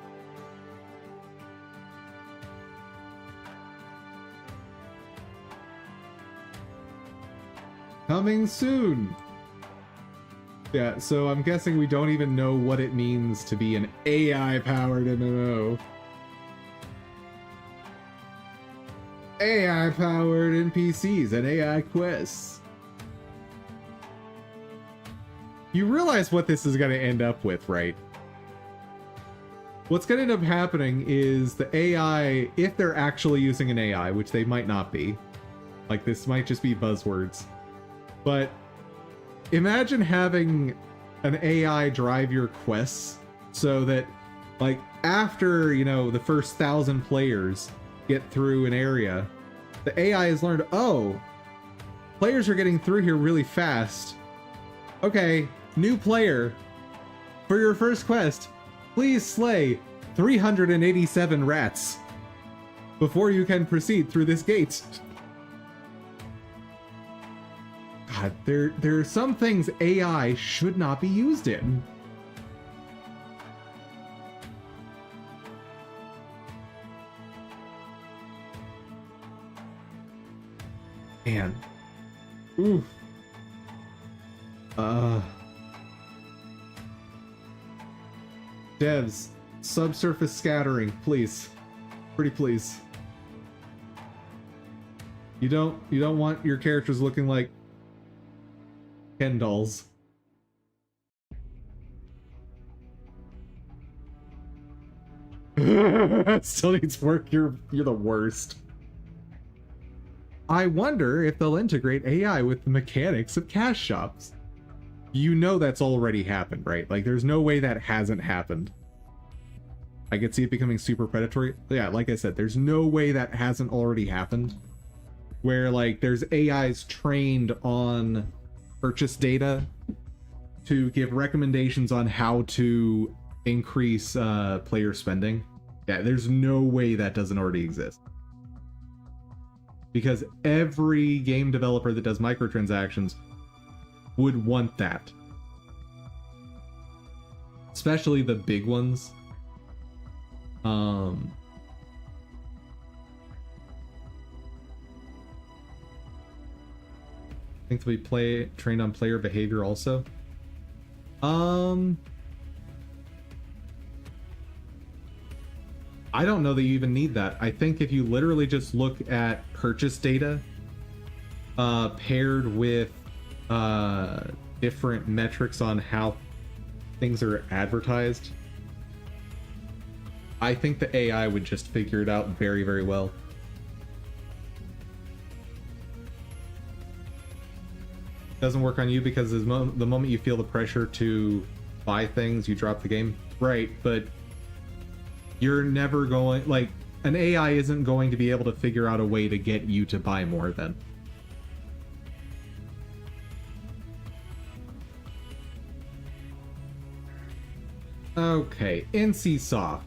Coming soon! Yeah, so I'm guessing we don't even know what it means to be an AI-powered MMO. AI-powered NPCs and AI quests. You realize what this is going to end up with, right? What's going to end up happening is the AI, if they're actually using an AI, which they might not be, like this might just be buzzwords, but imagine having an AI drive your quests so that, like, after, you know, the first 1,000 players get through an area, the AI has learned, oh, players are getting through here really fast. Okay, new player, for your first quest, please slay 387 rats before you can proceed through this gate. God, there are some things AI should not be used in. Man. Ooh. Devs, subsurface scattering, please. Pretty please. You don't want your characters looking like Ken dolls. Still needs work. You're the worst. I wonder if they'll integrate AI with the mechanics of cash shops. You know that's already happened, right? Like, there's no way that hasn't happened. I could see it becoming super predatory. Yeah, like I said, there's no way that hasn't already happened. Where, like, there's AIs trained on purchase data to give recommendations on how to increase player spending. Yeah, there's no way that doesn't already exist. Because every game developer that does microtransactions would want that. Especially the big ones. I think they'll be trained on player behavior also. I don't know that you even need that. I think if you literally just look at purchase data paired with different metrics on how things are advertised, I think the AI would just figure it out very, very well. Doesn't work on you because the moment you feel the pressure to buy things, you drop the game. Right, but you're never going, like, an AI isn't going to be able to figure out a way to get you to buy more then. Okay, NCSoft.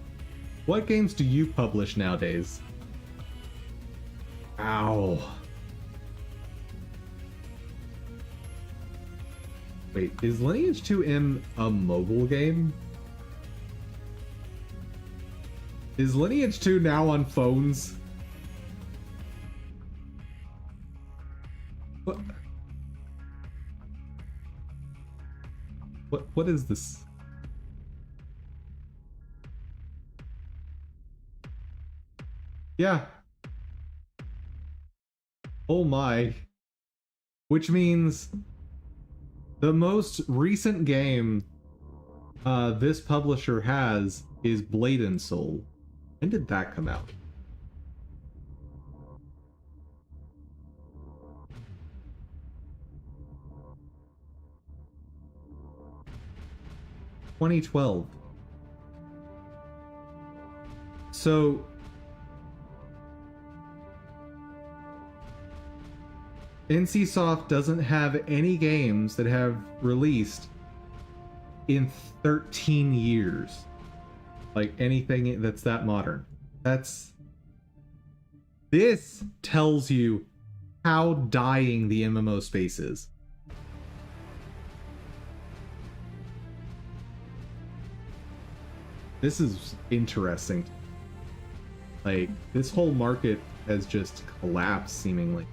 What games do you publish nowadays? Ow. Wait, is Lineage 2M a mobile game? Is Lineage 2 now on phones? What is this? Yeah. Oh my. Which means the most recent game this publisher has is Blade and Soul. When did that come out? (2012). So NCSoft doesn't have any games that have released in 13 years. Like anything that's that modern. This tells you how dying the MMO space is. This is interesting. Like, this whole market has just collapsed, seemingly.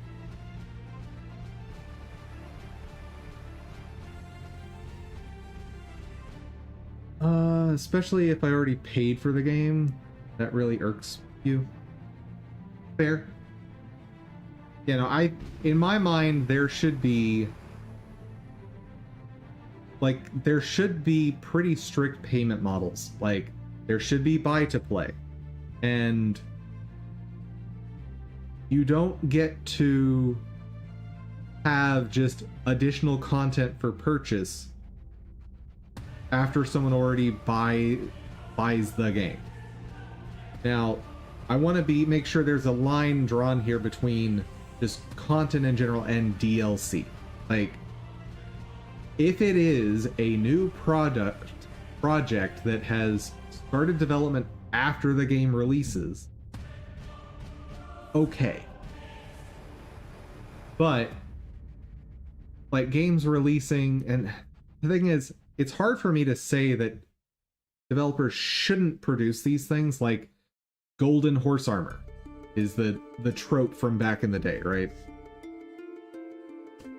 Especially if I already paid for the game. That really irks you. Fair. You know, in my mind, there should be pretty strict payment models. Like, there should be buy to play. And you don't get to have just additional content for purchase after someone already buys the game. Now, I want to make sure there's a line drawn here between just content in general and DLC. Like, if it is a new project that has started development after the game releases, okay. But like, games releasing, and the thing is, it's hard for me to say that developers shouldn't produce these things. Like, golden horse armor is the trope from back in the day, right?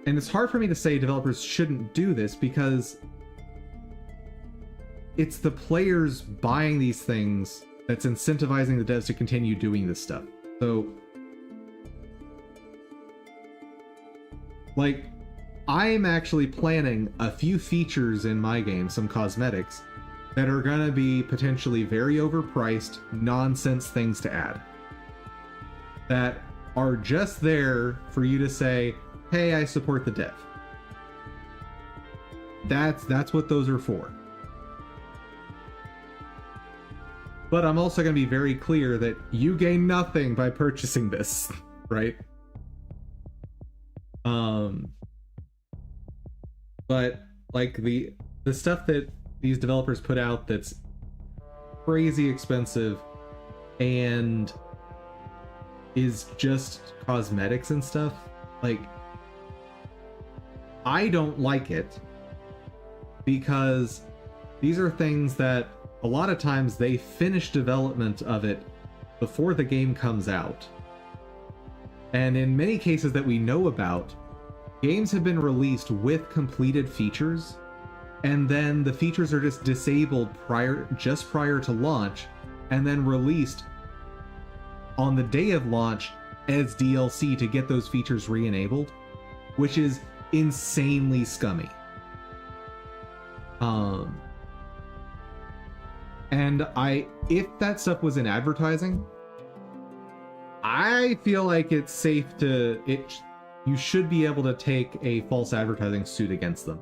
And it's hard for me to say developers shouldn't do this because it's the players buying these things that's incentivizing the devs to continue doing this stuff. So, like, I'm actually planning a few features in my game, some cosmetics, that are gonna be potentially very overpriced, nonsense things to add. That are just there for you to say, hey, I support the dev. That's what those are for. But I'm also going to be very clear that you gain nothing by purchasing this, right? But like the stuff that these developers put out that's crazy expensive and is just cosmetics and stuff, like, I don't like it because these are things that a lot of times they finish development of it before the game comes out. And in many cases that we know about, games have been released with completed features, and then the features are just disabled just prior to launch, and then released on the day of launch as DLC to get those features re-enabled, which is insanely scummy. And if that stuff was in advertising, I feel like it's safe you should be able to take a false advertising suit against them.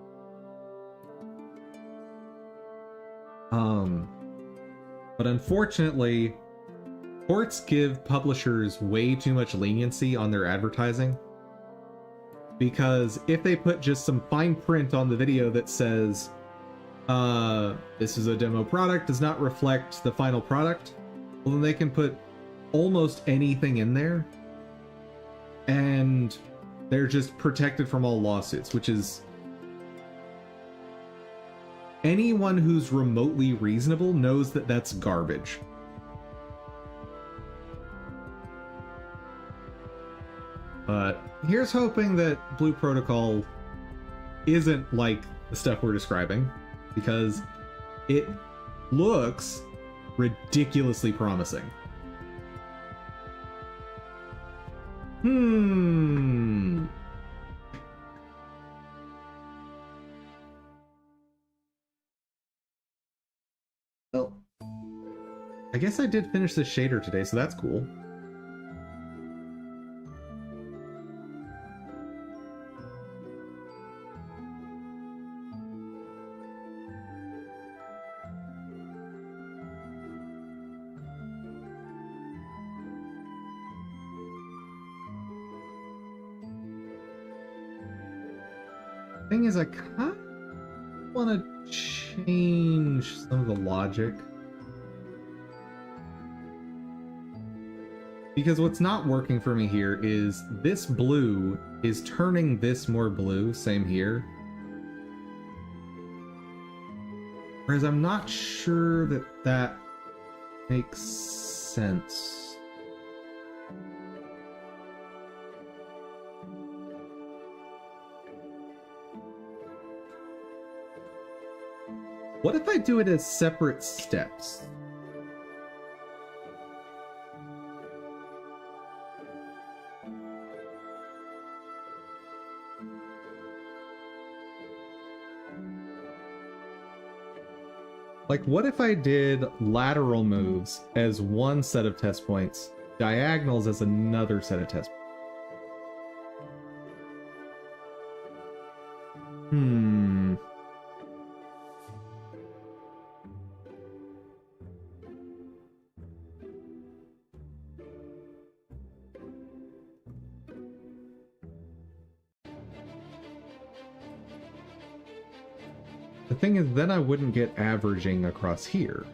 But unfortunately, courts give publishers way too much leniency on their advertising. Because if they put just some fine print on the video that says, this is a demo product, does not reflect the final product, well, then they can put almost anything in there, and they're just protected from all lawsuits, which is... anyone who's remotely reasonable knows that that's garbage. But here's hoping that Blue Protocol isn't like the stuff we're describing, because it looks ridiculously promising. Hmm. Well, I guess I did finish the shader today, so that's cool. Thing is, I kind of want to change some of the logic. Because what's not working for me here is this blue is turning this more blue, same here. Whereas I'm not sure that that makes sense. What if I do it as separate steps? Like, what if I did lateral moves as one set of test points, diagonals as another set of test points? Hmm. The thing is, then I wouldn't get averaging across here.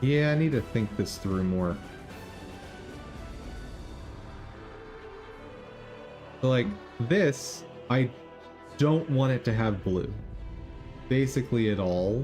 Yeah, I need to think this through more. So, like, this, I don't want it to have blue. Basically at all.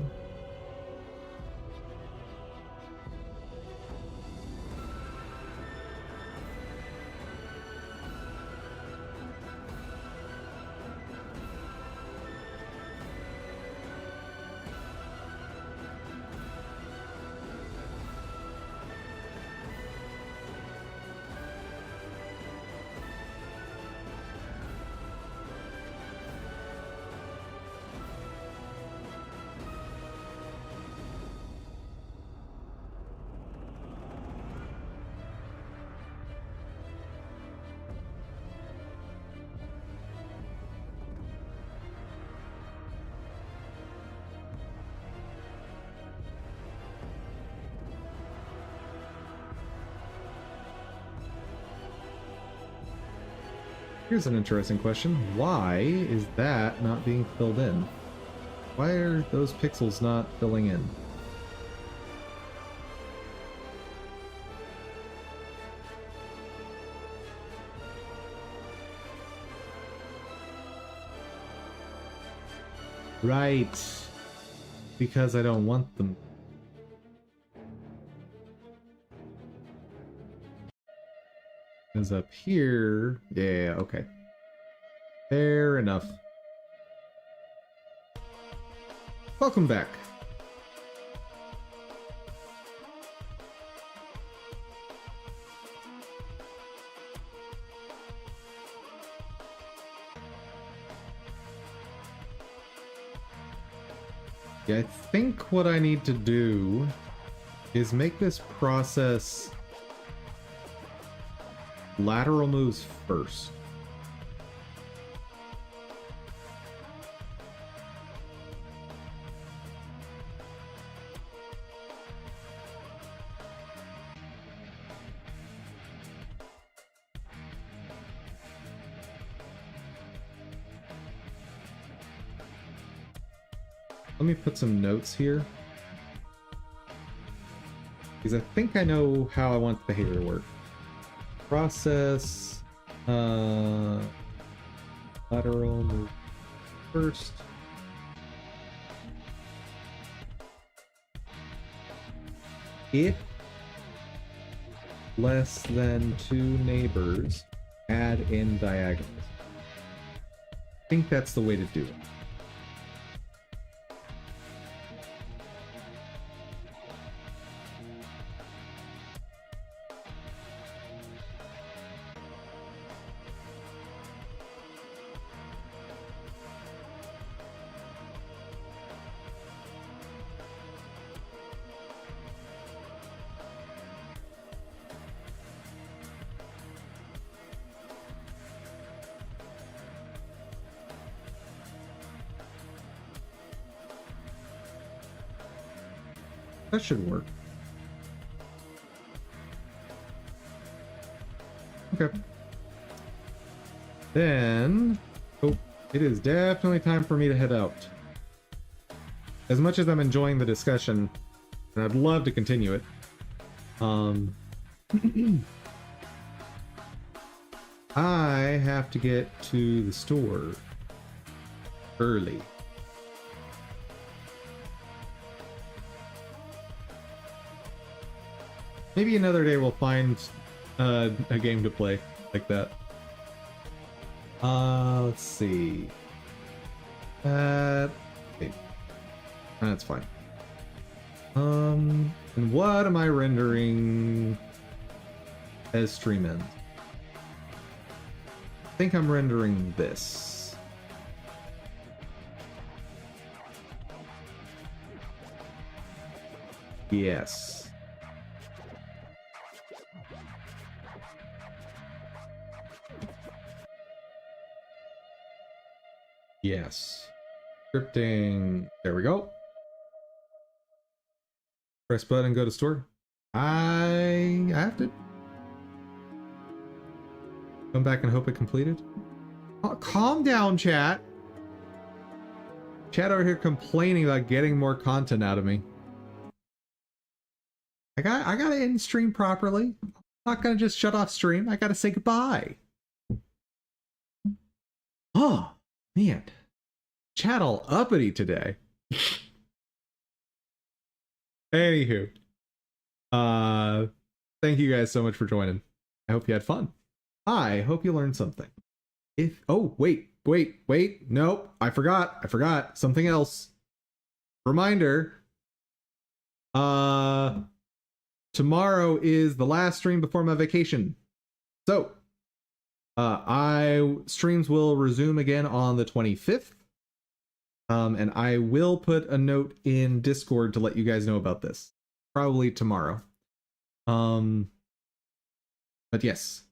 Here's an interesting question. Why is that not being filled in? Why are those pixels not filling in? Right. Because I don't want them. Because up here... Yeah, okay. Fair enough. Welcome back. Yeah, I think what I need to do is make this process lateral moves first. Let me put some notes here, because I think I know how I want the behavior to work. Process, lateral move first. If less than 2 neighbors, add in diagonals. I think that's the way to do it. That should work. Okay. Then, oh, it is definitely time for me to head out. As much as I'm enjoying the discussion, and I'd love to continue it, I have to get to the store early. Maybe another day we'll find a game to play like that. Let's see. Okay. That's fine. And what am I rendering as stream ends? I think I'm rendering this. Yes. Yes. Scripting. There we go. Press button, go to store. I have to come back and hope it completed. Oh, calm down, chat. Chat over here complaining about getting more content out of me. I gotta end stream properly. I'm not gonna just shut off stream. I gotta say goodbye. Oh man, chat all uppity today. Anywho, thank you guys so much for joining. I hope you had fun. I hope you learned something. Oh wait, nope, I forgot something else. Reminder, tomorrow is the last stream before my vacation. So, streams will resume again on the 25th. And I will put a note in Discord to let you guys know about this. Probably tomorrow. But yes.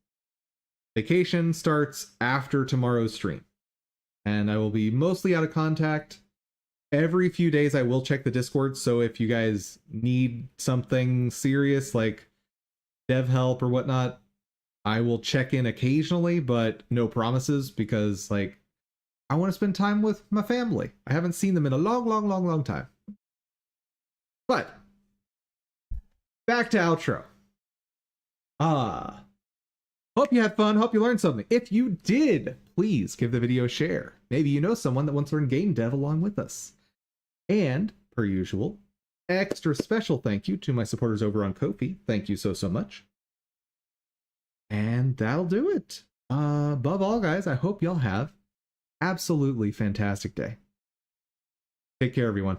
Vacation starts after tomorrow's stream. And I will be mostly out of contact. Every few days I will check the Discord, so if you guys need something serious like dev help or whatnot, I will check in occasionally, but no promises, because like I want to spend time with my family. I haven't seen them in a long time. But back to outro. Hope you had fun. Hope you learned something. If you did, please give the video a share. Maybe you know someone that wants to learn game dev along with us. And, per usual, extra special thank you to my supporters over on Ko-fi. Thank you so much. And that'll do it. Above all, guys, I hope y'all have absolutely fantastic day. Take care, everyone.